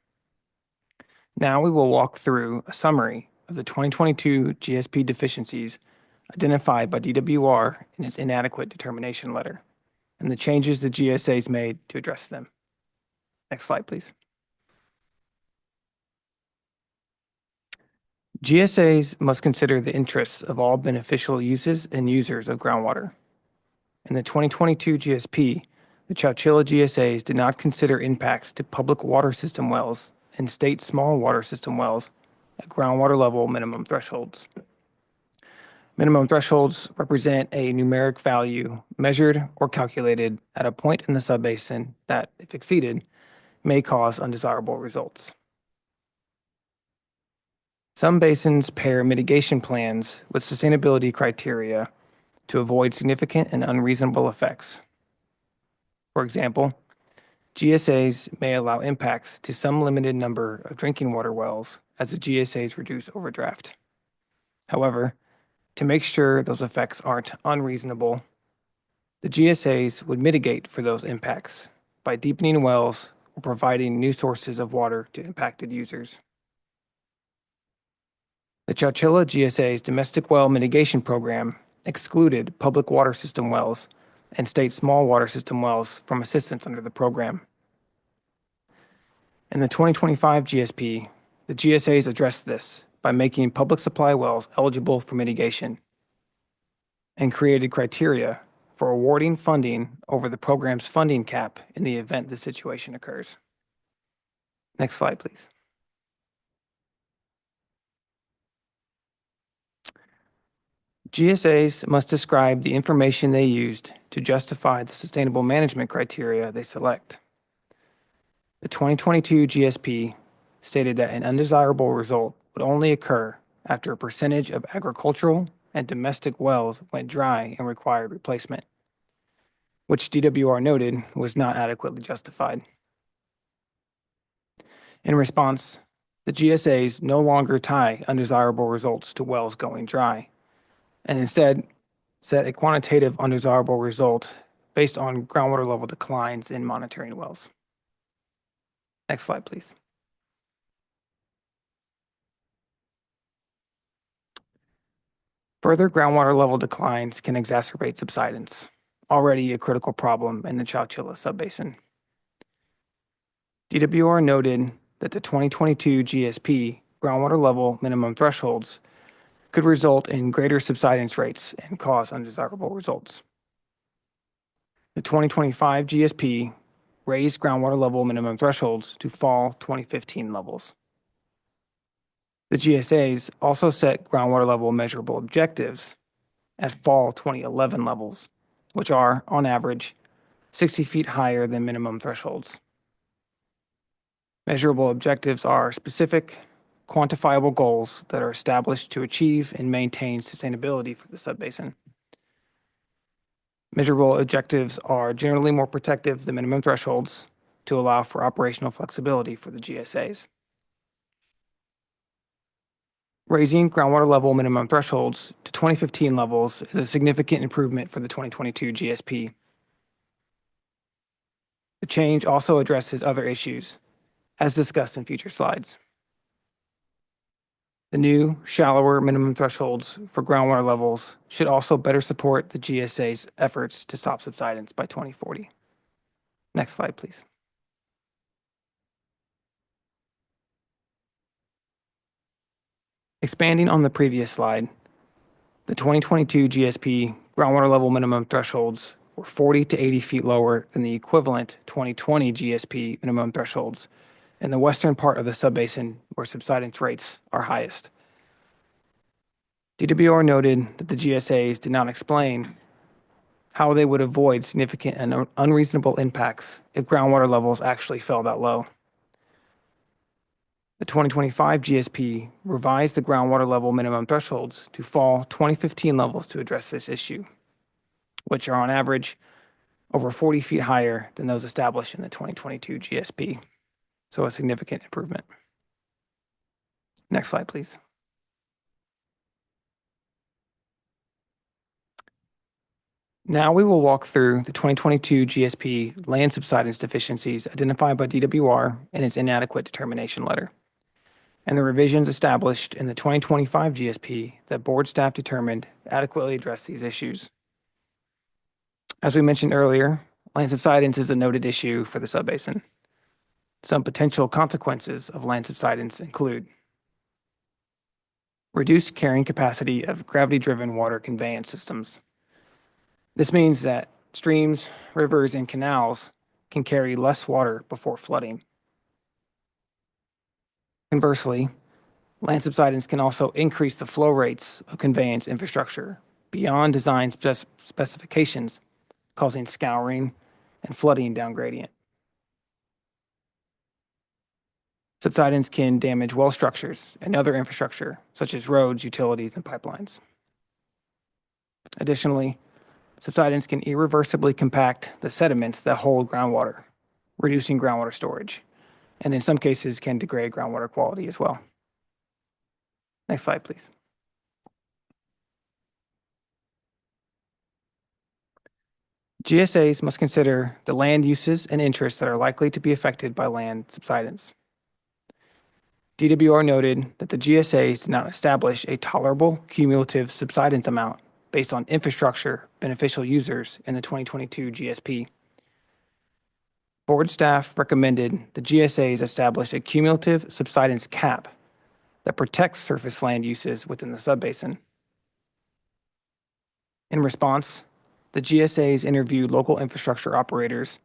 Now we will walk through a summary of the 2022 GSP deficiencies identified by DWR in its inadequate determination letter and the changes the GSAs made to address them. Next slide, please. GSAs must consider the interests of all beneficial uses and users of groundwater. In the 2022 GSP, the Chowchilla GSAs did not consider impacts to public water system wells and state small water system wells at groundwater level minimum thresholds. Minimum thresholds represent a numeric value measured or calculated at a point in the subbasin that, if exceeded, may cause undesirable results. Some basins pair mitigation plans with sustainability criteria to avoid significant and unreasonable effects. For example, GSAs may allow impacts to some limited number of drinking water wells as the GSAs reduce overdraft. However, to make sure those effects aren't unreasonable, The GSAs would mitigate for those impacts by deepening wells or providing new sources of water to impacted users. The Chowchilla GSA's domestic well mitigation program excluded public water system wells and state small water system wells from assistance under the program. In the 2025 GSP, the GSAs addressed this by making public supply wells eligible for mitigation and created criteria for awarding funding over the program's funding cap in the event the situation occurs. Next slide, please. GSAs must describe the information they used to justify the sustainable management criteria they select. The 2022 GSP stated that an undesirable result would only occur after a percentage of agricultural and domestic wells went dry and required replacement, which DWR noted was not adequately justified. In response, the GSAs no longer tie undesirable results to wells going dry, and instead set a quantitative undesirable result based on groundwater level declines in monitoring wells. Next slide, please. Further groundwater level declines can exacerbate subsidence, already a critical problem in the Chowchilla subbasin. DWR noted that the 2022 GSP groundwater level minimum thresholds could result in greater subsidence rates and cause undesirable results. The 2025 GSP raised groundwater level minimum thresholds to fall 2015 levels. The GSAs also set groundwater level measurable objectives at fall 2011 levels, which are, on average, 60 feet higher than minimum thresholds. Measurable objectives are specific, quantifiable goals that are established to achieve and maintain sustainability for the subbasin. Measurable objectives are generally more protective than minimum thresholds to allow for operational flexibility for the GSAs. Raising groundwater level minimum thresholds to 2015 levels is a significant improvement for the 2022 GSP. The change also addresses other issues, as discussed in future slides. The new, shallower minimum thresholds for groundwater levels should also better support the GSA's efforts to stop subsidence by 2040. Next slide, please. Expanding on the previous slide, the 2022 GSP groundwater level minimum thresholds were 40 to 80 feet lower than the equivalent 2020 GSP minimum thresholds in the western part of the subbasin where subsidence rates are highest. DWR noted that the GSAs did not explain how they would avoid significant and unreasonable impacts if groundwater levels actually fell that low. The 2025 GSP revised the groundwater level minimum thresholds to fall 2015 levels to address this issue, which are on average over 40 feet higher than those established in the 2022 GSP, so a significant improvement. Next slide, please. Now we will walk through the 2022 GSP land subsidence deficiencies identified by DWR in its inadequate determination letter, and the revisions established in the 2025 GSP that board staff determined adequately address these issues. As we mentioned earlier, land subsidence is a noted issue for the subbasin. Some potential consequences of land subsidence include reduced carrying capacity of gravity-driven water conveyance systems. This means that streams, rivers, and canals can carry less water before flooding. Conversely, land subsidence can also increase the flow rates of conveyance infrastructure beyond design specifications, causing scouring and flooding down gradient. Subsidence can damage well structures and other infrastructure, such as roads, utilities, and pipelines. Additionally, subsidence can irreversibly compact the sediments that hold groundwater, reducing groundwater storage, and in some cases can degrade groundwater quality as well. Next slide, please. GSAs must consider the land uses and interests that are likely to be affected by land subsidence. DWR noted that the GSAs did not establish a tolerable cumulative subsidence amount based on infrastructure beneficial users in the 2022 GSP. Board staff recommended the GSAs establish a cumulative subsidence cap that protects surface land uses within the subbasin. In response, the GSAs interviewed local infrastructure operators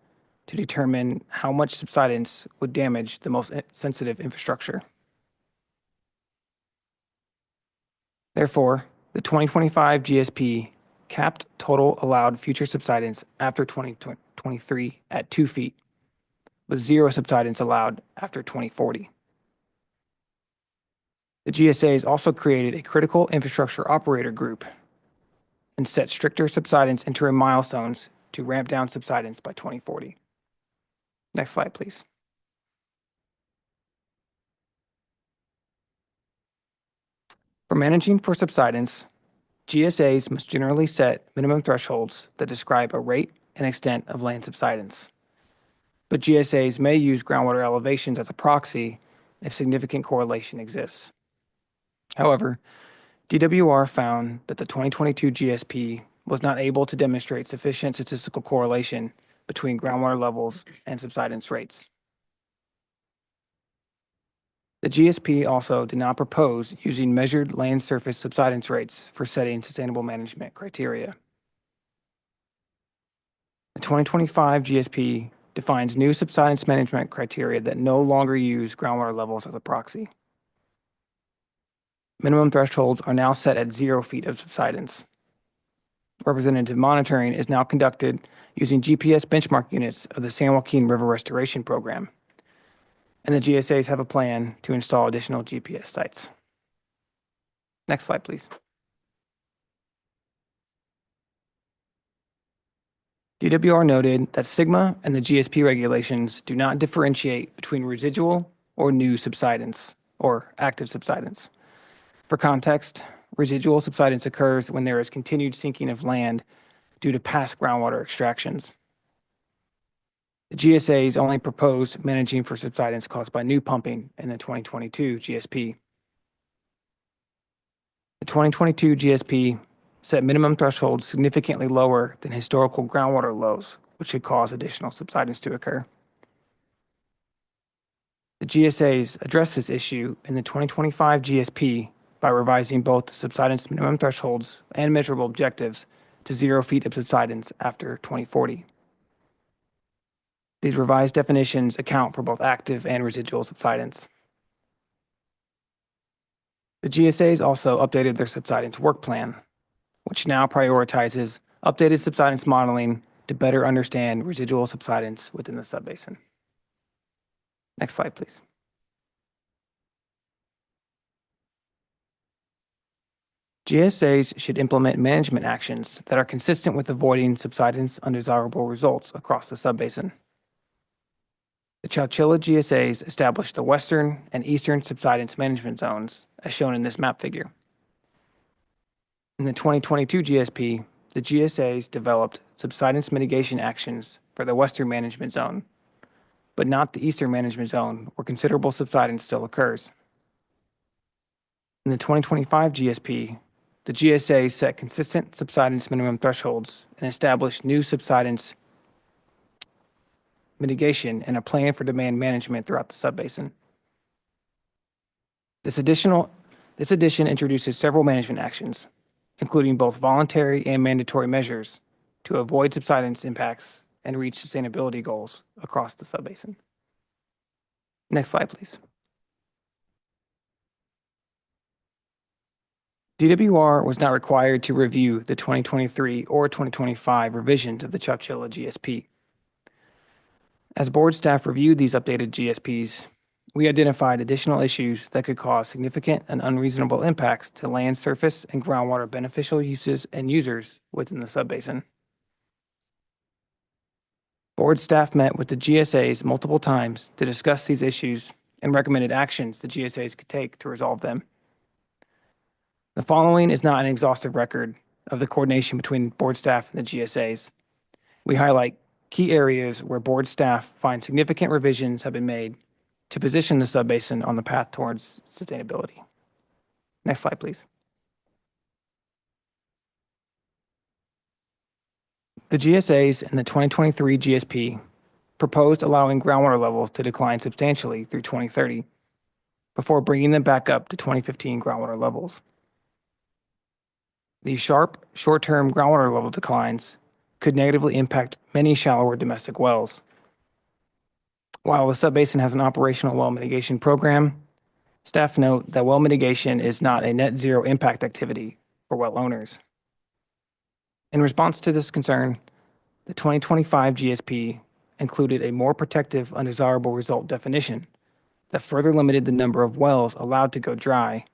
to determine how much subsidence would damage the most sensitive infrastructure. Therefore, the 2025 GSP capped total allowed future subsidence after 2023 at 2 feet, with 0 subsidence allowed after 2040. The GSAs also created a critical infrastructure operator group and set stricter subsidence interim milestones to ramp down subsidence by 2040. Next slide, please. For managing for subsidence, GSAs must generally set minimum thresholds that describe a rate and extent of land subsidence. But GSAs may use groundwater elevations as a proxy if significant correlation exists. However, DWR found that the 2022 GSP was not able to demonstrate sufficient statistical correlation between groundwater levels and subsidence rates. The GSP also did not propose using measured land surface subsidence rates for setting sustainable management criteria. The 2025 GSP defines new subsidence management criteria that no longer use groundwater levels as a proxy. Minimum thresholds are now set at 0 feet of subsidence. Representative monitoring is now conducted using GPS benchmark units of the San Joaquin River Restoration Program, and the GSAs have a plan to install additional GPS sites. Next slide, please. DWR noted that SGMA and the GSP regulations do not differentiate between residual or new subsidence or active subsidence. For context, residual subsidence occurs when there is continued sinking of land due to past groundwater extractions. The GSAs only proposed managing for subsidence caused by new pumping in the 2022 GSP. The 2022 GSP set minimum thresholds significantly lower than historical groundwater lows, which could cause additional subsidence to occur. The GSAs addressed this issue in the 2025 GSP by revising both the subsidence minimum thresholds and measurable objectives to 0 feet of subsidence after 2040. These revised definitions account for both active and residual subsidence. The GSAs also updated their subsidence work plan, which now prioritizes updated subsidence modeling to better understand residual subsidence within the subbasin. Next slide, please. GSAs should implement management actions that are consistent with avoiding subsidence undesirable results across the subbasin. The Chowchilla GSAs established the western and eastern subsidence management zones, as shown in this map figure. In the 2022 GSP, the GSAs developed subsidence mitigation actions for the western management zone, but not the eastern management zone where considerable subsidence still occurs. In the 2025 GSP, the GSAs set consistent subsidence minimum thresholds and established new subsidence mitigation and a plan for demand management throughout the subbasin. This addition introduces several management actions, including both voluntary and mandatory measures to avoid subsidence impacts and reach sustainability goals across the subbasin. Next slide, please. DWR was not required to review the 2023 or 2025 revisions of the Chowchilla GSP. As board staff reviewed these updated GSPs, we identified additional issues that could cause significant and unreasonable impacts to land surface and groundwater beneficial uses and users within the subbasin. Board staff met with the GSAs multiple times to discuss these issues and recommended actions the GSAs could take to resolve them. The following is not an exhaustive record of the coordination between board staff and the GSAs. We highlight key areas where board staff find significant revisions have been made to position the subbasin on the path towards sustainability. Next slide, please. The GSAs in the 2023 GSP proposed allowing groundwater levels to decline substantially through 2030 before bringing them back up to 2015 groundwater levels. These sharp, short-term groundwater level declines could negatively impact many shallower domestic wells. While the subbasin has an operational well mitigation program, staff note that well mitigation is not a net zero impact activity for well owners. In response to this concern, the 2025 GSP included a more protective undesirable result definition that further limited the number of wells allowed to go dry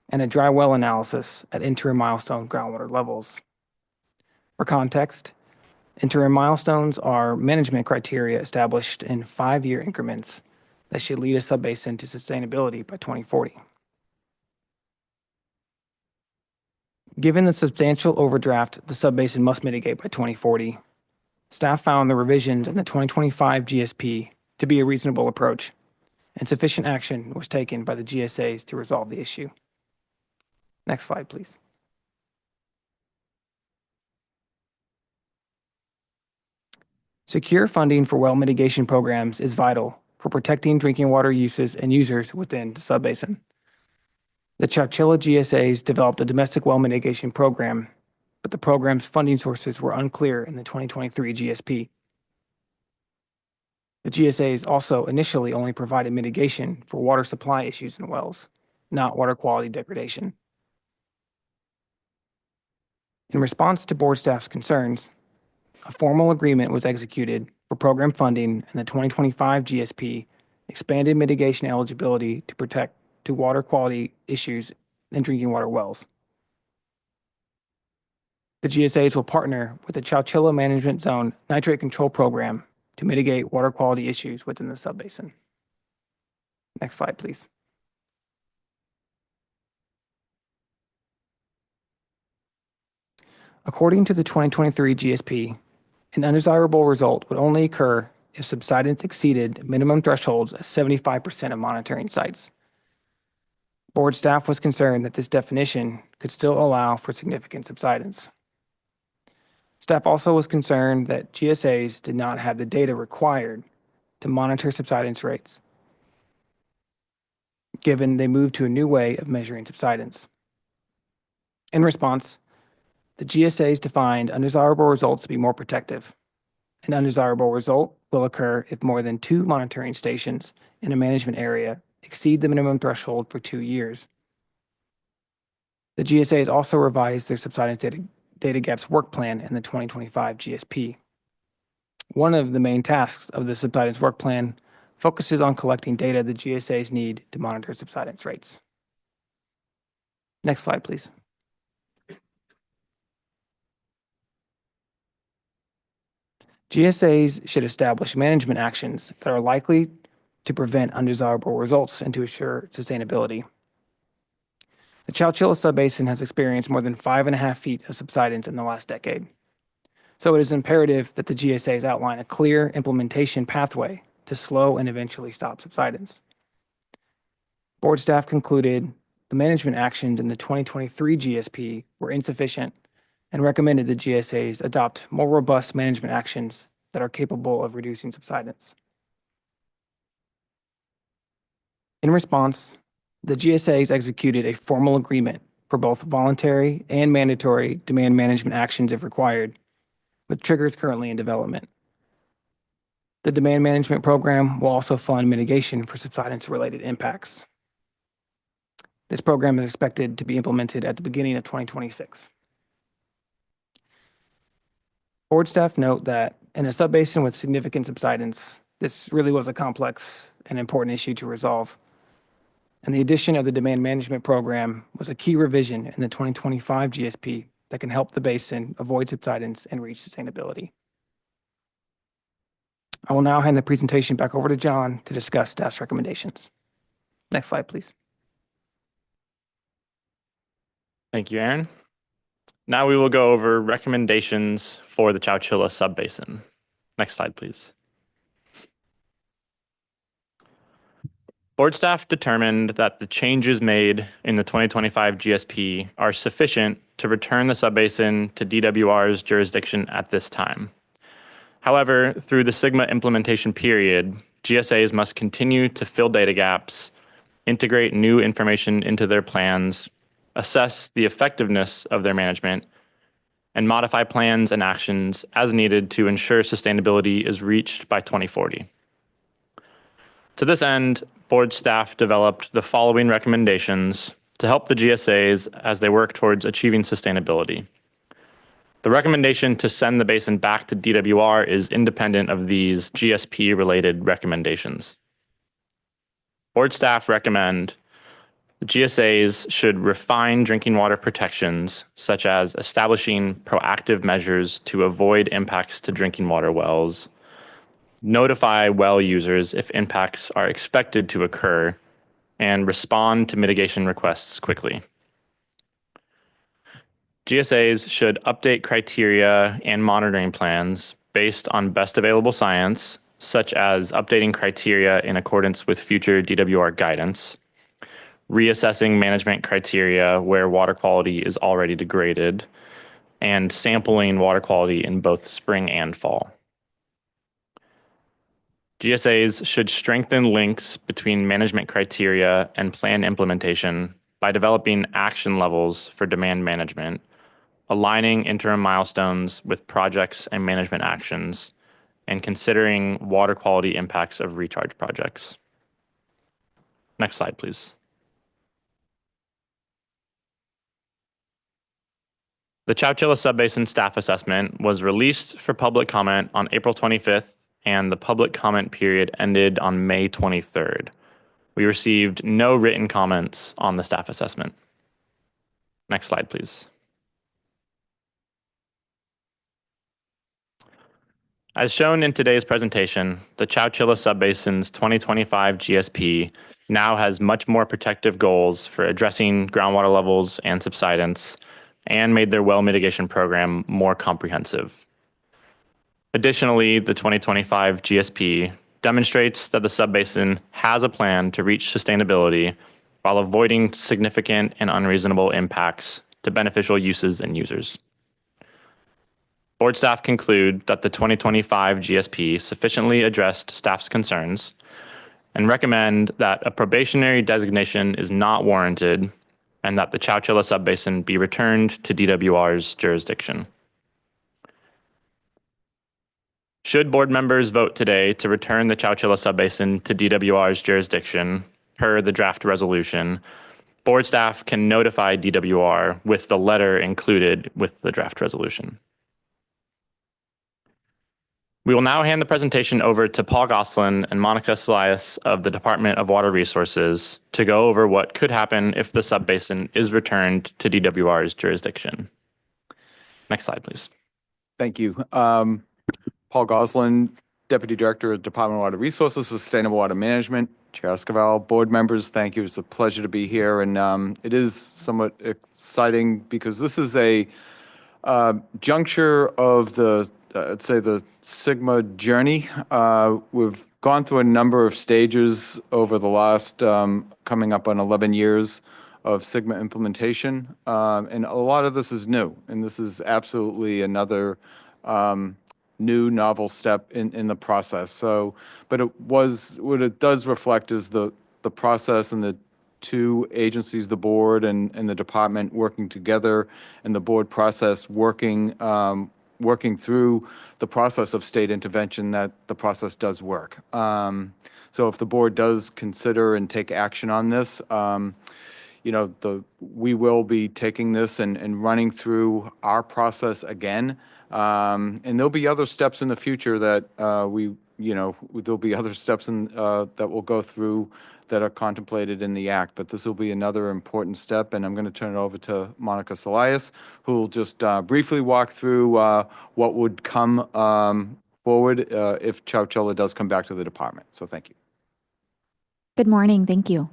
and a dry well analysis at interim milestone groundwater levels. For context, interim milestones are management criteria established in 5-year increments that should lead a subbasin to sustainability by 2040. Given the substantial overdraft the subbasin must mitigate by 2040, staff found the revisions in the 2025 GSP to be a reasonable approach, and sufficient action was taken by the GSAs to resolve the issue. Next slide, please. Secure funding for well mitigation programs is vital for protecting drinking water uses and users within the subbasin. The Chowchilla GSAs developed a domestic well mitigation program, but the program's funding sources were unclear in the 2023 GSP. The GSAs also initially only provided mitigation for water supply issues in wells, not water quality degradation. In response to board staff's concerns, a formal agreement was executed for program funding, and the 2025 GSP expanded mitigation eligibility to protect to water quality issues in drinking water wells. The GSAs will partner with the Chowchilla Management Zone Nitrate Control Program to mitigate water quality issues within the subbasin. Next slide, please. According to the 2023 GSP, an undesirable result would only occur if subsidence exceeded minimum thresholds of 75% of monitoring sites. Board staff was concerned that this definition could still allow for significant subsidence. Staff also was concerned that GSAs did not have the data required to monitor subsidence rates, given they moved to a new way of measuring subsidence. In response, the GSAs defined undesirable results to be more protective. An undesirable result will occur if more than 2 monitoring stations in a management area exceed the minimum threshold for 2 years. The GSAs also revised their subsidence data gaps work plan in the 2025 GSP. One of the main tasks of the subsidence work plan focuses on collecting data the GSAs need to monitor subsidence rates. Next slide, please. GSAs should establish management actions that are likely to prevent undesirable results and to assure sustainability. The Chowchilla subbasin has experienced more than 5.5 feet of subsidence in the last decade. So it is imperative that the GSAs outline a clear implementation pathway to slow and eventually stop subsidence. Board staff concluded the management actions in the 2023 GSP were insufficient and recommended the GSAs adopt more robust management actions that are capable of reducing subsidence. In response, the GSAs executed a formal agreement for both voluntary and mandatory demand management actions if required, with triggers currently in development. The demand management program will also fund mitigation for subsidence-related impacts. This program is expected to be implemented at the beginning of 2026. Board staff note that in a subbasin with significant subsidence, this really was a complex and important issue to resolve. And the addition of the demand management program was a key revision in the 2025 GSP that can help the basin avoid subsidence and reach sustainability. I will now hand the presentation back over to John to discuss staff's recommendations. Next slide, please. Thank you, Aaron. Now we will go over recommendations for the Chowchilla Subbasin. Next slide, please. Board staff determined that the changes made in the 2025 GSP are sufficient to return the subbasin to DWR's jurisdiction at this time. However, through the SIGMA implementation period, GSAs must continue to fill data gaps, integrate new information into their plans, assess the effectiveness of their management, and modify plans and actions as needed to ensure sustainability is reached by 2040. To this end, board staff developed the following recommendations to help the GSAs as they work towards achieving sustainability. The recommendation to send the basin back to DWR is independent of these GSP-related recommendations. Board staff recommend the GSAs should refine drinking water protections, such as establishing proactive measures to avoid impacts to drinking water wells, notify well users if impacts are expected to occur, and respond to mitigation requests quickly. GSAs should update criteria and monitoring plans based on best available science, such as updating criteria in accordance with future DWR guidance, reassessing management criteria where water quality is already degraded, and sampling water quality in both spring and fall. GSAs should strengthen links between management criteria and plan implementation by developing action levels for demand management, aligning interim milestones with projects and management actions, and considering water quality impacts of recharge projects. Next slide, please. The Chowchilla Subbasin Staff Assessment was released for public comment on April 25th, and the public comment period ended on May 23rd. We received no written comments on the staff assessment. Next slide, please. As shown in today's presentation, the Chowchilla Subbasin's 2025 GSP now has much more protective goals for addressing groundwater levels and subsidence, and made their well mitigation program more comprehensive. Additionally, the 2025 GSP demonstrates that the subbasin has a plan to reach sustainability while avoiding significant and unreasonable impacts to beneficial uses and users. Board staff conclude that the 2025 GSP sufficiently addressed staff's concerns and recommend that a probationary designation is not warranted and that the Chowchilla Subbasin be returned to DWR's jurisdiction. Should board members vote today to return the Chowchilla Subbasin to DWR's jurisdiction per the draft resolution, board staff can notify DWR with the letter included with the draft resolution. We will now hand the presentation over to Paul Goslin and Monica Salias of the Department of Water Resources to go over what could happen if the subbasin is returned to DWR's jurisdiction. Next slide, please. Thank you. Paul Goslin, Deputy Director of Department of Water Resources, Sustainable Water Management. Chair Esquivel, board members, thank you. It's a pleasure to be here. And it is somewhat exciting because this is a juncture of the I'd say the SIGMA journey. We've gone through a number of stages over the last coming up on 11 years of SIGMA implementation. And a lot of this is new. And this is absolutely another new novel step in the process. So, but what it does reflect is the process and the two agencies, the board and the department working together, and the board process working through the process of state intervention, that the process does work. So if the board does consider and take action on this, we will be taking this and running through our process again. And there'll be other steps in the future that there'll be other steps that will go through that are contemplated in the act, but this will be another important step. And I'm going to turn it over to Monica Salias, who will just briefly walk through what would come forward if Chowchilla does come back to the department. So thank you. Good morning. Thank you.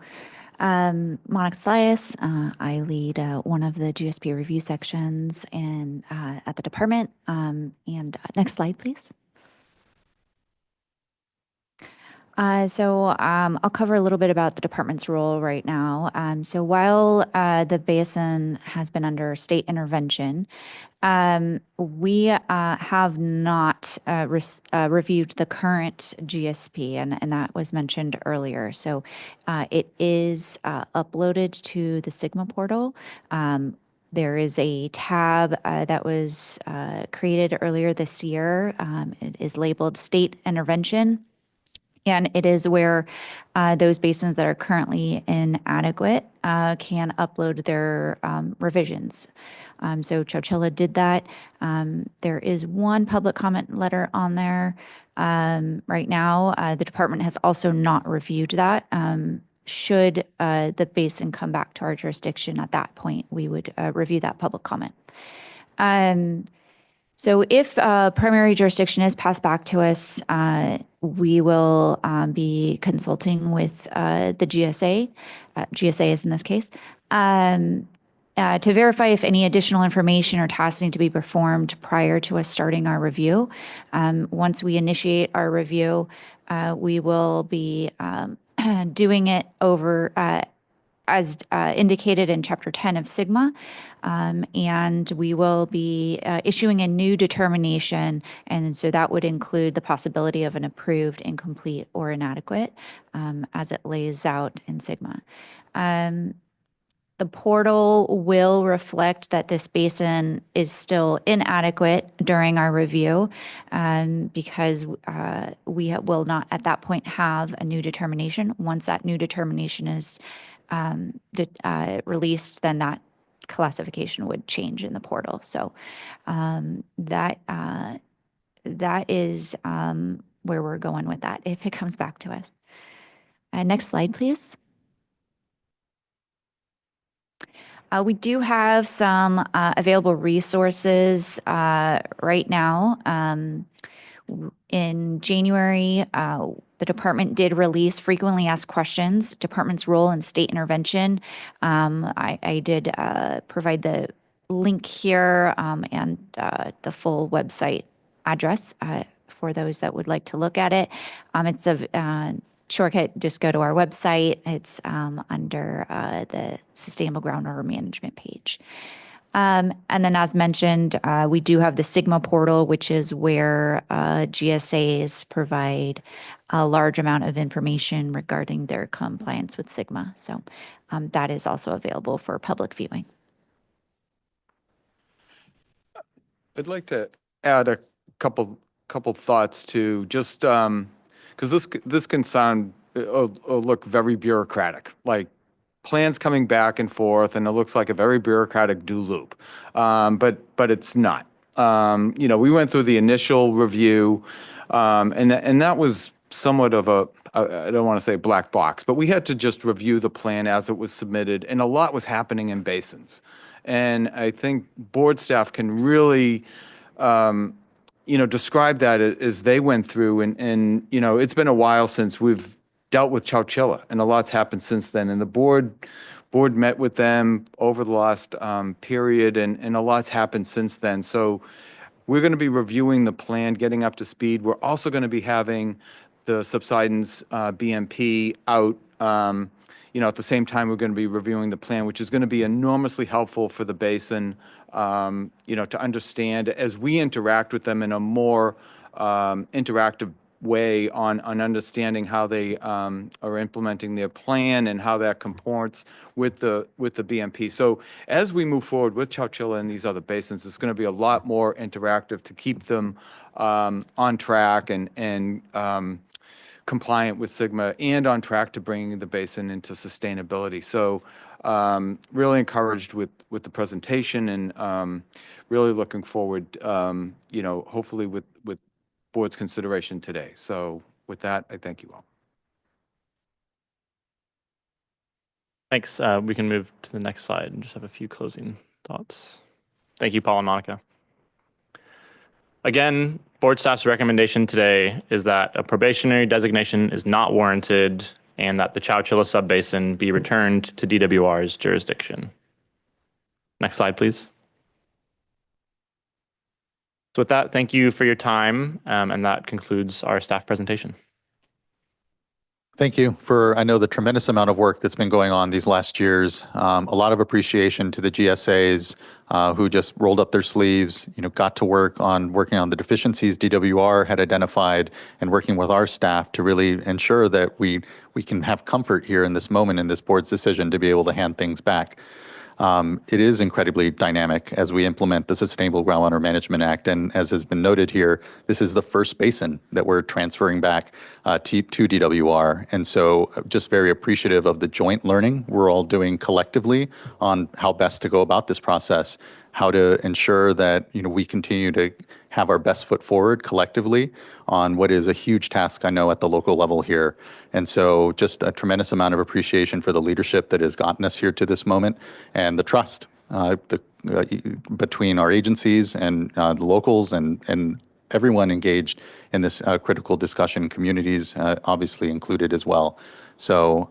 Monica Slias, I lead one of the GSP review sections at the department. Next slide, please. I'll cover a little bit about the department's role right now. While the basin has been under state intervention, we have not reviewed the current GSP, and that was mentioned earlier. So it is uploaded to the Sigma portal. There is a tab that was created earlier this year. It is labeled State Intervention. And it is where those basins that are currently inadequate can upload their revisions. So Chowchilla did that. There is one public comment letter on there right now. The department has also not reviewed that. Should the basin come back to our jurisdiction at that point, we would review that public comment. So if primary jurisdiction is passed back to us, we will be consulting with the GSA, GSAs in this case, to verify if any additional information or tasks need to be performed prior to us starting our review. Once we initiate our review, we will be doing it over as indicated in Chapter 10 of Sigma, and we will be issuing a new determination, and so that would include the possibility of an approved, incomplete, or inadequate, as it lays out in Sigma. The portal will reflect that this basin is still inadequate during our review because we will not at that point have a new determination. Once that new determination is released, then that classification would change in the portal. So that is where we're going with that if it comes back to us. Next slide, please. We do have some available resources right now. In January, the department did release frequently asked questions, department's role in state intervention. I did provide the link here and the full website address for those that would like to look at it. It's a shortcut, just go to our website. It's under the Sustainable Groundwater Management page. And then as mentioned, we do have the Sigma portal, which is where GSAs provide a large amount of information regarding their compliance with Sigma. So that is also available for public viewing. I'd like to add a couple thoughts to just because this can sound look very bureaucratic, like plans coming back and forth, and it looks like a very bureaucratic do loop, but it's not. We went through the initial review, and that was somewhat of I don't want to say black box, but we had to just review the plan as it was submitted, and a lot was happening in basins. And I think board staff can really describe that as they went through, and it's been a while since we've dealt with Chowchilla, and a lot's happened since then. And the board met with them over the last period, and a lot's happened since then. So we're going to be reviewing the plan, getting up to speed. We're also going to be having the subsidence BMP out. At the same time, we're going to be reviewing the plan, which is going to be enormously helpful for the basin, to understand as we interact with them in a more interactive way on understanding how they are implementing their plan and how that comports with the BMP. So as we move forward with Chowchilla and these other basins, it's going to be a lot more interactive to keep them on track and compliant with Sigma and on track to bringing the basin into sustainability. So really encouraged with the presentation and really looking forward, hopefully with board's consideration today. So with that, I thank you all. Thanks. We can move to the next slide and just have a few closing thoughts. Thank you, Paul and Monica. Again, board staff's recommendation today is that a probationary designation is not warranted and that the Chowchilla Subbasin be returned to DWR's jurisdiction. Next slide, please. So with that, thank you for your time, and that concludes our staff presentation. Thank you for, I know, the tremendous amount of work that's been going on these last years. A lot of appreciation to the GSAs who just rolled up their sleeves, got to work on working on the deficiencies DWR had identified and working with our staff to really ensure that we can have comfort here in this moment in this board's decision to be able to hand things back. It is incredibly dynamic as we implement the Sustainable Groundwater Management Act. And as has been noted here, this is the first basin that we're transferring back to DWR. And so just very appreciative of the joint learning we're all doing collectively on how best to go about this process, how to ensure that we continue to have our best foot forward collectively on what is a huge task, I know, at the local level here. And so just a tremendous amount of appreciation for the leadership that has gotten us here to this moment and the trust between our agencies and the locals and everyone engaged in this critical discussion, communities obviously included as well. So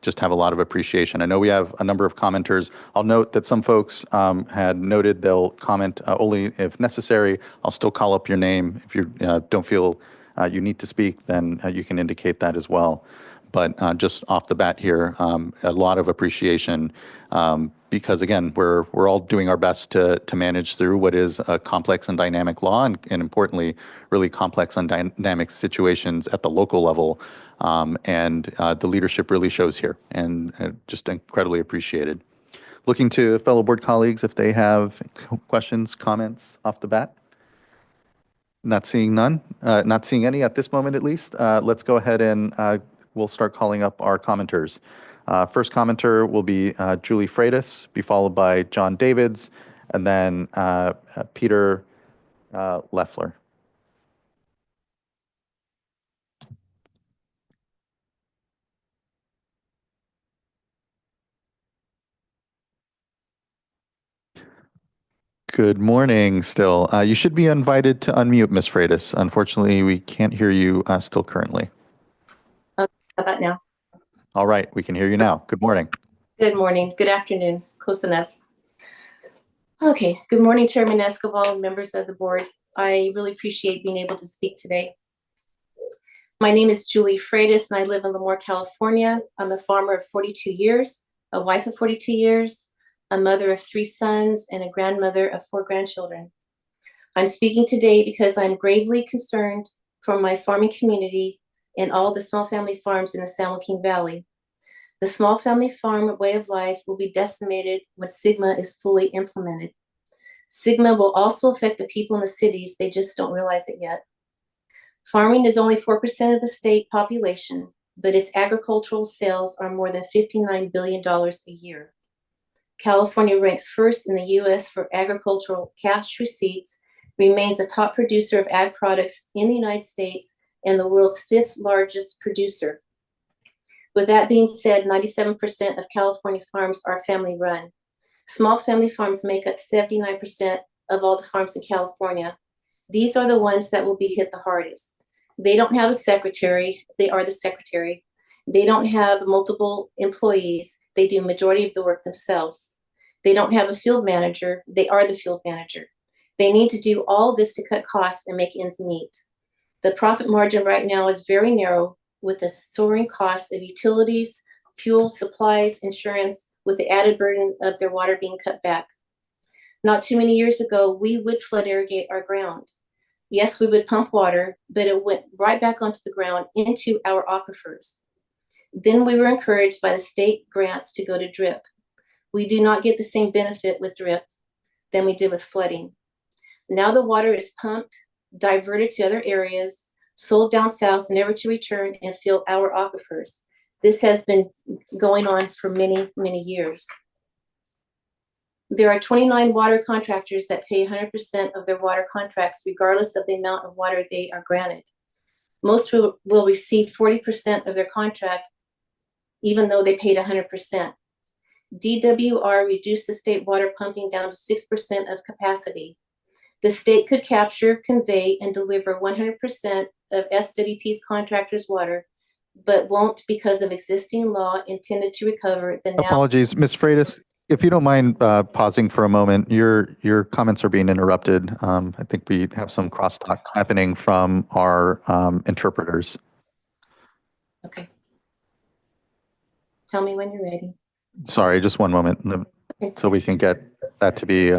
just have a lot of appreciation. I know we have a number of commenters. I'll note that some folks had noted they'll comment only if necessary. I'll still call up your name. If you don't feel you need to speak, then you can indicate that as well. But just off the bat here, a lot of appreciation because again, we're all doing our best to manage through what is a complex and dynamic law and importantly, really complex and dynamic situations at the local level. And the leadership really shows here and just incredibly appreciated. Looking to fellow board colleagues if they have questions, comments off the bat. Not seeing none, not seeing any at this moment at least. Let's go ahead and we'll start calling up our commenters. First commenter will be Julie Freitas, be followed by John Davids, and then Peter Leffler. Good morning still. You should be invited to unmute, Ms. Freitas. Unfortunately, we can't hear you still currently. How about now? All right, we can hear you now. Good morning. Good morning. Good afternoon. Close enough. Okay. Good morning, Chairman Escobar, members of the board. I really appreciate being able to speak today. My name is Julie Freitas, and I live in Lemoore, California. I'm a farmer of 42 years, a wife of 42 years, a mother of 3 sons, and a grandmother of 4 grandchildren. I'm speaking today because I'm gravely concerned for my farming community and all the small family farms in the San Joaquin Valley. The small family farm way of life will be decimated when SGMA is fully implemented. SGMA will also affect the people in the cities, they just don't realize it yet. Farming is only 4% of the state population, but its agricultural sales are more than $59 billion a year. California ranks first in the US for agricultural cash receipts, remains the top producer of ag products in the United States, and the world's 5th largest producer. With that being said, 97% of California farms are family run. Small family farms make up 79% of all the farms in California. These are the ones that will be hit the hardest. They don't have a secretary, they are the secretary. They don't have multiple employees, they do majority of the work themselves. They don't have a field manager, they are the field manager. They need to do all this to cut costs and make ends meet. The profit margin right now is very narrow with the soaring costs of utilities, fuel, supplies, insurance, with the added burden of their water being cut back. Not too many years ago, we would flood irrigate our ground. Yes, we would pump water, but it went right back onto the ground into our aquifers. Then we were encouraged by the state grants to go to drip. We do not get the same benefit with drip than we did with flooding. Now the water is pumped, diverted to other areas, sold down south, never to return and fill our aquifers. This has been going on for many, many years. There are 29 water contractors that pay 100% of their water contracts, regardless of the amount of water they are granted. Most will receive 40% of their contract, even though they paid 100%. DWR reduced the state water pumping down to 6% of capacity. The state could capture, convey, and deliver 100% of SWP's contractors' water but won't because of existing law intended to recover the now. Apologies, Ms. Freitas. If you don't mind pausing for a moment, your comments are being interrupted. I think we have some crosstalk happening from our interpreters. Okay. Tell me when you're ready. Sorry, just one moment so we can get that to be.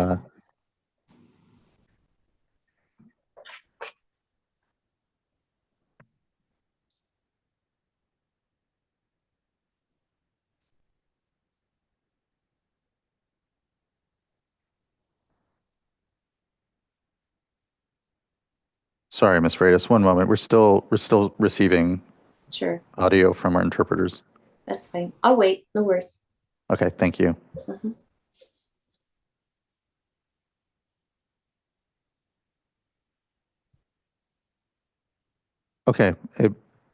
Sorry, Ms. Freitas, one moment. We're still receiving Sure. audio from our interpreters. That's fine. I'll wait. No worries. Okay, thank you. Mhm. Okay, it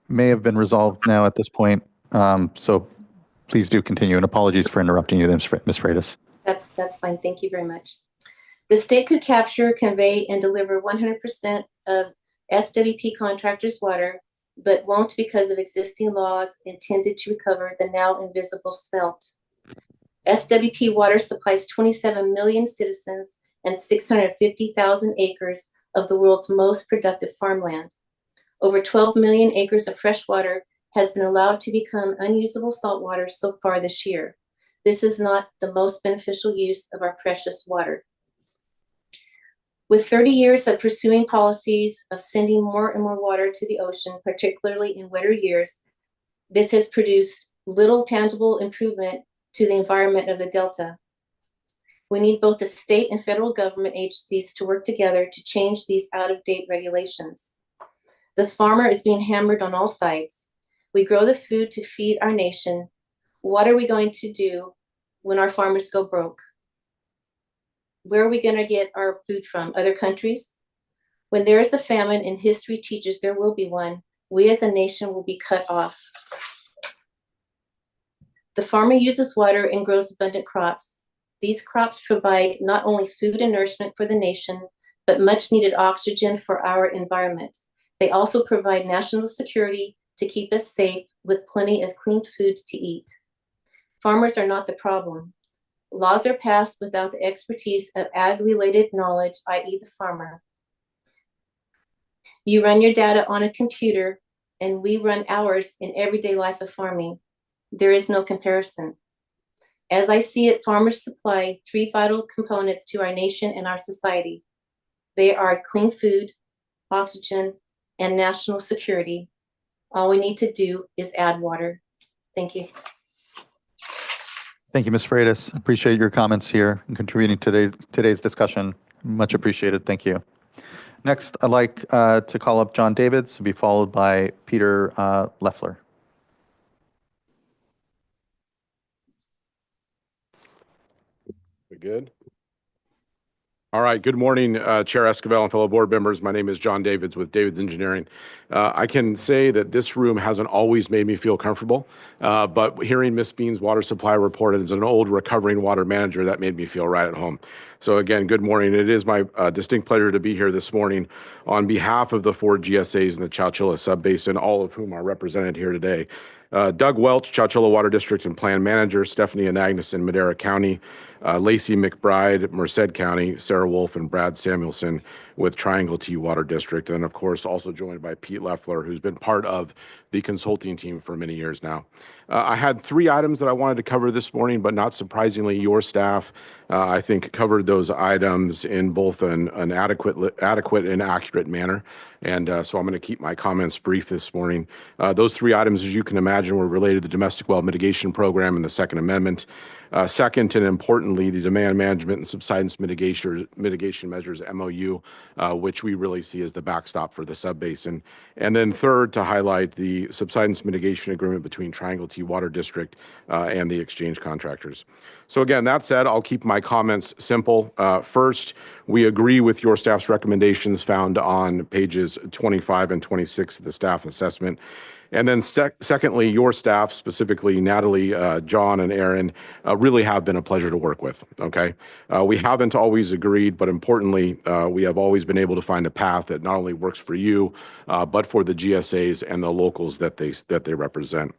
may have been resolved now at this point. So please do continue, and apologies for interrupting you, Ms. Freitas. That's fine. Thank you very much. The state could capture, convey, and deliver 100% of SWP contractors' water, but won't because of existing laws intended to recover the now invisible smelt. SWP water supplies 27 million citizens and 650,000 acres of the world's most productive farmland. Over 12 million acres of fresh water has been allowed to become unusable saltwater so far this year. This is not the most beneficial use of our precious water. With 30 years of pursuing policies of sending more and more water to the ocean, particularly in wetter years, this has produced little tangible improvement to the environment of the Delta. We need both the state and federal government agencies to work together to change these out-of-date regulations. The farmer is being hammered on all sides. We grow the food to feed our nation. What are we going to do when our farmers go broke? Where are we going to get our food from? Other countries? When there is a famine, and history teaches there will be one, we as a nation will be cut off. The farmer uses water and grows abundant crops. These crops provide not only food and nourishment for the nation, but much needed oxygen for our environment. They also provide national security to keep us safe with plenty of clean foods to eat. Farmers are not the problem. Laws are passed without the expertise of ag-related knowledge, i.e. the farmer. You run your data on a computer, and we run ours in everyday life of farming. There is no comparison. As I see it, farmers supply three vital components to our nation and our society. They are clean food, oxygen, and national security. All we need to do is add water. Thank you. Thank you, Ms. Freitas. Appreciate your comments here and contributing to today's discussion. Much appreciated. Thank you. Next, I'd like to call up John Davids to be followed by Peter Leffler. We good? All right. Good morning, Chair Esquivel and fellow board members. My name is John Davids with Davids Engineering. I can say that this room hasn't always made me feel comfortable, but hearing Ms. Bean's water supply report as an old recovering water manager, that made me feel right at home. So again, good morning. It is my distinct pleasure to be here this morning on behalf of the 4 GSAs in the Chowchilla Subbasin, all of whom are represented here today. Doug Welch, Chowchilla Water District and Plan Manager, Stephanie Anagnos in Madera County, Lacey McBride, Merced County, Sarah Wolf, and Brad Samuelson with Triangle T Water District. And of course, also joined by Pete Leffler, who's been part of the consulting team for many years now. I had 3 items that I wanted to cover this morning, but not surprisingly, your staff, I think, covered those items in both an adequate and accurate manner. And so I'm going to keep my comments brief this morning. Those 3 items, as you can imagine, were related to the Domestic Well Mitigation Program and the Second Amendment. Second, and importantly, the Demand Management and Subsidence Mitigation Measures, MOU, which we really see as the backstop for the subbasin. And then third, to highlight the Subsidence Mitigation Agreement between Triangle T Water District and the exchange contractors. So again, that said, I'll keep my comments simple. First, we agree with your staff's recommendations found on pages 25 and 26 of the staff assessment. And then secondly, your staff, specifically Natalie, John, and Aaron, really have been a pleasure to work with, okay? We haven't always agreed, but importantly, we have always been able to find a path that not only works for you, but for the GSAs and the locals that they represent.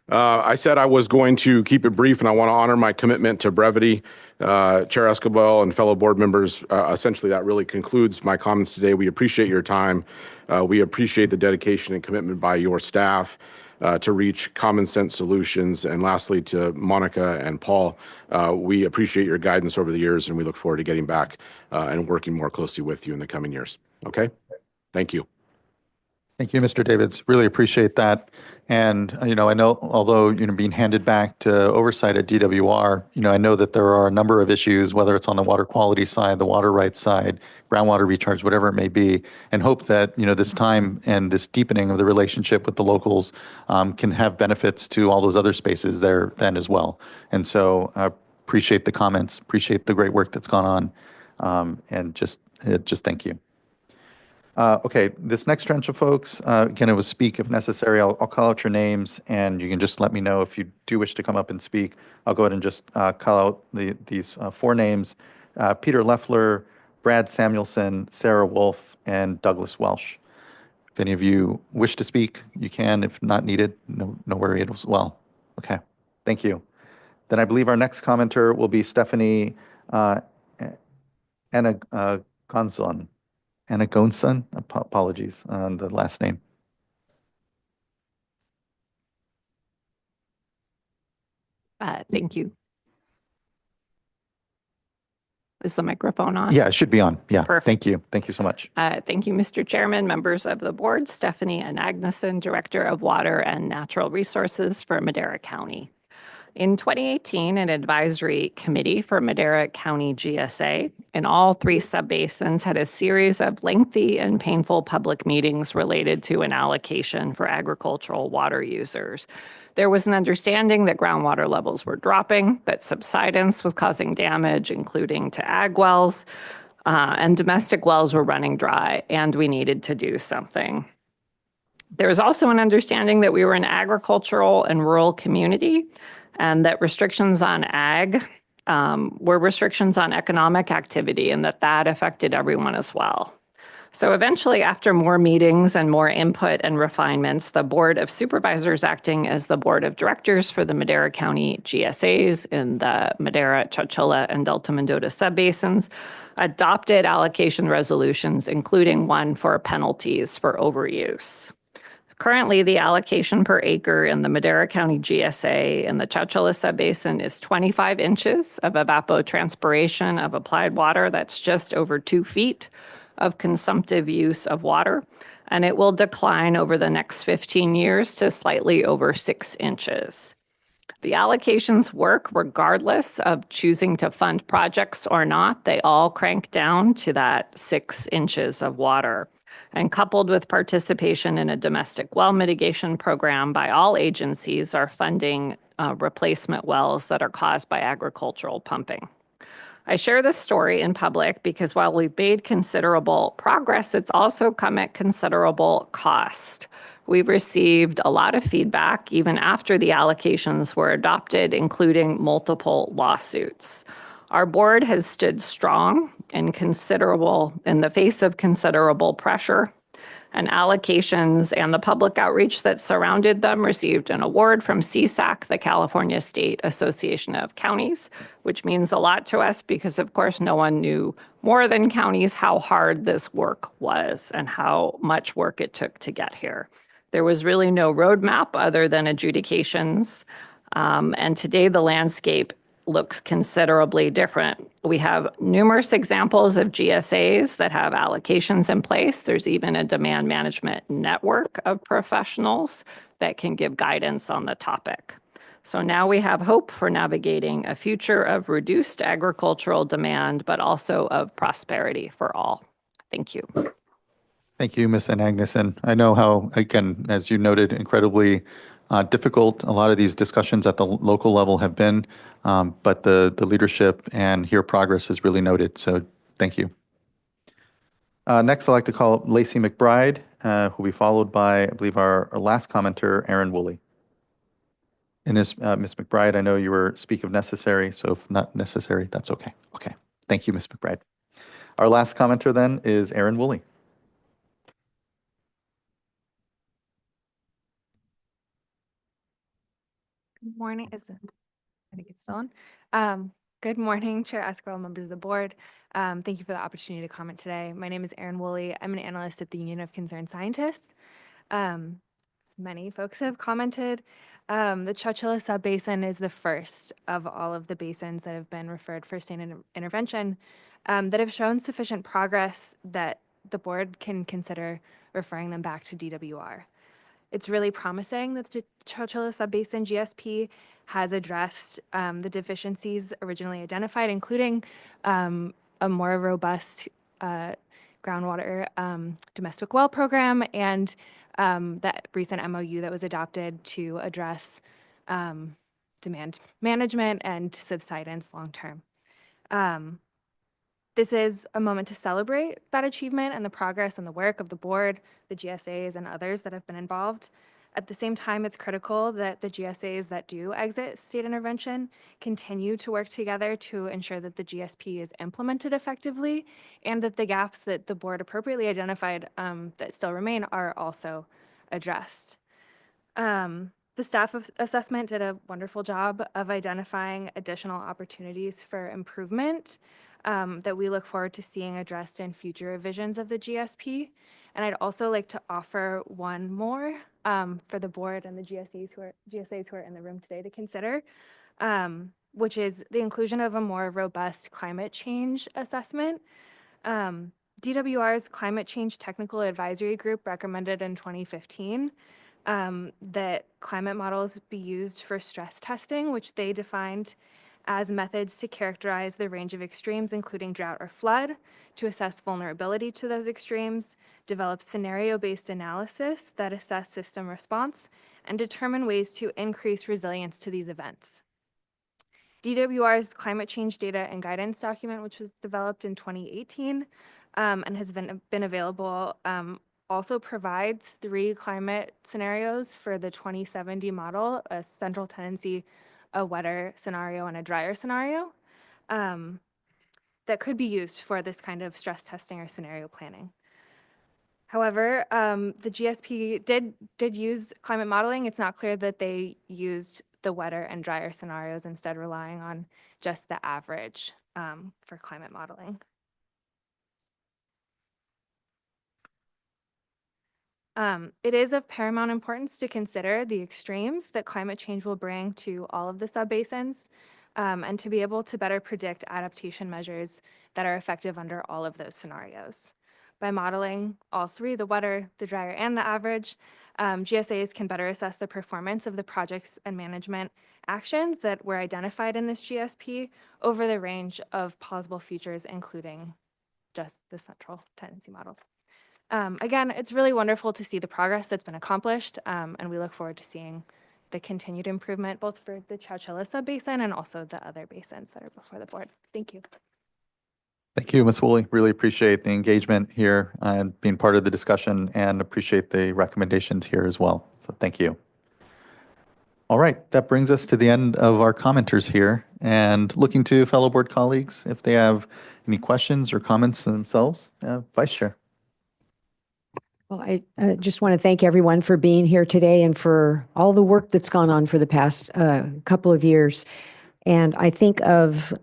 I said I was going to keep it brief, and I want to honor my commitment to brevity. Chair Escobar and fellow board members, essentially that really concludes my comments today. We appreciate your time. We appreciate the dedication and commitment by your staff to reach common sense solutions. And lastly, to Monica and Paul, we appreciate your guidance over the years, and we look forward to getting back and working more closely with you in the coming years. Okay? Thank you. Thank you, Mr. Davids. Really appreciate that. And, I know, although, being handed back to oversight at DWR, I know that there are a number of issues, whether it's on the water quality side, the water rights side, groundwater recharge, whatever it may be, and hope that, this time and this deepening of the relationship with the locals can have benefits to all those other spaces there then as well. And so I appreciate the comments, appreciate the great work that's gone on, and just thank you. Okay, this next tranche of folks, again, it was speak if necessary. I'll call out your names, and you can just let me know if you do wish to come up and speak. I'll go ahead and just call out these 4 names: Peter Leffler, Brad Samuelson, Sarah Wolf, and Douglas Welsh. If any of you wish to speak, you can. If not needed, no worry as well. Okay, thank you. Then I believe our next commenter will be Stephanie Anagonson. Anagonson, apologies on the last name. Thank you. Is the microphone on? Yeah, it should be on. Yeah, Perfect. Thank you. Thank you so much. Thank you, Mr. Chairman, members of the board. Stephanie Anagnuson, Director of Water and Natural Resources for Madera County. In 2018, an advisory committee for Madera County GSA and all 3 subbasins had a series of lengthy and painful public meetings related to an allocation for agricultural water users. There was an understanding that groundwater levels were dropping, that subsidence was causing damage, including to ag wells, and domestic wells were running dry, and we needed to do something. There was also an understanding that we were an agricultural and rural community, and that restrictions on ag were restrictions on economic activity, and that affected everyone as well. So eventually, after more meetings and more input and refinements, the Board of Supervisors, acting as the Board of Directors for the Madera County GSAs in the Madera, Chowchilla, and Delta Mendota subbasins, adopted allocation resolutions, including one for penalties for overuse. Currently, the allocation per acre in the Madera County GSA in the Chowchilla subbasin is 25 inches of evapotranspiration of applied water. That's just over 2 feet of consumptive use of water, and it will decline over the next 15 years to slightly over 6 inches. The allocations work regardless of choosing to fund projects or not. They all crank down to that 6 inches of water. And coupled with participation in a domestic well mitigation program by all agencies, are funding replacement wells that are caused by agricultural pumping. I share this story in public because while we've made considerable progress, it's also come at considerable cost. We've received a lot of feedback even after the allocations were adopted, including multiple lawsuits. Our board has stood strong and in the face of considerable pressure, and allocations and the public outreach that surrounded them received an award from CSAC, the California State Association of Counties, which means a lot to us because, of course, no one knew more than counties how hard this work was and how much work it took to get here. There was really no roadmap other than adjudications, and today the landscape looks considerably different. We have numerous examples of GSAs that have allocations in place. There's even a demand management network of professionals that can give guidance on the topic. So now we have hope for navigating a future of reduced agricultural demand, but also of prosperity for all. Thank you. Thank you, Ms. Anagnuson. I know how, again, as you noted, incredibly difficult a lot of these discussions at the local level have been, but the leadership and here progress is really noted, so thank you. Next, I'd like to call Lacey McBride, who'll be followed by, I believe, our last commenter, Aaron Woolley. And Ms. McBride, I know you were speak if necessary, so if not necessary, that's okay. Okay. Thank you, Ms. McBride. Our last commenter then is Aaron Woolley. Good morning. I think it's still on. Good morning, Chair Esquivel, members of the board. Thank you for the opportunity to comment today. My name is Erin Woolley. I'm an analyst at the Union of Concerned Scientists. As many folks have commented, the Chowchilla Subbasin is the first of all of the basins that have been referred for state intervention that have shown sufficient progress that the board can consider referring them back to DWR. It's really promising that the Chowchilla Subbasin GSP has addressed the deficiencies originally identified, including a more robust groundwater domestic well program and that recent MOU that was adopted to address demand management and subsidence long term. This is a moment to celebrate that achievement and the progress and the work of the board, the GSAs, and others that have been involved. At the same time, it's critical that the GSAs that do exit state intervention continue to work together to ensure that the GSP is implemented effectively and that the gaps that the board appropriately identified that still remain are also addressed. The staff assessment did a wonderful job of identifying additional opportunities for improvement that we look forward to seeing addressed in future revisions of the GSP. And I'd also like to offer one more for the board and the GSAs who are in the room today to consider, which is the inclusion of a more robust climate change assessment. DWR's Climate Change Technical Advisory Group recommended in 2015 that climate models be used for stress testing, which they defined as methods to characterize the range of extremes, including drought or flood, to assess vulnerability to those extremes, develop scenario-based analysis that assess system response, and determine ways to increase resilience to these events. DWR's climate change data and guidance document, which was developed in 2018 and has been available, also provides 3 climate scenarios for the 2070 model: a central tendency, a wetter scenario, and a drier scenario that could be used for this kind of stress testing or scenario planning. However, the GSP did use climate modeling. It's not clear that they used the wetter and drier scenarios, instead relying on just the average for climate modeling. It is of paramount importance to consider the extremes that climate change will bring to all of the subbasins and to be able to better predict adaptation measures that are effective under all of those scenarios. By modeling all 3, the wetter, the drier, and the average, GSAs can better assess the performance of the projects and management actions that were identified in this GSP over the range of plausible futures, including just the central tendency model. Again, it's really wonderful to see the progress that's been accomplished, and we look forward to seeing the continued improvement, both for the Chowchilla Subbasin and also the other basins that are before the board. Thank you. Thank you, Ms. Woolley. Really appreciate the engagement here and being part of the discussion, and appreciate the recommendations here as well. So thank you. All right, that brings us to the end of our commenters here, and looking to fellow board colleagues if they have any questions or comments themselves. Vice Chair. Well, I just want to thank everyone for being here today and for all the work that's gone on for the past couple of years. And I think of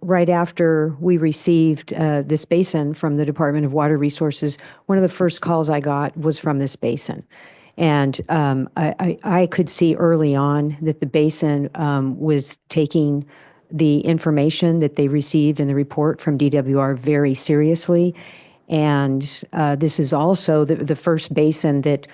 right after we received this basin from the Department of Water Resources, one of the first calls I got was from this basin. And I could see early on that the basin was taking the information that they received in the report from DWR very seriously. And this is also the first basin that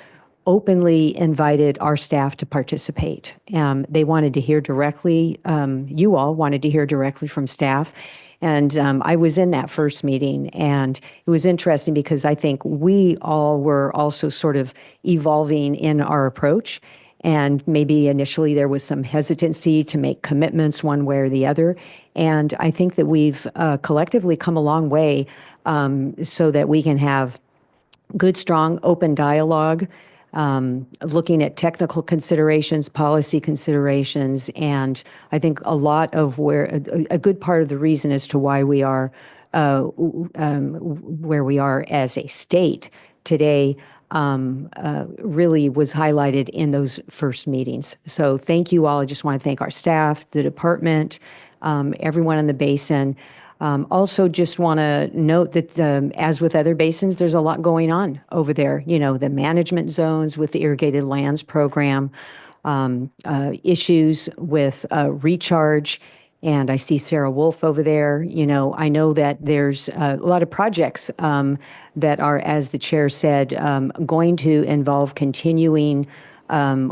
openly invited our staff to participate. They wanted to hear directly, you all wanted to hear directly from staff. And I was in that first meeting, and it was interesting because I think we all were also sort of evolving in our approach. And maybe initially there was some hesitancy to make commitments one way or the other. And I think that we've collectively come a long way so that we can have good, strong, open dialogue, looking at technical considerations, policy considerations, and I think a lot of a good part of the reason as to why we are where we are as a state today really was highlighted in those first meetings. So thank you all. I just want to thank our staff, the department, everyone in the basin. Also just want to note that as with other basins, there's a lot going on over there. You know, the management zones with the irrigated lands program, issues with recharge. And I see Sarah Wolf over there. You know, I know that there's a lot of projects that are, as the chair said, going to involve continuing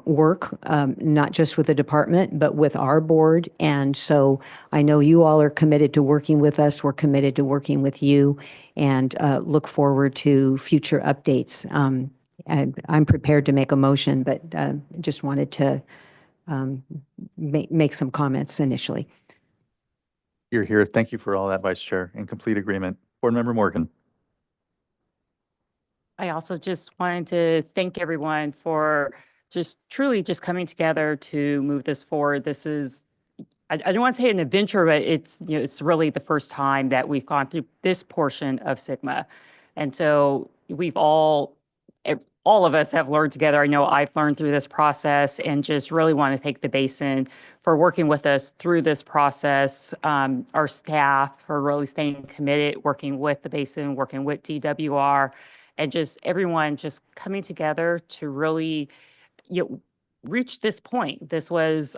work, not just with the department, but with our board. And so I know you all are committed to working with us. We're committed to working with you, and look forward to future updates. And I'm prepared to make a motion, but just wanted to make some comments initially. You're here. Thank you for all that, Vice Chair. In complete agreement. Board Member Morgan. I also just wanted to thank everyone for just truly just coming together to move this forward. This is, I don't want to say an adventure, but it's, you know, it's really the first time that we've gone through this portion of SWRCB. And so we've all of us have learned together. I know I've learned through this process, and just really want to thank the basin for working with us through this process. Our staff for really staying committed, working with the basin, working with DWR, and just everyone just coming together to really, you know, reach this point. This was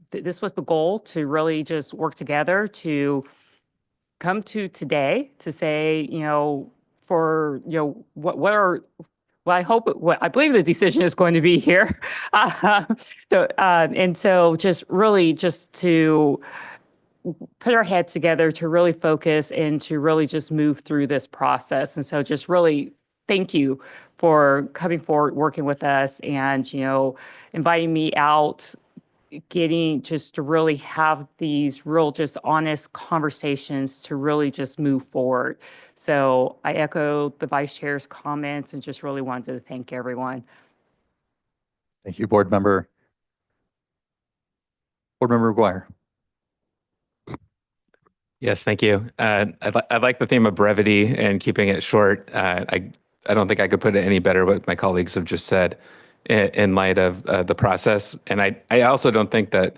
the goal, to really just work together to come to today to say, you know, for, you know, what I believe the decision is going to be here. And so just really just to put our heads together to really focus and to really just move through this process. And so just really thank you for coming forward, working with us, and, you know, inviting me out, getting just to really have these real just honest conversations to really just move forward. So I echo the Vice Chair's comments and just really wanted to thank everyone. Thank you, Board Member. Board Member McGuire. Yes, thank you. I like the theme of brevity and keeping it short. I don't think I could put it any better what my colleagues have just said in light of the process. And I also don't think that,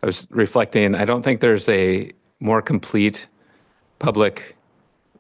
I was reflecting, I don't think there's a more complete public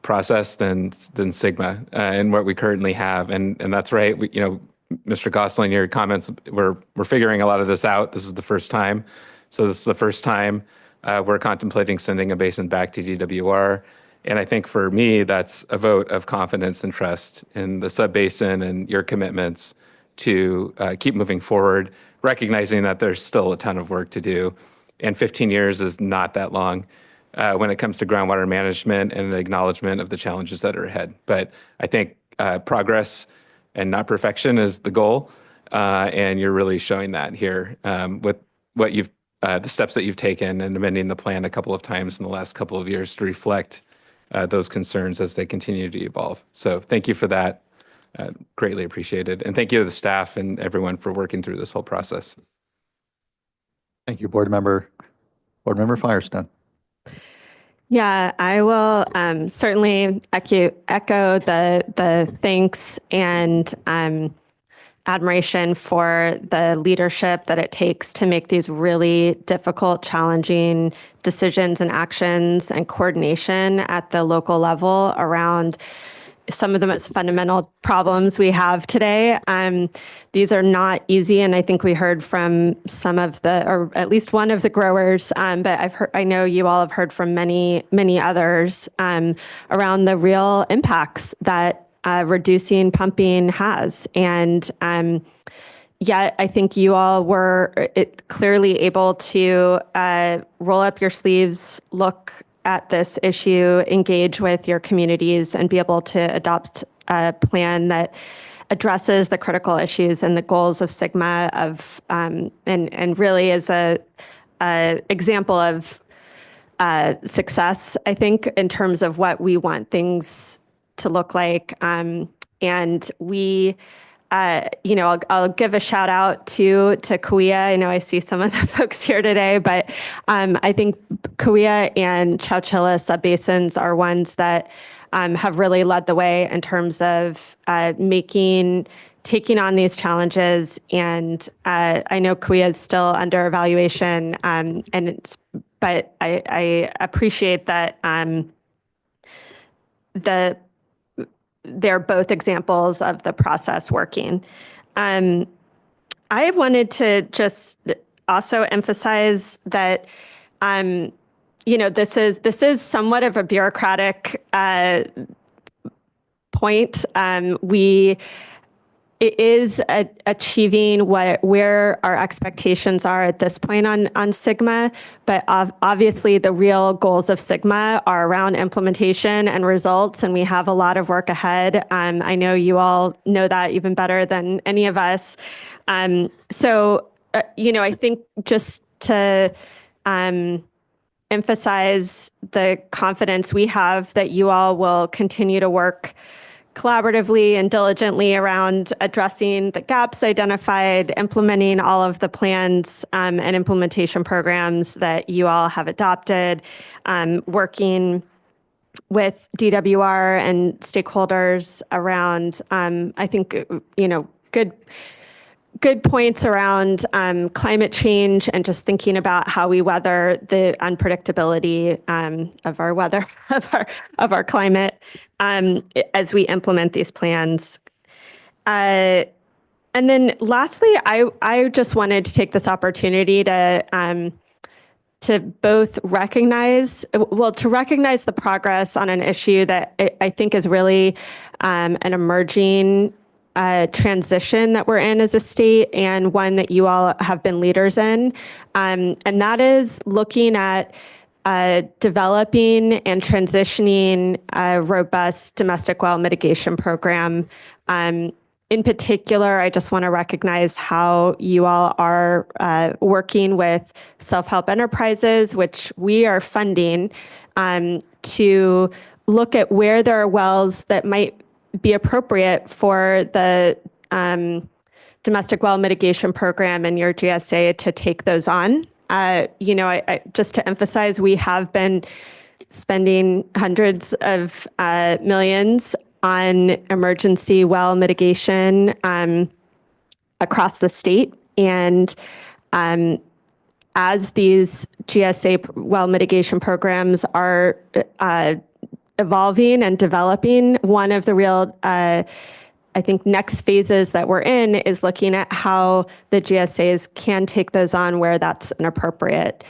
process than SWRCB and what we currently have. And that's right. You know, Mr. Gosselin, your comments, we're figuring a lot of this out. This is the first time. So this is the first time we're contemplating sending a basin back to DWR. And I think for me, that's a vote of confidence and trust in the sub-basin and your commitments to keep moving forward, recognizing that there's still a ton of work to do. And 15 years is not that long when it comes to groundwater management and an acknowledgement of the challenges that are ahead. But I think progress and not perfection is the goal. And you're really showing that here with what you've, the steps that you've taken and amending the plan a couple of times in the last couple of years to reflect those concerns as they continue to evolve. So thank you for that. Greatly appreciated. And thank you to the staff and everyone for working through this whole process. Thank you, Board Member. Board Member Firestone. Yeah, I will certainly echo the thanks and admiration for the leadership that it takes to make these really difficult, challenging decisions and actions, and coordination at the local level around some of the most fundamental problems we have today. These are not easy, and I think we heard from some of the, or at least one of the growers, but I know you all have heard from many others around the real impacts that reducing pumping has. And yet I think you all were clearly able to roll up your sleeves, look at this issue, engage with your communities, and be able to adopt a plan that addresses the critical issues and the goals of SWRCB and really is a example of success, I think, in terms of what we want things to look like And we, I'll give a shout out to Kauai. I know I see some of the folks here today, but I think Kauai and Chowchilla subbasins are ones that have really led the way in terms of taking on these challenges. And I know Kauai is still under evaluation, but I appreciate that they're both examples of the process working. I wanted to just also emphasize that, this is somewhat of a bureaucratic point. It is achieving where our expectations are at this point on Sigma, but obviously the real goals of Sigma are around implementation and results, and we have a lot of work ahead. I know you all know that even better than any of us. I think just to emphasize the confidence we have that you all will continue to work collaboratively and diligently around addressing the gaps identified, implementing all of the plans and implementation programs that you all have adopted, working with DWR and stakeholders around, I think, good points around climate change and just thinking about how we weather the unpredictability of our weather, of our climate as we implement these plans. And then lastly, I just wanted to take this opportunity to both recognize the progress on an issue that I think is really an emerging transition that we're in as a state, and one that you all have been leaders in. And that is looking at developing and transitioning a robust domestic well mitigation program. In particular, I just want to recognize how you all are working with self-help enterprises, which we are funding, to look at where there are wells that might be appropriate for the domestic well mitigation program and your GSA to take those on. Just to emphasize, we have been spending hundreds of millions on emergency well mitigation across the state. And as these GSA well mitigation programs are evolving and developing, one of the real, I think, next phases that we're in is looking at how the GSAs can take those on where that's an appropriate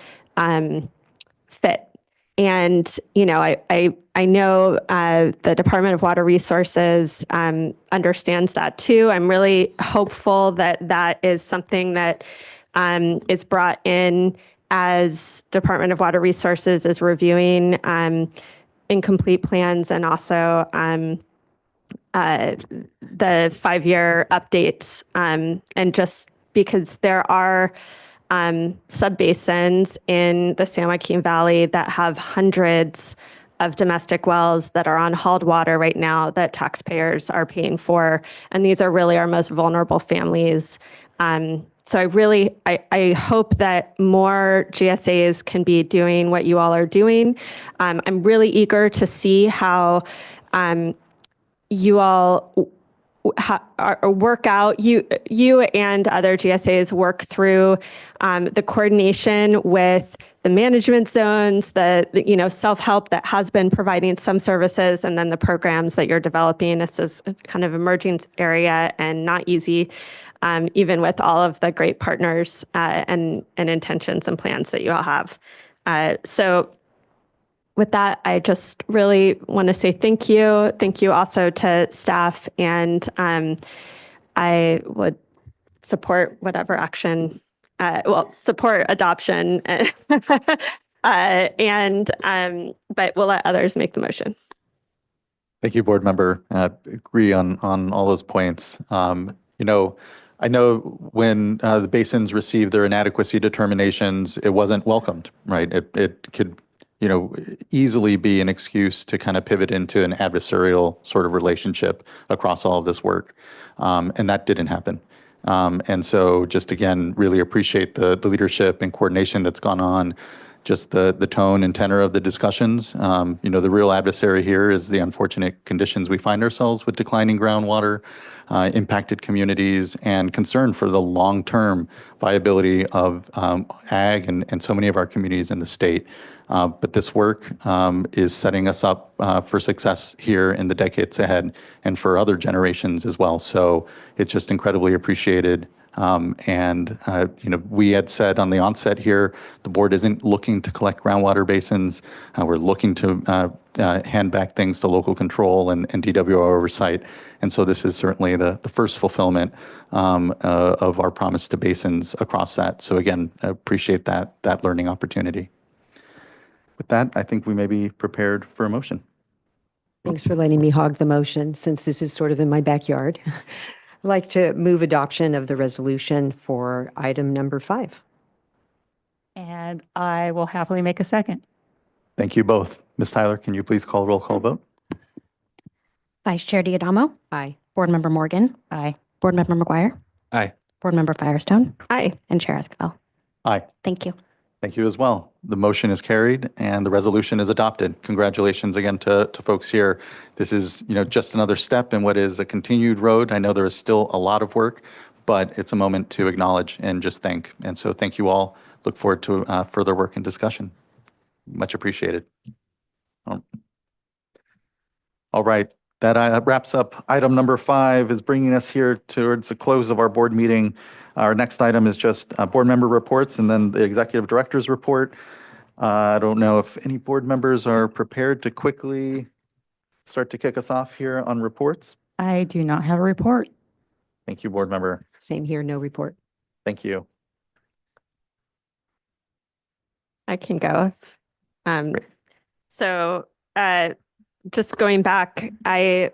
fit. And, I know the Department of Water Resources understands that too. I'm really hopeful that that is something that is brought in as Department of Water Resources is reviewing incomplete plans and also the 5-year updates. And just because there are subbasins in the San Joaquin Valley that have hundreds of domestic wells that are on hauled water right now that taxpayers are paying for. And these are really our most vulnerable families. So I hope that more GSAs can be doing what you all are doing. I'm really eager to see how you all work out, you and other GSAs work through the coordination with the management zones, the self-help that has been providing some services, and then the programs that you're developing. This is a kind of emerging area and not easy, even with all of the great partners and intentions and plans that you all have. So with that, I just really want to say thank you. Thank you also to staff, and I would support whatever action, support adoption, but we'll let others make the motion. Thank you, board member. Agree on all those points. I know when the basins received their inadequacy determinations, it wasn't welcomed, right? It could easily be an excuse to kind of pivot into an adversarial sort of relationship across all of this work. And that didn't happen. And so just again, really appreciate the leadership and coordination that's gone on, just the tone and tenor of the discussions. The real adversary here is the unfortunate conditions we find ourselves with declining groundwater, impacted communities, and concern for the long-term viability of ag and so many of our communities in the state. But this work is setting us up for success here in the decades ahead and for other generations as well. So it's just incredibly appreciated. We had said on the onset here, the board isn't looking to collect groundwater basins. We're looking to hand back things to local control and DWR oversight. And so this is certainly the first fulfillment of our promise to basins across that. So again, I appreciate that learning opportunity. With that, I think we may be prepared for a motion. Thanks for letting me hog the motion since this is sort of in my backyard. I'd like to move adoption of the resolution for item number 5. And I will happily make a second. Thank you both. Ms. Tyler, can you please call roll call vote? Vice Chair Diadamo. Aye. Board Member Morgan. Aye. Board Member McGuire. Aye. Board Member Firestone. Aye. And Chair Esquivel. Aye. Thank you. Thank you as well. The motion is carried and the resolution is adopted. Congratulations again to folks here. This is, just another step in what is a continued road. I know there is still a lot of work, but it's a moment to acknowledge and just thank. And so thank you all. Look forward to further work and discussion. Much appreciated. All right. That wraps up item number 5, is bringing us here towards the close of our board meeting. Our next item is just board member reports and then the executive director's report. I don't know if any board members are prepared to quickly start to kick us off here on reports. I do not have a report. Thank you, board member. Same here, no report. Thank you. I can go. Just going back, I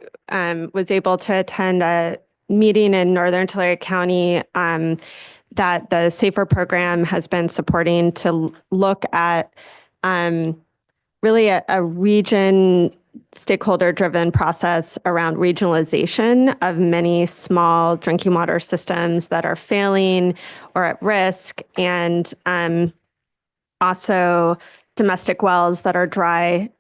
was able to attend a meeting in Northern Tulare County that the SAFER program has been supporting to look at really a region stakeholder-driven process around regionalization of many small drinking water systems that are failing or at risk, and also domestic wells that are dry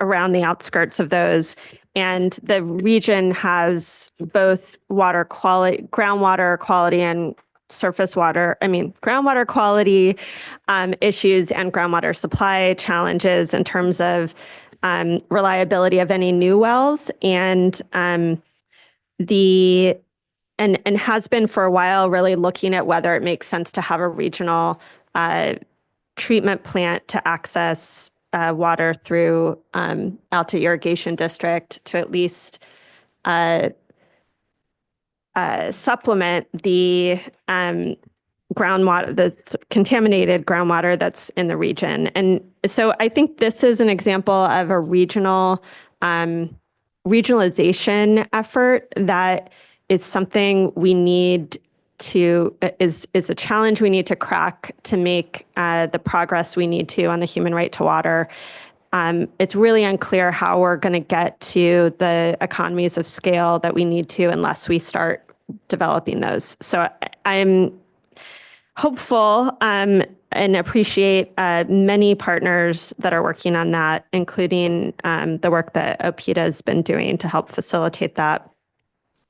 around the outskirts of those. And the region has both water quality, groundwater quality, and groundwater quality issues and groundwater supply challenges in terms of reliability of any new wells, and has been for a while really looking at whether it makes sense to have a regional treatment plant to access water through Alta Irrigation District to at least supplement the groundwater, the contaminated groundwater that's in the region. And so I think this is an example of a regionalization effort that is something we need to, is a challenge we need to crack to make the progress we need to on the human right to water. It's really unclear how we're going to get to the economies of scale that we need to unless we start developing those. So I'm hopeful and appreciate many partners that are working on that, including the work that OPEDA has been doing to help facilitate that.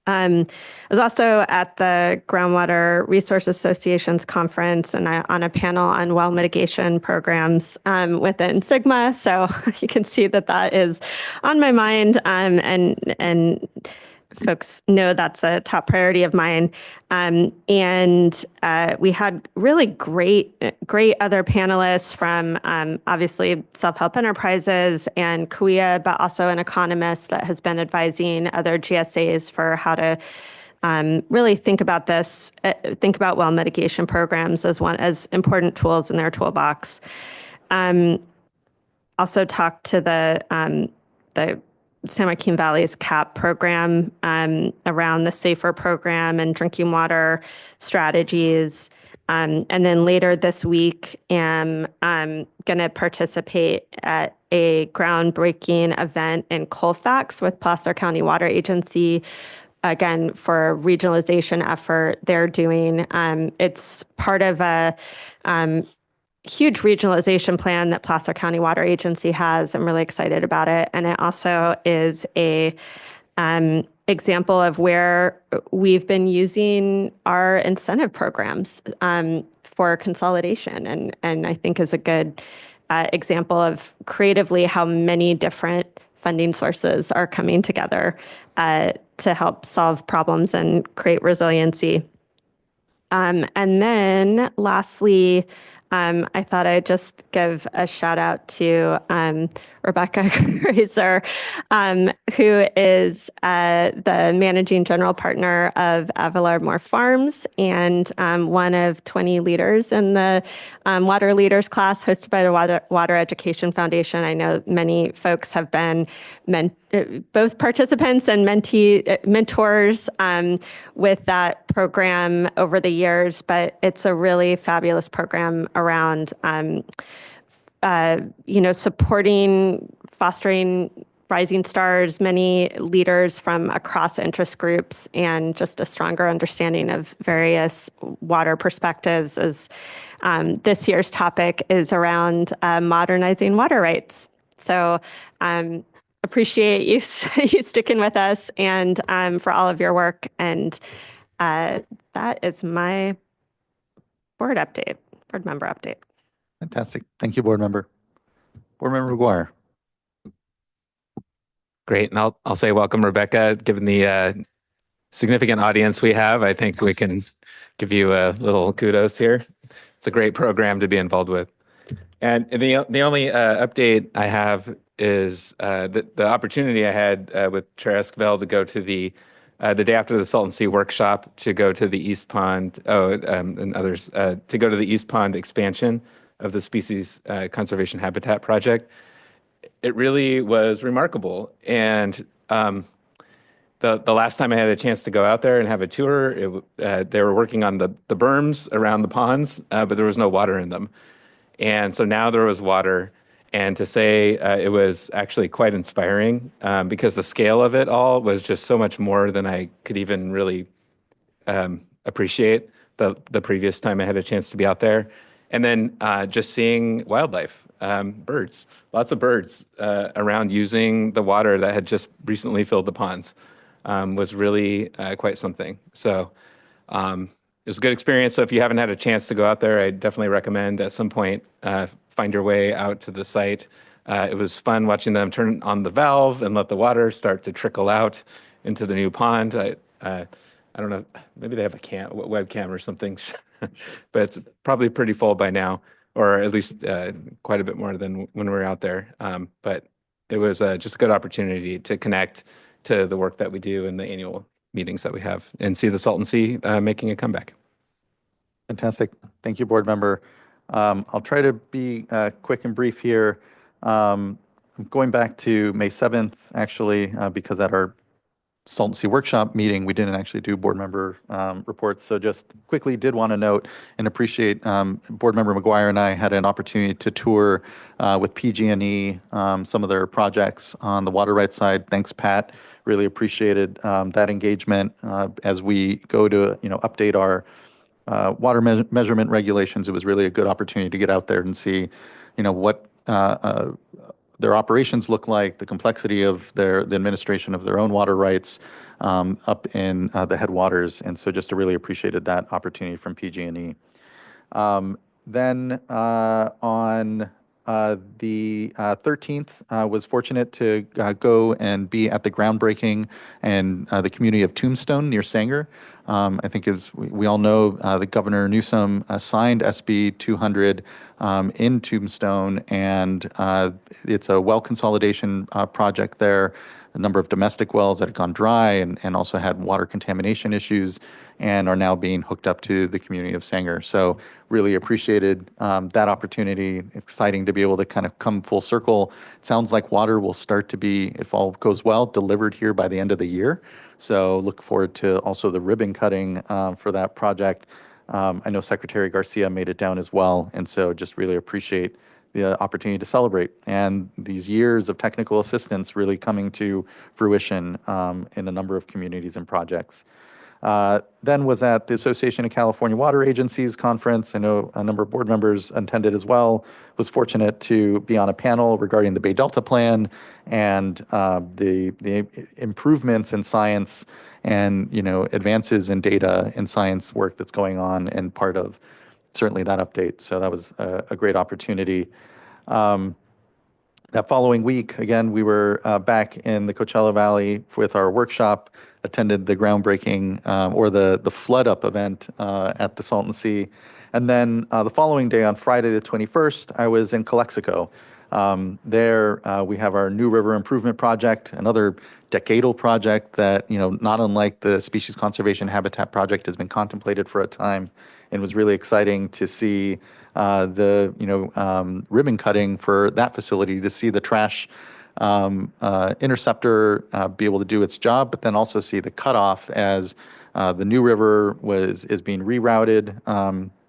I was also at the Groundwater Resource Association's conference and on a panel on well mitigation programs within Sigma. So you can see that is on my mind, and folks know that's a top priority of mine. And we had really great other panelists from obviously self-help enterprises and CUIA, but also an economist that has been advising other GSAs for how to really think about this, think about well mitigation programs as important tools in their toolbox. Also talked to the San Joaquin Valley's CAP program around the SAFER program and drinking water strategies. And then later this week, am going to participate at a groundbreaking event in Colfax with Placer County Water Agency, again, for a regionalization effort they're doing. It's part of a huge regionalization plan that Placer County Water Agency has. I'm really excited about it. And it also is a example of where we've been using our incentive programs for consolidation, and I think is a good example of creatively how many different funding sources are coming together to help solve problems and create resiliency. And then lastly, I thought I'd just give a shout out to Rebecca Grazer, who is the managing general partner of Avalar Moore Farms and one of 20 leaders in the Water Leaders class hosted by the Water Education Foundation. I know many folks have been both participants and mentors with that program over the years, but it's a really fabulous program around, supporting, fostering rising stars, many leaders from across interest groups, and just a stronger understanding of various water perspectives. As this year's topic is around modernizing water rights. So appreciate you sticking with us and for all of your work. And that is my board member update. Fantastic. Thank you, Board Member. Board Member McGuire. Great. And I'll say welcome, Rebecca. Given the significant audience we have, I think we can give you a little kudos here. It's a great program to be involved with. And the only update I have is the opportunity I had with Chair Esquivel to go to the day after the Salton Sea workshop to go to the East Pond, and others, to go to the East Pond expansion of the Species Conservation Habitat Project. It really was remarkable. And the last time I had a chance to go out there and have a tour, they were working on the berms around the ponds, but there was no water in them. And so now there was water. And to say it was actually quite inspiring because the scale of it all was just so much more than I could even really appreciate the previous time I had a chance to be out there. And then just seeing wildlife, birds, lots of birds around using the water that had just recently filled the ponds was really quite something. So it was a good experience. So if you haven't had a chance to go out there, I definitely recommend at some point find your way out to the site. It was fun watching them turn on the valve and let the water start to trickle out into the new pond. I don't know, maybe they have a webcam or something, but it's probably pretty full by now, or at least quite a bit more than when we were out there. But it was just a good opportunity to connect to the work that we do in the annual meetings that we have and see the Salton Sea making a comeback. Fantastic. Thank you, Board Member. I'll try to be quick and brief here. I'm going back to May 7th, actually, because at our Salton Sea workshop meeting, we didn't actually do board member reports. So just quickly did want to note and appreciate Board Member McGuire and I had an opportunity to tour with PG&E some of their projects on the water rights side. Thanks, Pat. Really appreciated that engagement as we go to update our water measurement regulations. It was really a good opportunity to get out there and see what their operations look like, the complexity of the administration of their own water rights up in the headwaters. And so just really appreciated that opportunity from PG&E. Then on the 13th, was fortunate to go and be at the groundbreaking and the community of Tombstone near Sanger. I think as we all know, the Governor Newsom signed SB 200 in Tombstone, and it's a well consolidation project there. A number of domestic wells that had gone dry and also had water contamination issues and are now being hooked up to the community of Sanger. So really appreciated that opportunity. Exciting to be able to kind of come full circle. It sounds like water will start to be, if all goes well, delivered here by the end of the year. So look forward to also the ribbon cutting for that project. I know Secretary Garcia made it down as well, and so just really appreciate the opportunity to celebrate and these years of technical assistance really coming to fruition in a number of communities and projects. Then was at the Association of California Water Agencies conference. I know a number of board members attended as well. Was fortunate to be on a panel regarding the Bay Delta Plan and the improvements in science and advances in data and science work that's going on, and part of certainly that update. So that was a great opportunity. That following week, again, we were back in the Coachella Valley with our workshop, attended the groundbreaking or the flood up event at the Salton Sea. And then the following day on Friday, the 21st, I was in Calexico. There we have our New River Improvement Project, another decadal project that, not unlike the Species Conservation Habitat Project, has been contemplated for a time, and was really exciting to see the ribbon cutting for that facility, to see the trash interceptor be able to do its job, but then also see the cutoff as the New River is being rerouted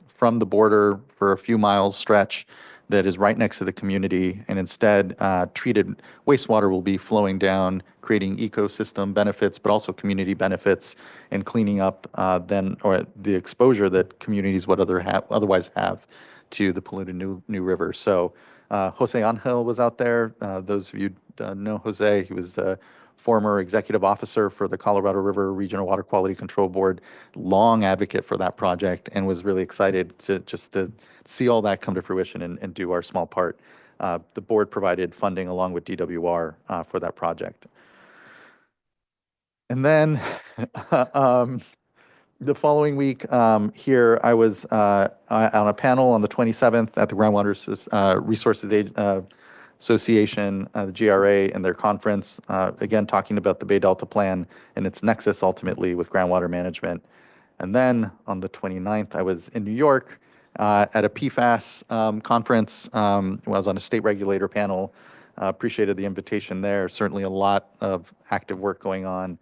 from the border for a few miles stretch that is right next to the community, and instead treated wastewater will be flowing down, creating ecosystem benefits, but also community benefits, and cleaning up the exposure that communities would otherwise have to the polluted New River. So Jose Angel was out there. Those of you know Jose, he was the former executive officer for the Colorado River Regional Water Quality Control Board, long advocate for that project, and was really excited to see all that come to fruition and do our small part. The board provided funding along with DWR for that project. And then the following week here, I was on a panel on the 27th at the Groundwater Resources Association, the GRA, and their conference, again, talking about the Bay Delta Plan and its nexus ultimately with groundwater management. And then on the 29th, I was in New York at a PFAS conference. I was on a state regulator panel. Appreciated the invitation there. Certainly a lot of active work going on,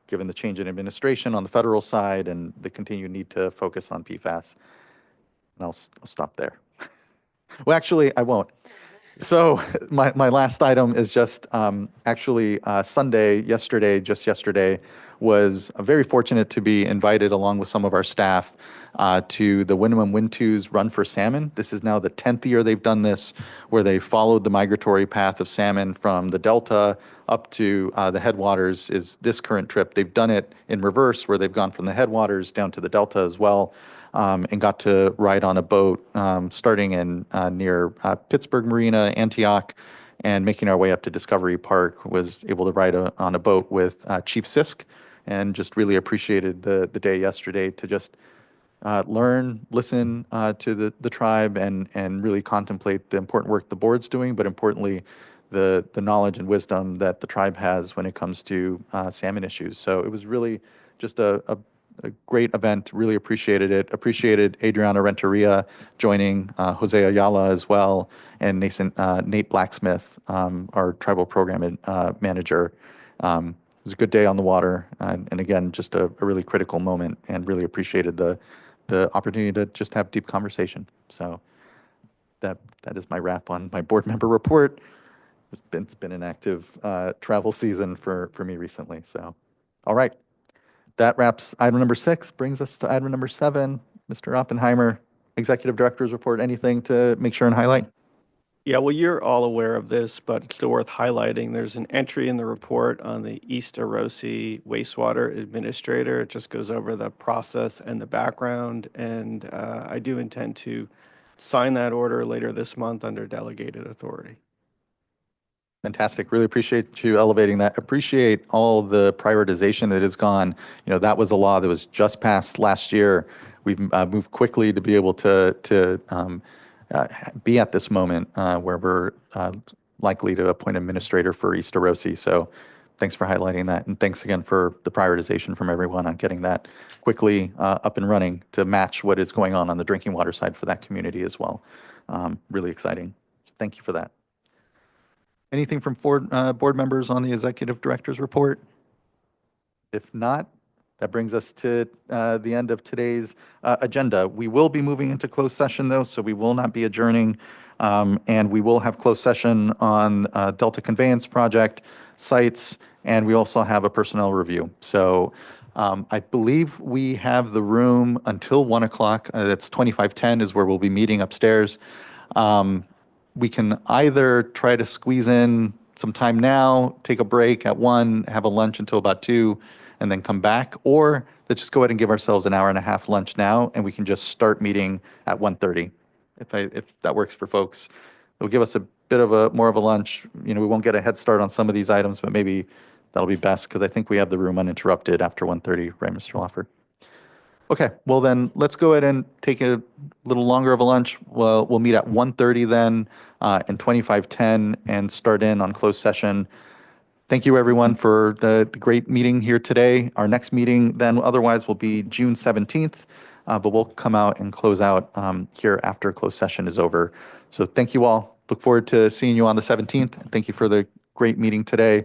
given the change in administration on the federal side and the continued need to focus on PFAS. And I'll stop there. Well, actually, I won't. So my last item is just actually Sunday, just yesterday, was very fortunate to be invited along with some of our staff to the Winnemem Win2's Run for Salmon. This is now the 10th year they've done this, where they followed the migratory path of salmon from the Delta up to the headwaters is this current trip. They've done it in reverse, where they've gone from the headwaters down to the Delta as well. And got to ride on a boat starting in near Pittsburgh Marina, Antioch, and making our way up to Discovery Park. Was able to ride on a boat with Chief Sisk, and just really appreciated the day yesterday to just learn, listen to the tribe, and really contemplate the important work the board's doing, but importantly, the knowledge and wisdom that the tribe has when it comes to salmon issues. So it was really just a great event. Really appreciated it. Appreciated Adriana Renteria joining, Jose Ayala as well, and Nate Blacksmith, our tribal program manager. It was a good day on the water, and again, just a really critical moment, and really appreciated the opportunity to just have deep conversation. So that is my wrap on my board member report. It's been an active travel season for me recently. So, all right. That wraps item number 6, brings us to item number 7. Mr. Oppenheimer, Executive Director's report, anything to make sure and highlight? Yeah, well, you're all aware of this, but it's still worth highlighting. There's an entry in the report on the East Arosi wastewater administrator. It just goes over the process and the background, and I do intend to sign that order later this month under delegated authority. Fantastic. Really appreciate you elevating that. Appreciate all the prioritization that has gone. That was a law that was just passed last year. We've moved quickly to be able to be at this moment where we're likely to appoint an administrator for East Arosi. So thanks for highlighting that. And thanks again for the prioritization from everyone on getting that quickly up and running to match what is going on the drinking water side for that community as well. Really exciting. So thank you for that. Anything from board members on the Executive Director's report? If not, That brings us to the end of today's agenda. We will be moving into closed session, though, so we will not be adjourning. And we will have closed session on Delta Conveyance Project, sites, and we also have a personnel review. So I believe we have the room until 1 o'clock. That's 2510 is where we'll be meeting upstairs. We can either try to squeeze in some time now, take a break at 1, have a lunch until about 2, and then come back, or let's just go ahead and give ourselves an hour and a half lunch now, and we can just start meeting at 1:30, if that works for folks. It'll give us a bit of more of a lunch. We won't get a head start on some of these items, but maybe that'll be best because I think we have the room uninterrupted after 1:30, right, Mr. Lawfer? Okay, well then, let's go ahead and take a little longer of a lunch. We'll meet at 1:30 then, in 2510, and start in on closed session. Thank you, everyone, for the great meeting here today. Our next meeting then otherwise will be June 17th, but we'll come out and close out here after closed session is over. So thank you all. Look forward to seeing you on the 17th. Thank you for the great meeting today.